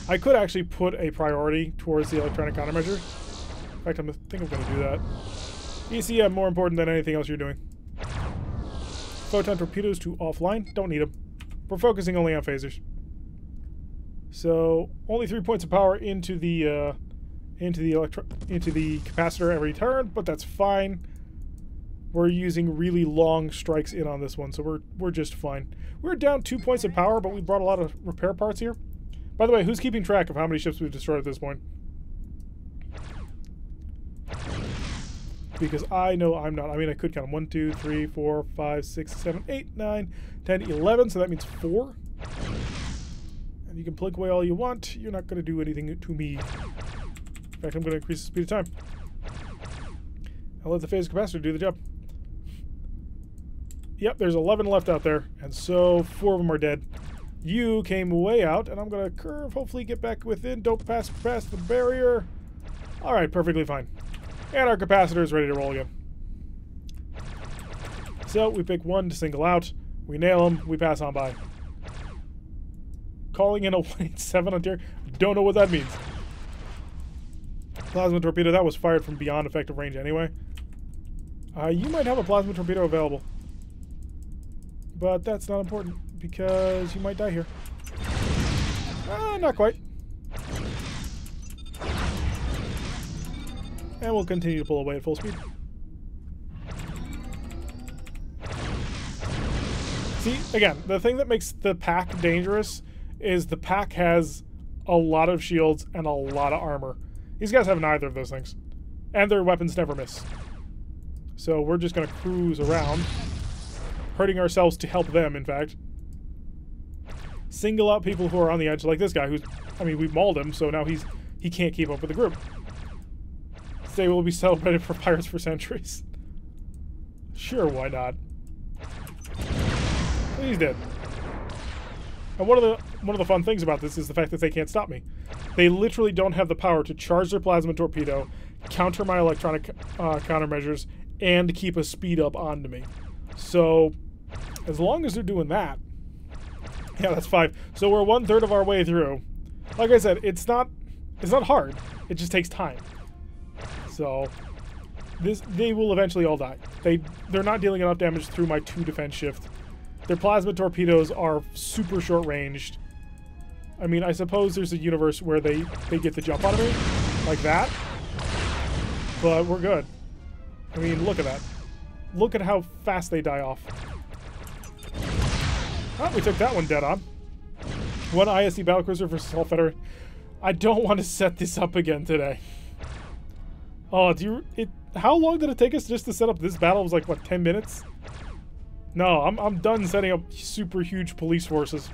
I could actually put a priority towards the electronic countermeasure. In fact, I think I'm going to do that. ECM more important than anything else you're doing. Photon torpedoes to offline. Don't need them. We're focusing only on phasers. So only 3 points of power into the capacitor every turn, but that's fine. We're using really long strikes in on this one, so we're just fine. We're down 2 points of power, but we brought a lot of repair parts here. By the way, who's keeping track of how many ships we've destroyed at this point? Because I know I'm not. I mean, I could count them. 1, 2, 3, 4, 5, 6, 7, 8, 9, 10, 11. So that means 4. And you can plug away all you want. You're not going to do anything to me. In fact, I'm going to increase the speed of time. I'll let the phase capacitor do the job. Yep, there's 11 left out there. And so 4 of them are dead. You came way out, and I'm going to curve, hopefully get back within. Don't pass past the barrier. All right, perfectly fine. And our capacitor is ready to roll again. So we pick one to single out. We nail him. We pass on by. Calling in a 187 on tier. Don't know what that means. Plasma torpedo. That was fired from beyond effective range anyway. You might have a plasma torpedo available. But that's not important because you might die here. Not quite. And we'll continue to pull away at full speed. See, again, the thing that makes the pack dangerous is the pack has a lot of shields and a lot of armor. These guys have neither of those things. And their weapons never miss. So we're just going to cruise around, hurting ourselves to help them, in fact. Single out people who are on the edge, like this guy who's... I mean, we mauled him, so now he can't keep up with the group. They will be celebrated for pirates for centuries. Sure, why not? He's dead. And one of the fun things about this is the fact that they can't stop me. They literally don't have the power to charge their plasma torpedo, counter my electronic countermeasures, and keep a speed up onto me. So, as long as they're doing that, Yeah, that's 5. So we're 1/3 of our way through. Like I said, it's not hard. It just takes time. So they will eventually all die. They're not dealing enough damage through my 2 defense shift. Their plasma torpedoes are super short ranged. I mean, I suppose there's a universe where they get the jump on me like that. But we're good. I mean, look at that. Look at how fast they die off. Oh, we took that one dead on. 1 ISC battlecruiser versus Hull Federation. I don't want to set this up again today. Oh, how long did it take us just to set up this battle? It was like, what, 10 minutes? No, I'm done setting up super huge police forces.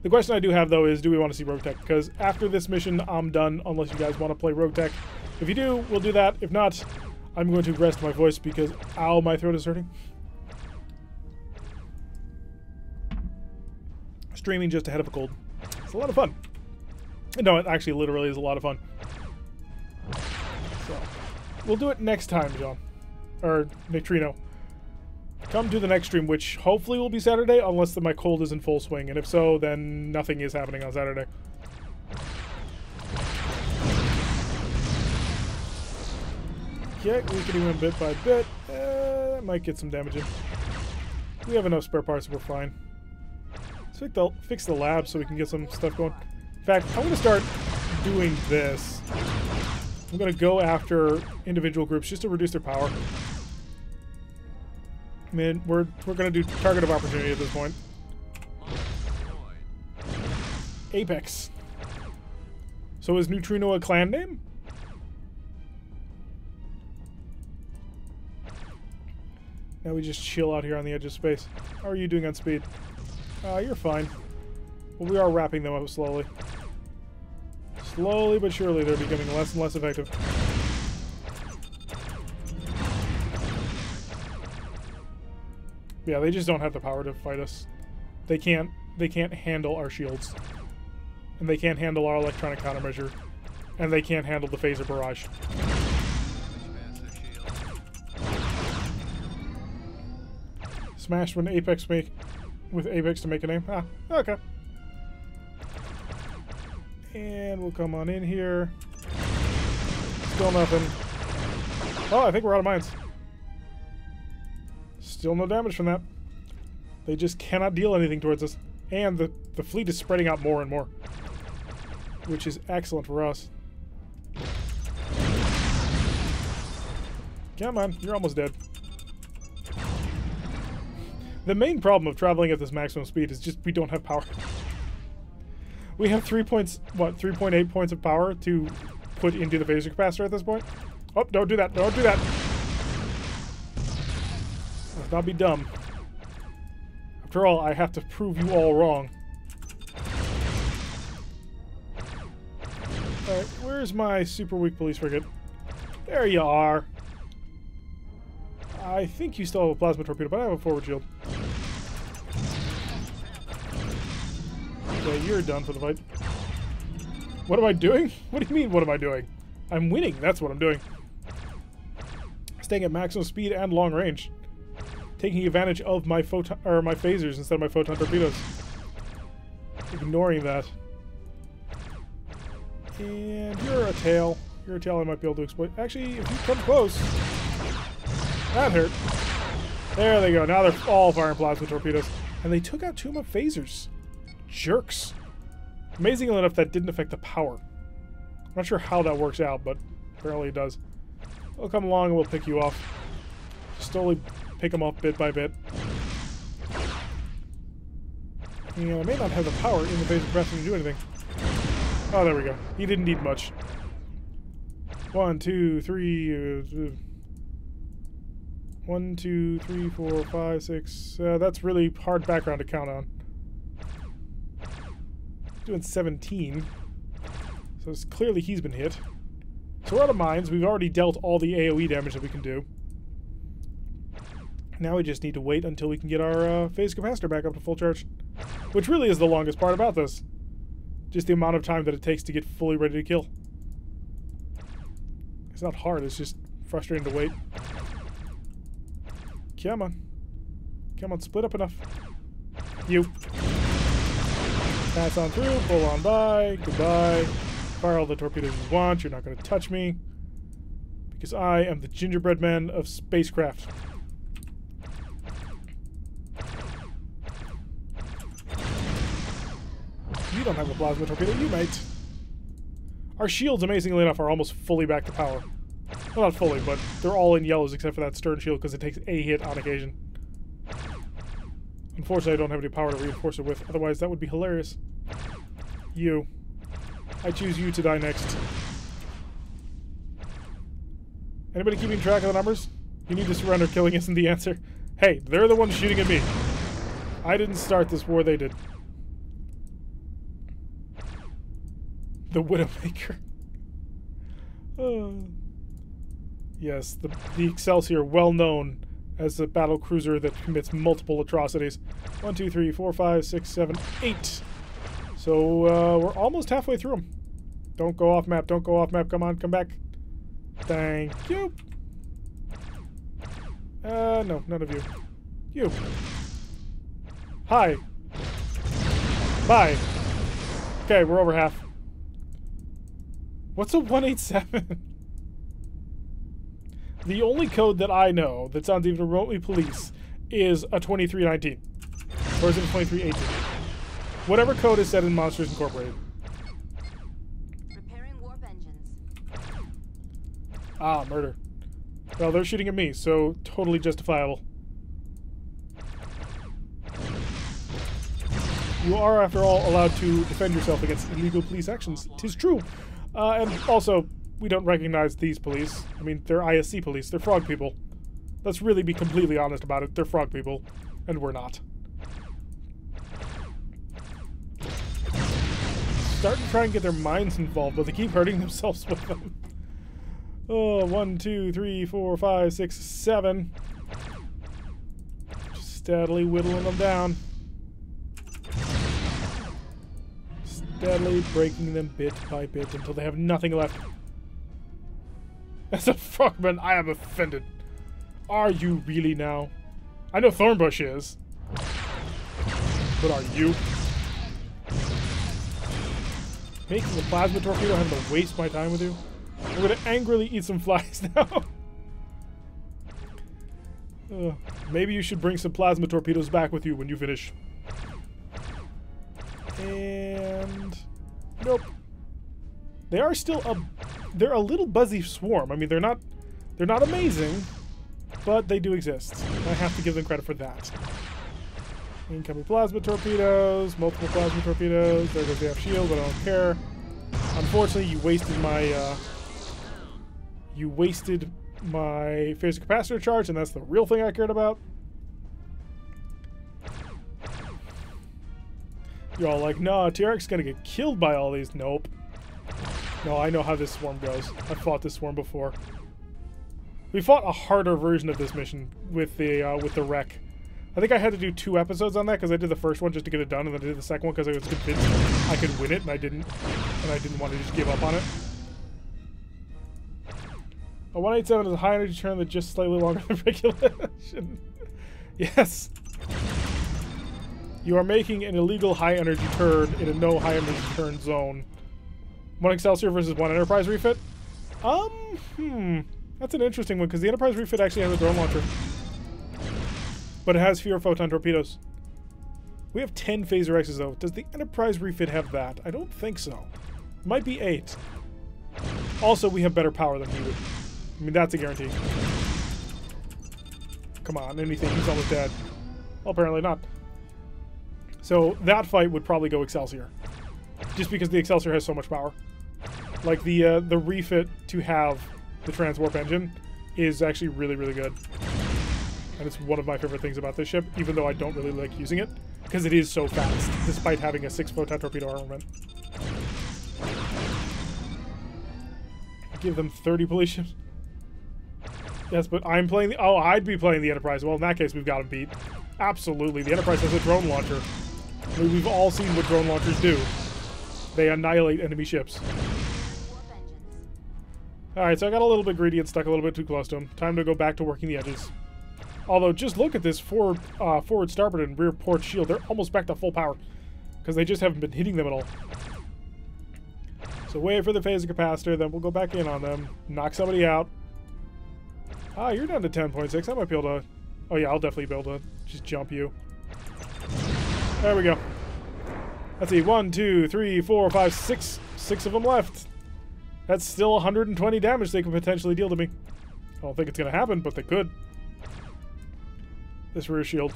The question I do have, though, is do we want to see Rogue Tech? Because after this mission, I'm done, unless you guys want to play Rogue Tech. If you do, we'll do that. If not, I'm going to rest my voice because, ow, my throat is hurting. Streaming just ahead of a cold. It's a lot of fun. No, it actually literally is a lot of fun. So, we'll do it next time, John. Or Neutrino. Come to the next stream, which hopefully will be Saturday, unless my cold is in full swing. And if so, then nothing is happening on Saturday. Okay, weakening him bit by bit. That might get some damage in. We have enough spare parts, we're fine. Let's fix the lab so we can get some stuff going. In fact, I'm going to start doing this. I'm going to go after individual groups just to reduce their power. I mean, we're going to do target of opportunity at this point. Apex. So is Neutrino a clan name? Now we just chill out here on the edge of space. How are you doing on speed? You're fine. Well, we are wrapping them up slowly. Slowly but surely they're becoming less and less effective. Yeah, they just don't have the power to fight us. They can't handle our shields. And they can't handle our electronic countermeasure. And they can't handle the phaser barrage. Smashed when Apex with Apex to make a name. Ah, okay. And we'll come on in here. Still nothing. Oh, I think we're out of mines. Still no damage from that. They just cannot deal anything towards us. And the fleet is spreading out more and more. Which is excellent for us. Come on, you're almost dead. The main problem of traveling at this maximum speed is just we don't have power. We have 3.8 points of power to put into the phaser capacitor at this point. Oh, don't do that. Don't do that. Let's not be dumb. After all, I have to prove you all wrong. Alright, where's my super weak police frigate? There you are. I think you still have a plasma torpedo, but I have a forward shield. Okay, you're done for the fight. What am I doing? What do you mean, what am I doing? I'm winning, that's what I'm doing. Staying at maximum speed and long range. Taking advantage of my phasers instead of my photon torpedoes. Ignoring that. And you're a tail. You're a tail I might be able to exploit. Actually, if you come close... That hurt. There they go. Now they're all firing plasma torpedoes. And they took out 2 of my phasers. Jerks. Amazingly enough, that didn't affect the power. I'm not sure how that works out, but apparently it does. We'll come along and we'll pick you off. Slowly pick them off bit by bit. And I may not have the power in the phaser pressing to do anything. Oh, there we go. He didn't need much. 1, 2, 3... 1, 2, 3, 4, 5, 6. That's really hard background to count on. Doing 17. So it's clearly he's been hit. So we're out of mines. We've already dealt all the AoE damage that we can do. Now we just need to wait until we can get our phase capacitor back up to full charge. Which really is the longest part about this. Just the amount of time that it takes to get fully ready to kill. It's not hard, it's just frustrating to wait. Come on. Come on, split up enough. You. Pass on through, pull on by, goodbye. Fire all the torpedoes you want, you're not going to touch me. Because I am the gingerbread man of spacecraft. You don't have a plasma torpedo, you might. Our shields, amazingly enough, are almost fully back to power. Well, not fully, but they're all in yellows except for that stern shield because it takes a hit on occasion. Unfortunately, I don't have any power to reinforce it with, otherwise that would be hilarious. You. I choose you to die next. Anybody keeping track of the numbers? You need to surrender, killing isn't the answer. Hey, they're the ones shooting at me. I didn't start this war, they did. The Widowmaker. Yes, the Excelsior, well known as the battle cruiser that commits multiple atrocities. 1, 2, 3, 4, 5, 6, 7, 8. So we're almost halfway through them. Don't go off map. Don't go off map. Come on, come back. Thank you. No, none of you. You. Hi. Bye. Okay, we're over half. What's a 187? The only code that I know that sounds even remotely police is a 2319. Or is it a 2318? Whatever code is said in Monsters Incorporated. Repairing warp engines. Ah, murder. Well, they're shooting at me, so totally justifiable. You are, after all, allowed to defend yourself against illegal police actions. 'Tis true. And also, we don't recognize these police. I mean, they're ISC police. They're frog people. Let's really be completely honest about it. They're frog people, and we're not. Starting to try and get their minds involved, but they keep hurting themselves with them. Oh, 1, 2, 3, 4, 5, 6, 7. Just steadily whittling them down. Steadily breaking them bit by bit until they have nothing left. As a frogman, I am offended. Are you really now? I know Thornbush is. But are you? Making a plasma torpedo, having to waste my time with you? I'm gonna angrily eat some flies now. Maybe you should bring some plasma torpedoes back with you when you finish. And nope. They are still they're a little buzzy swarm. I mean, they're not amazing, but they do exist. I have to give them credit for that. Incoming plasma torpedoes, multiple plasma torpedoes. There goes the F shield, but I don't care. Unfortunately, you wasted my phasor capacitor charge, and that's the real thing I cared about. You're all like, no, TRX is gonna get killed by all these. Nope. No, I know how this swarm goes. I've fought this swarm before. We fought a harder version of this mission with the wreck. I think I had to do 2 episodes on that because I did the first one just to get it done, and then I did the second one because I was convinced I could win it, and I didn't want to just give up on it. A 187 is a high energy turn that's just slightly longer than regulation. Yes. You are making an illegal high energy turn in a no high energy turn zone. 1 Excelsior versus 1 Enterprise refit? That's an interesting one because the Enterprise refit actually has a drone launcher. But it has fewer photon torpedoes. We have 10 Phaser X's though. Does the Enterprise refit have that? I don't think so. Might be 8. Also, we have better power than he would. I mean, that's a guarantee. Come on, anything. He's almost dead. Well, apparently not. So that fight would probably go Excelsior. Just because the Excelsior has so much power. Like, the refit to have the transwarp engine is actually really, really good. And it's one of my favorite things about this ship, even though I don't really like using it, because it is so fast, despite having a 6 photon torpedo armament. Give them 30 police ships. Yes, but I'm playing the... Oh, I'd be playing the Enterprise. Well, in that case, we've got them beat. Absolutely. The Enterprise has a drone launcher. I mean, we've all seen what drone launchers do. They annihilate enemy ships. Alright, so I got a little bit greedy and stuck a little bit too close to him. Time to go back to working the edges. Although, just look at this forward starboard and rear port shield. They're almost back to full power because they just haven't been hitting them at all. So wait for the phaser capacitor, then we'll go back in on them, knock somebody out. Ah, you're down to 10.6. I might be able to... Oh yeah, I'll definitely be able to just jump you. There we go. Let's see, 1, 2, 3, 4, 5, 6. 6 of them left. That's still 120 damage they could potentially deal to me. I don't think it's going to happen, but they could. This rear shield.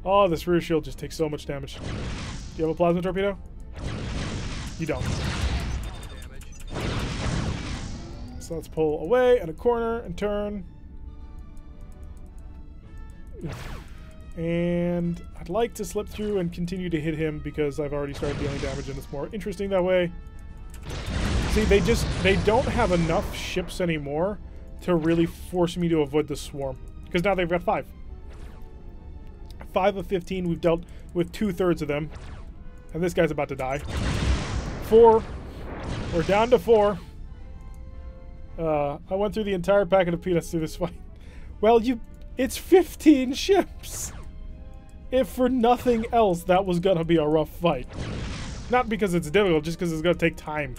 Oh, this rear shield just takes so much damage. Do you have a plasma torpedo? You don't. So let's pull away and a corner and turn. And I'd like to slip through and continue to hit him because I've already started dealing damage and it's more interesting that way. See, they don't have enough ships anymore to really force me to avoid the swarm. Because now they've got 5. 5 of 15, we've dealt with 2/3 of them. And this guy's about to die. 4. We're down to 4. I went through the entire packet of peanuts through this fight. Well, it's 15 ships! If for nothing else, that was gonna be a rough fight. Not because it's difficult, just because it's gonna take time.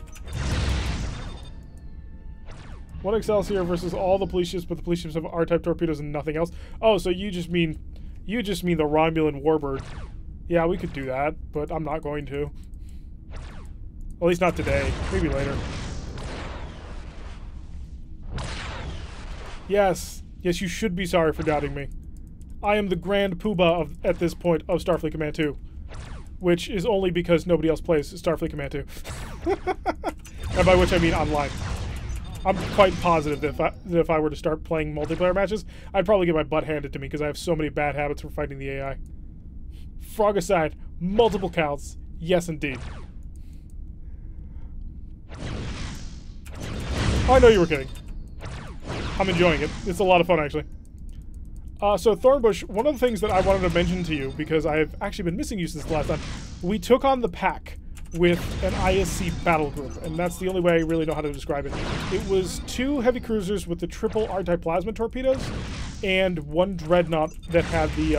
1 Excelsior versus all the police ships, but the police ships have R-type torpedoes and nothing else. Oh, so you just mean the Romulan Warbird. Yeah, we could do that, but I'm not going to. At least not today. Maybe later. Yes. Yes, you should be sorry for doubting me. I am the Grand Poobah at this point of Starfleet Command 2. Which is only because nobody else plays Starfleet Command 2. And by which I mean online. I'm quite positive that if I were to start playing multiplayer matches, I'd probably get my butt handed to me because I have so many bad habits for fighting the AI. Frog aside, multiple counts. Yes, indeed. I know you were kidding. I'm enjoying it. It's a lot of fun, actually. So Thornbush, one of the things that I wanted to mention to you, because I've actually been missing you since the last time, we took on the pack with an ISC battle group, and that's the only way I really know how to describe it. It was 2 heavy cruisers with the triple R-type plasma torpedoes, and 1 dreadnought that had the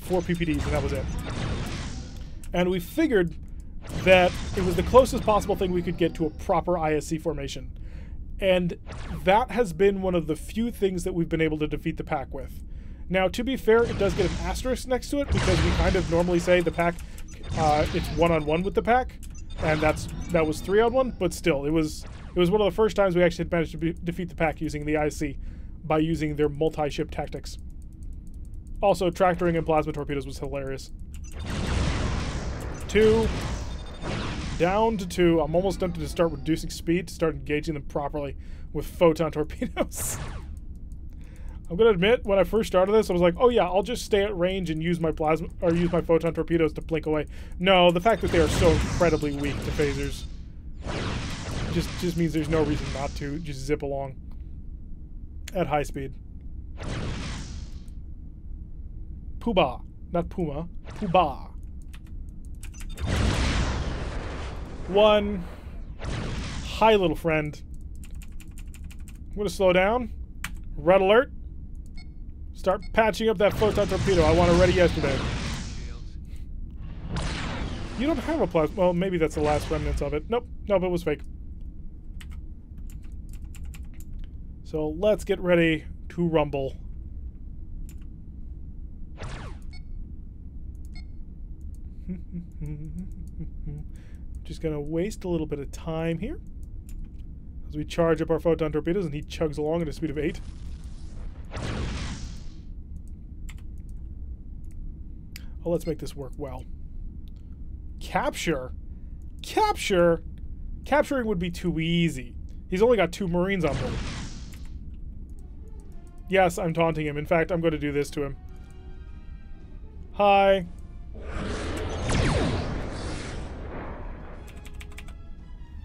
4 PPDs, and that was it. And we figured that it was the closest possible thing we could get to a proper ISC formation. And that has been one of the few things that we've been able to defeat the pack with. Now, to be fair, it does get an asterisk next to it because we kind of normally say the pack, it's 1-on-1 with the pack, and that was 3-on-1. But still, it was one of the first times we actually managed to defeat the pack using the IC by using their multi-ship tactics. Also, tractoring and plasma torpedoes was hilarious. 2. Down to 2. I'm almost tempted to start reducing speed to start engaging them properly with photon torpedoes. I'm gonna admit, when I first started this, I was like, oh yeah, I'll just stay at range and use my photon torpedoes to blink away. No, the fact that they are so incredibly weak to phasers just means there's no reason not to just zip along at high speed. Poobah, not Puma. Poobah. 1. Hi, little friend. I'm gonna slow down. Red alert. Start patching up that photon torpedo. I want it ready yesterday. You don't have a plasma. Well, maybe that's the last remnants of it. Nope. Nope, it was fake. So let's get ready to rumble. Just gonna waste a little bit of time here as we charge up our photon torpedoes, and he chugs along at a speed of 8. Oh, let's make this work well. Capture? Capture? Capturing would be too easy. He's only got 2 Marines on board. Yes, I'm taunting him. In fact, I'm going to do this to him. Hi.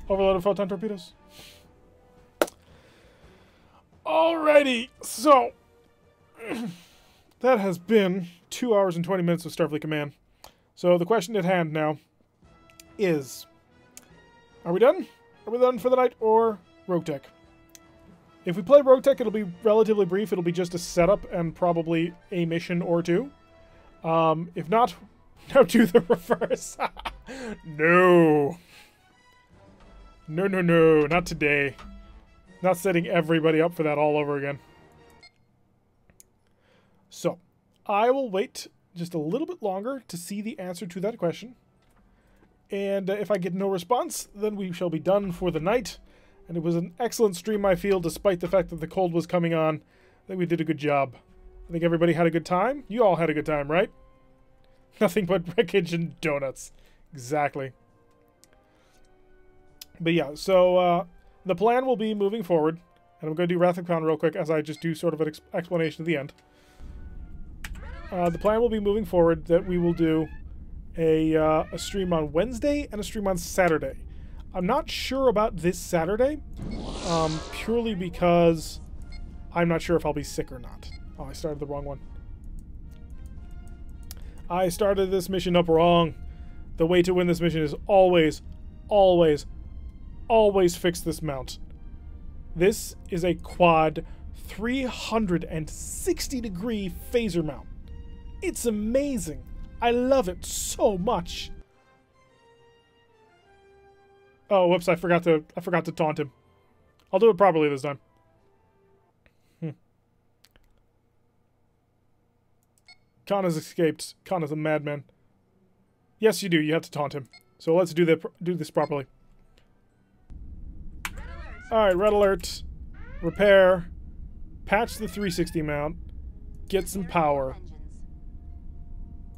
Overloaded photon torpedoes. Alrighty, so that has been 2 hours and 20 minutes of Starfleet Command. So the question at hand now is, are we done? Are we done for the night, or Rogue Tech? If we play Rogue Tech, it'll be relatively brief. It'll be just a setup and probably a mission or two. If not, now do the reverse. No. No, no, no. Not today. Not setting everybody up for that all over again. So, I will wait just a little bit longer to see the answer to that question. And if I get no response, then we shall be done for the night. And it was an excellent stream, I feel, despite the fact that the cold was coming on. I think we did a good job. I think everybody had a good time. You all had a good time, right? Nothing but wreckage and donuts. Exactly. But yeah, so the plan will be moving forward. And I'm going to do Wrath of Khan real quick as I just do sort of an explanation at the end. The plan will be moving forward that we will do a stream on Wednesday and a stream on Saturday. I'm not sure about this Saturday, purely because I'm not sure if I'll be sick or not. Oh, I started the wrong one. I started this mission up wrong. The way to win this mission is always, always, always fix this mount. This is a quad 360-degree phaser mount. It's amazing. I love it so much. Oh, whoops, I forgot to taunt him. I'll do it properly this time. Khan has escaped. Khan is a madman. Yes, you do. You have to taunt him. So let's do this properly. Alright, red alert. Repair. Patch the 360 mount. Get some power.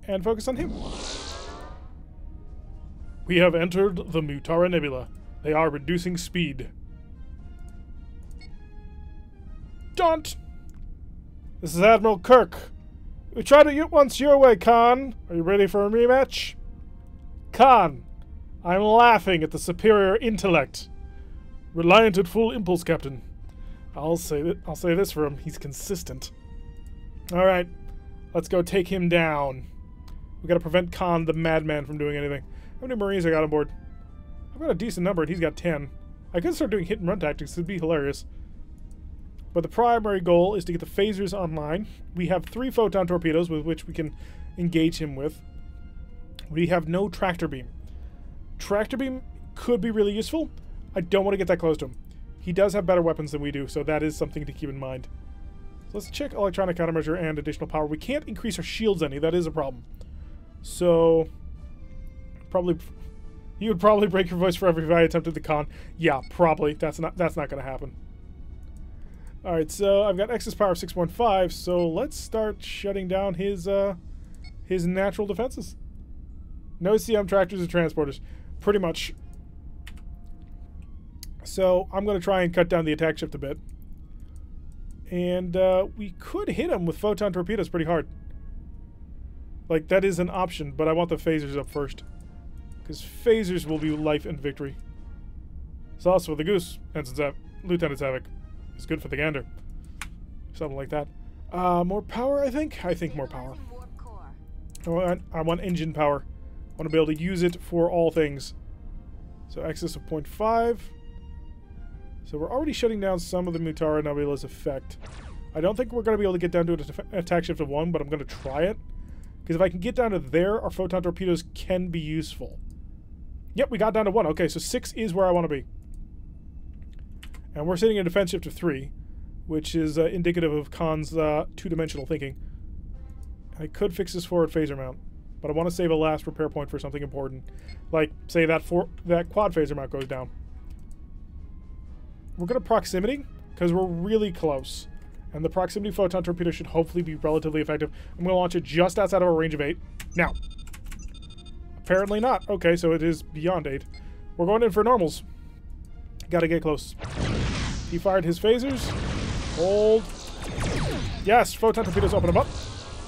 And focus on him. We have entered the Mutara Nebula. They are reducing speed. Daunt! This is Admiral Kirk. We tried it once your way, Khan. Are you ready for a rematch? Khan, I'm laughing at the superior intellect. Reliant at full impulse, Captain. I'll say this for him. He's consistent. All right, let's go take him down. We gotta prevent Khan, the madman, from doing anything. How many Marines I got on board? I've got a decent number, and he's got 10. I could start doing hit-and-run tactics. It'd be hilarious. But the primary goal is to get the phasers online. We have 3 photon torpedoes with which we can engage him with. We have no tractor beam. Tractor beam could be really useful. I don't want to get that close to him. He does have better weapons than we do, so that is something to keep in mind. So let's check electronic countermeasure and additional power. We can't increase our shields any. That is a problem. So, you would probably break your voice for every I attempted the Khan. Yeah, probably. That's not going to happen. All right, so I've got excess power of 6.5. So let's start shutting down his natural defenses. No CM tractors or transporters, pretty much. So I'm going to try and cut down the attack shift a bit, and we could hit him with photon torpedoes pretty hard. Like, that is an option, but I want the phasers up first. Because phasers will be life and victory. Sauce for the goose, Lieutenant Savick. It's good for the gander. Something like that. More power, I think? I think more power. I want engine power. I want to be able to use it for all things. So excess of 0.5. So we're already shutting down some of the Mutara Nebula's effect. I don't think we're going to be able to get down to an attack shift of 1, but I'm going to try it. Because if I can get down to there, our photon torpedoes can be useful. Yep, we got down to 1. Okay, so 6 is where I want to be. And we're sitting in a defense shift of 3, which is indicative of Khan's two-dimensional thinking. I could fix this forward phaser mount, but I want to save a last repair point for something important. Like, say that quad phaser mount goes down. We're going to proximity, because we're really close. And the proximity photon torpedo should hopefully be relatively effective. I'm going to launch it just outside of a range of 8. Now. Apparently not. Okay, so it is beyond 8. We're going in for normals. Gotta get close. He fired his phasers. Hold. Yes, photon torpedoes open him up.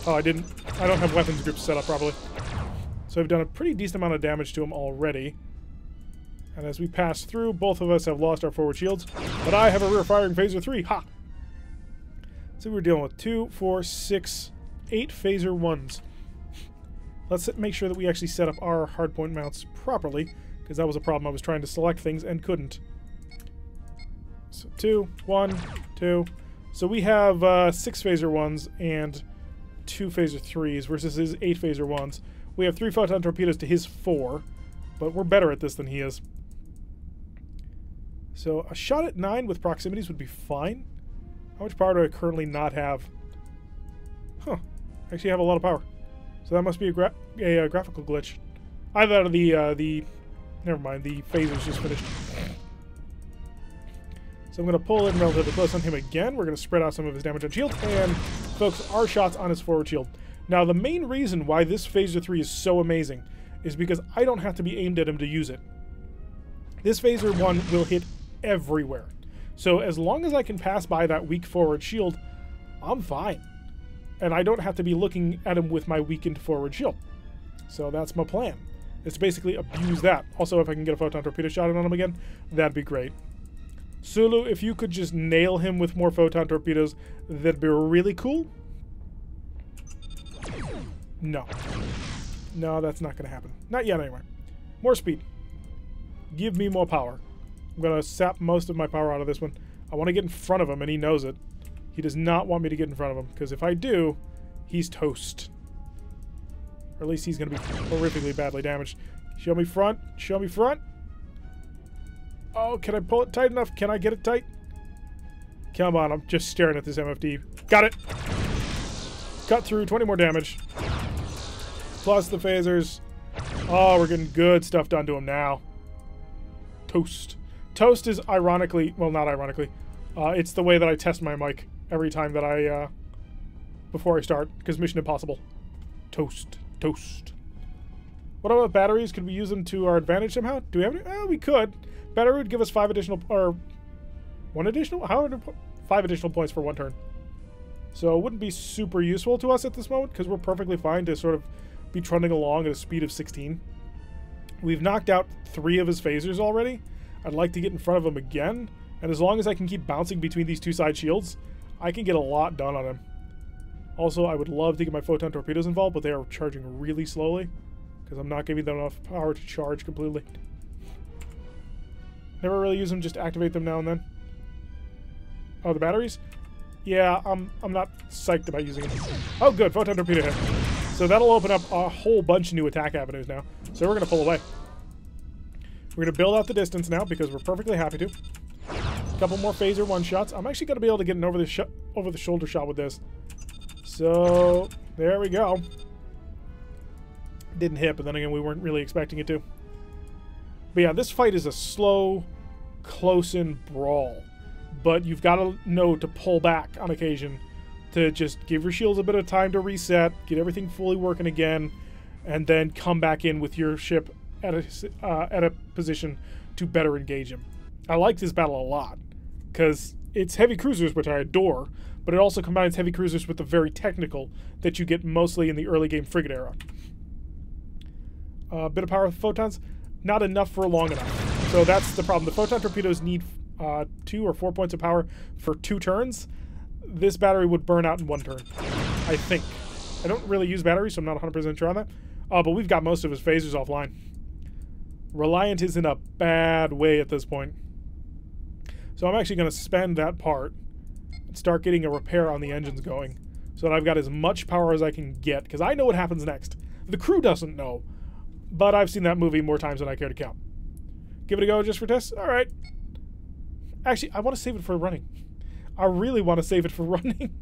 Oh, I didn't. I don't have weapons groups set up properly. So I've done a pretty decent amount of damage to him already. And as we pass through, both of us have lost our forward shields. But I have a rear firing phaser 3. Ha! So we're dealing with 2, 4, 6, 8 phaser 1s. Let's make sure that we actually set up our hardpoint mounts properly, because that was a problem. I was trying to select things and couldn't. So 2, 1, 2, 2. So we have 6 phaser 1s and 2 phaser 3s versus his 8 phaser 1s. We have 3 photon torpedoes to his 4, but we're better at this than he is. So a shot at 9 with proximities would be fine. How much power do I currently not have? Huh. I actually have a lot of power. So that must be a graphical glitch. Either out of the... Never mind, the phaser's just finished. So I'm going to pull in relatively close on him again. We're going to spread out some of his damage on shield and focus our shots on his forward shield. Now, the main reason why this Phaser 3 is so amazing is because I don't have to be aimed at him to use it. This Phaser 1 will hit everywhere. So as long as I can pass by that weak forward shield, I'm fine. And I don't have to be looking at him with my weakened forward shield. So that's my plan. It's basically abuse that. Also, if I can get a photon torpedo shot on him again, that'd be great. Sulu, if you could just nail him with more photon torpedoes, that'd be really cool. No. No, that's not going to happen. Not yet, anyway. More speed. Give me more power. I'm going to sap most of my power out of this one. I want to get in front of him, and he knows it. He does not want me to get in front of him, because if I do, he's toast. Or at least he's going to be horrifically badly damaged. Show me front. Show me front. Oh, can I pull it tight enough? Can I get it tight? Come on, I'm just staring at this MFD. Got it! Cut through, 20 more damage. Plus the phasers. Oh, we're getting good stuff done to him now. Toast. Toast is ironically, well, not ironically, it's the way that I test my mic every time that I, before I start, because Mission Impossible. Toast. Toast. What about batteries? Could we use them to our advantage somehow? Do we have any? Oh, we could. Battery would give us 5 additional, or 1 additional? How? 5 additional points for 1 turn. So it wouldn't be super useful to us at this moment, because we're perfectly fine to sort of be trundling along at a speed of 16. We've knocked out 3 of his phasers already. I'd like to get in front of him again, and as long as I can keep bouncing between these 2 side shields, I can get a lot done on him. Also, I would love to get my photon torpedoes involved, but they are charging really slowly, because I'm not giving them enough power to charge completely. Never really use them, just activate them now and then. Oh, the batteries? Yeah, I'm not psyched about using them. Oh, good, photon torpedo hit. So that'll open up a whole bunch of new attack avenues now. So we're going to pull away. We're going to build out the distance now because we're perfectly happy to. A couple more phaser 1 shots. I'm actually going to be able to get an over the shoulder shot with this. So there we go. Didn't hit, but then again, we weren't really expecting it to. But yeah, this fight is a slow, close-in brawl. But you've got to know to pull back on occasion to just give your shields a bit of time to reset, get everything fully working again, and then come back in with your ship at a position to better engage him. I like this battle a lot, because it's heavy cruisers, which I adore, but it also combines heavy cruisers with the very technical that you get mostly in the early game frigate era. A bit of power with photons, not enough for long enough. So that's the problem. The photon torpedoes need 2 or 4 points of power for 2 turns. This battery would burn out in 1 turn, I think. I don't really use batteries, so I'm not 100% sure on that. But we've got most of his phasers offline. Reliant is in a bad way at this point. So I'm actually going to spend that part and start getting a repair on the engines going so that I've got as much power as I can get, because I know what happens next. The crew doesn't know, but I've seen that movie more times than I care to count. Give it a go just for tests? All right. Actually, I want to save it for running. I really want to save it for running.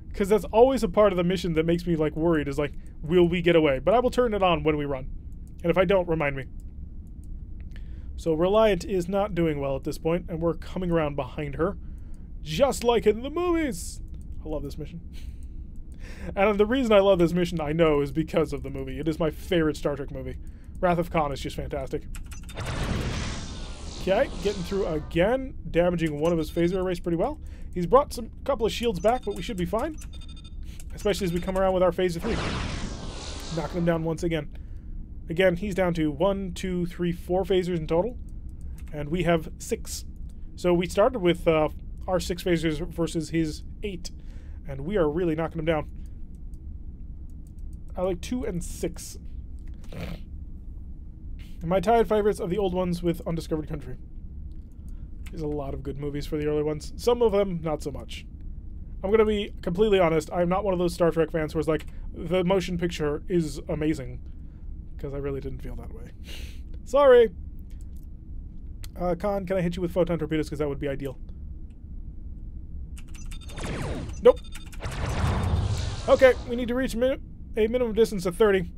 Because that's always a part of the mission that makes me, like, worried, is like, will we get away? But I will turn it on when we run. And if I don't, remind me. So Reliant is not doing well at this point, and we're coming around behind her, just like in the movies. I love this mission. And the reason I love this mission, I know, is because of the movie. It is my favorite Star Trek movie. Wrath of Khan is just fantastic. Okay, getting through again, damaging one of his phaser arrays pretty well. He's brought a couple of shields back, but we should be fine. Especially as we come around with our phaser 3. Knocking him down once again. Again, he's down to 1, 2, 3, 4 phasers in total. And we have 6. So we started with our 6 phasers versus his 8. And we are really knocking him down. I like 2 and 6. My tied favorites of the old ones with Undiscovered Country. There's a lot of good movies for the early ones. Some of them, not so much. I'm going to be completely honest. I'm not one of those Star Trek fans who is like, the motion picture is amazing. Because I really didn't feel that way. Sorry. Khan, can I hit you with photon torpedoes? Because that would be ideal. Nope. Okay, we need to reach a minimum distance of 30.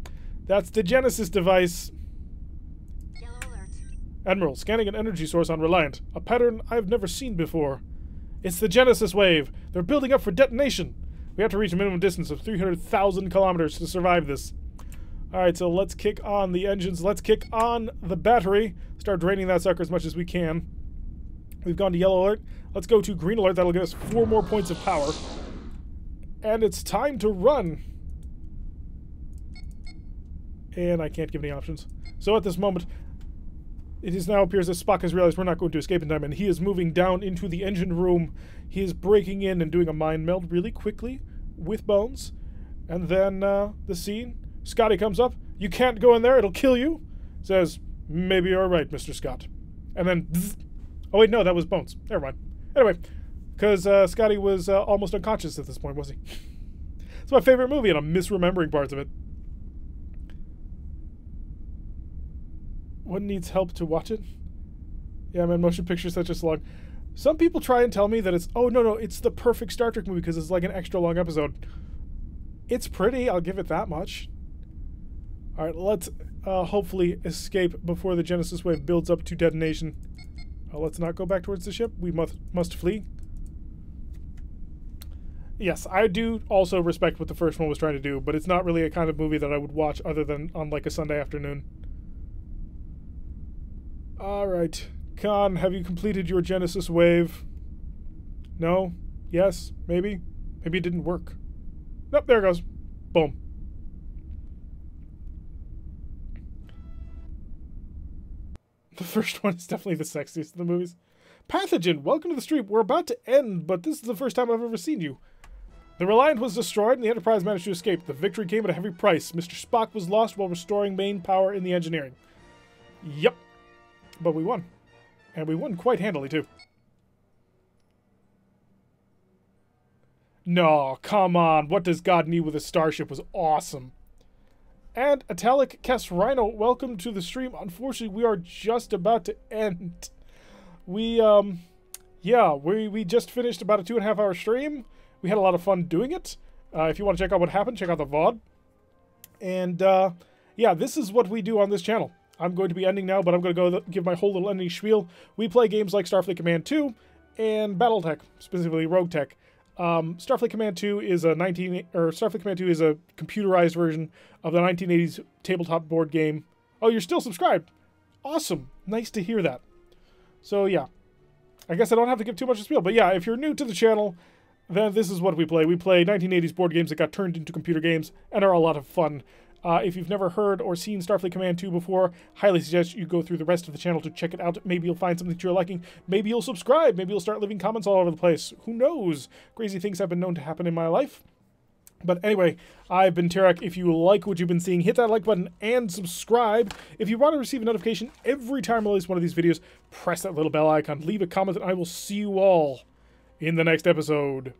That's the Genesis device. Yellow alert. Admiral, scanning an energy source on Reliant. A pattern I've never seen before. It's the Genesis wave. They're building up for detonation. We have to reach a minimum distance of 300,000 kilometers to survive this. Alright, so let's kick on the engines. Let's kick on the battery. Start draining that sucker as much as we can. We've gone to yellow alert. Let's go to green alert. That'll give us 4 more points of power. And it's time to run. And I can't give any options. So at this moment, it is now appears that Spock has realized we're not going to escape in time, and he is moving down into the engine room. He is breaking in and doing a mind meld really quickly with Bones. And then the scene, Scotty comes up. You can't go in there, it'll kill you. Says, maybe you're right, Mr. Scott. And then, bzz. Oh wait, no, that was Bones. Never mind. Anyway, because Scotty was almost unconscious at this point, was he? It's my favorite movie, and I'm misremembering parts of it. One needs help to watch it? Yeah, man, motion pictures such as long. Some people try and tell me that it's, oh, no, it's the perfect Star Trek movie because it's like an extra long episode. It's pretty, I'll give it that much. Alright, let's hopefully escape before the Genesis wave builds up to detonation. Let's not go back towards the ship. We must flee. Yes, I do also respect what the first one was trying to do, but it's not really a kind of movie that I would watch other than on like a Sunday afternoon. Alright. Khan, have you completed your Genesis wave? No? Yes? Maybe? Maybe it didn't work. Nope, there it goes. Boom. The first one is definitely the sexiest of the movies. Pathogen, welcome to the stream. We're about to end, but this is the first time I've ever seen you. The Reliant was destroyed and the Enterprise managed to escape. The victory came at a heavy price. Mr. Spock was lost while restoring main power in the engineering. Yep. But we won. And we won quite handily, too. No, come on. What does God need with a starship was awesome. And Italic Kess Rhino, welcome to the stream. Unfortunately, we are just about to end. We just finished about a 2.5 hour stream. We had a lot of fun doing it. If you want to check out what happened, check out the VOD. And, yeah, this is what we do on this channel. I'm going to be ending now, but I'm going to go give my whole little ending spiel. We play games like Starfleet Command 2 and Battletech, specifically Rogue Tech. Starfleet Command 2 is a Starfleet Command 2 is a computerized version of the 1980s tabletop board game. Oh, you're still subscribed. Awesome. Nice to hear that. So, yeah. I guess I don't have to give too much of a spiel, but yeah, if you're new to the channel, then this is what we play. We play 1980s board games that got turned into computer games and are a lot of fun. If you've never heard or seen Starfleet Command 2 before, highly suggest you go through the rest of the channel to check it out. Maybe you'll find something that you're liking. Maybe you'll subscribe. Maybe you'll start leaving comments all over the place. Who knows? Crazy things have been known to happen in my life. But anyway, I've been Tarek. If you like what you've been seeing, hit that like button and subscribe. If you want to receive a notification every time I release one of these videos, press that little bell icon, leave a comment, and I will see you all in the next episode.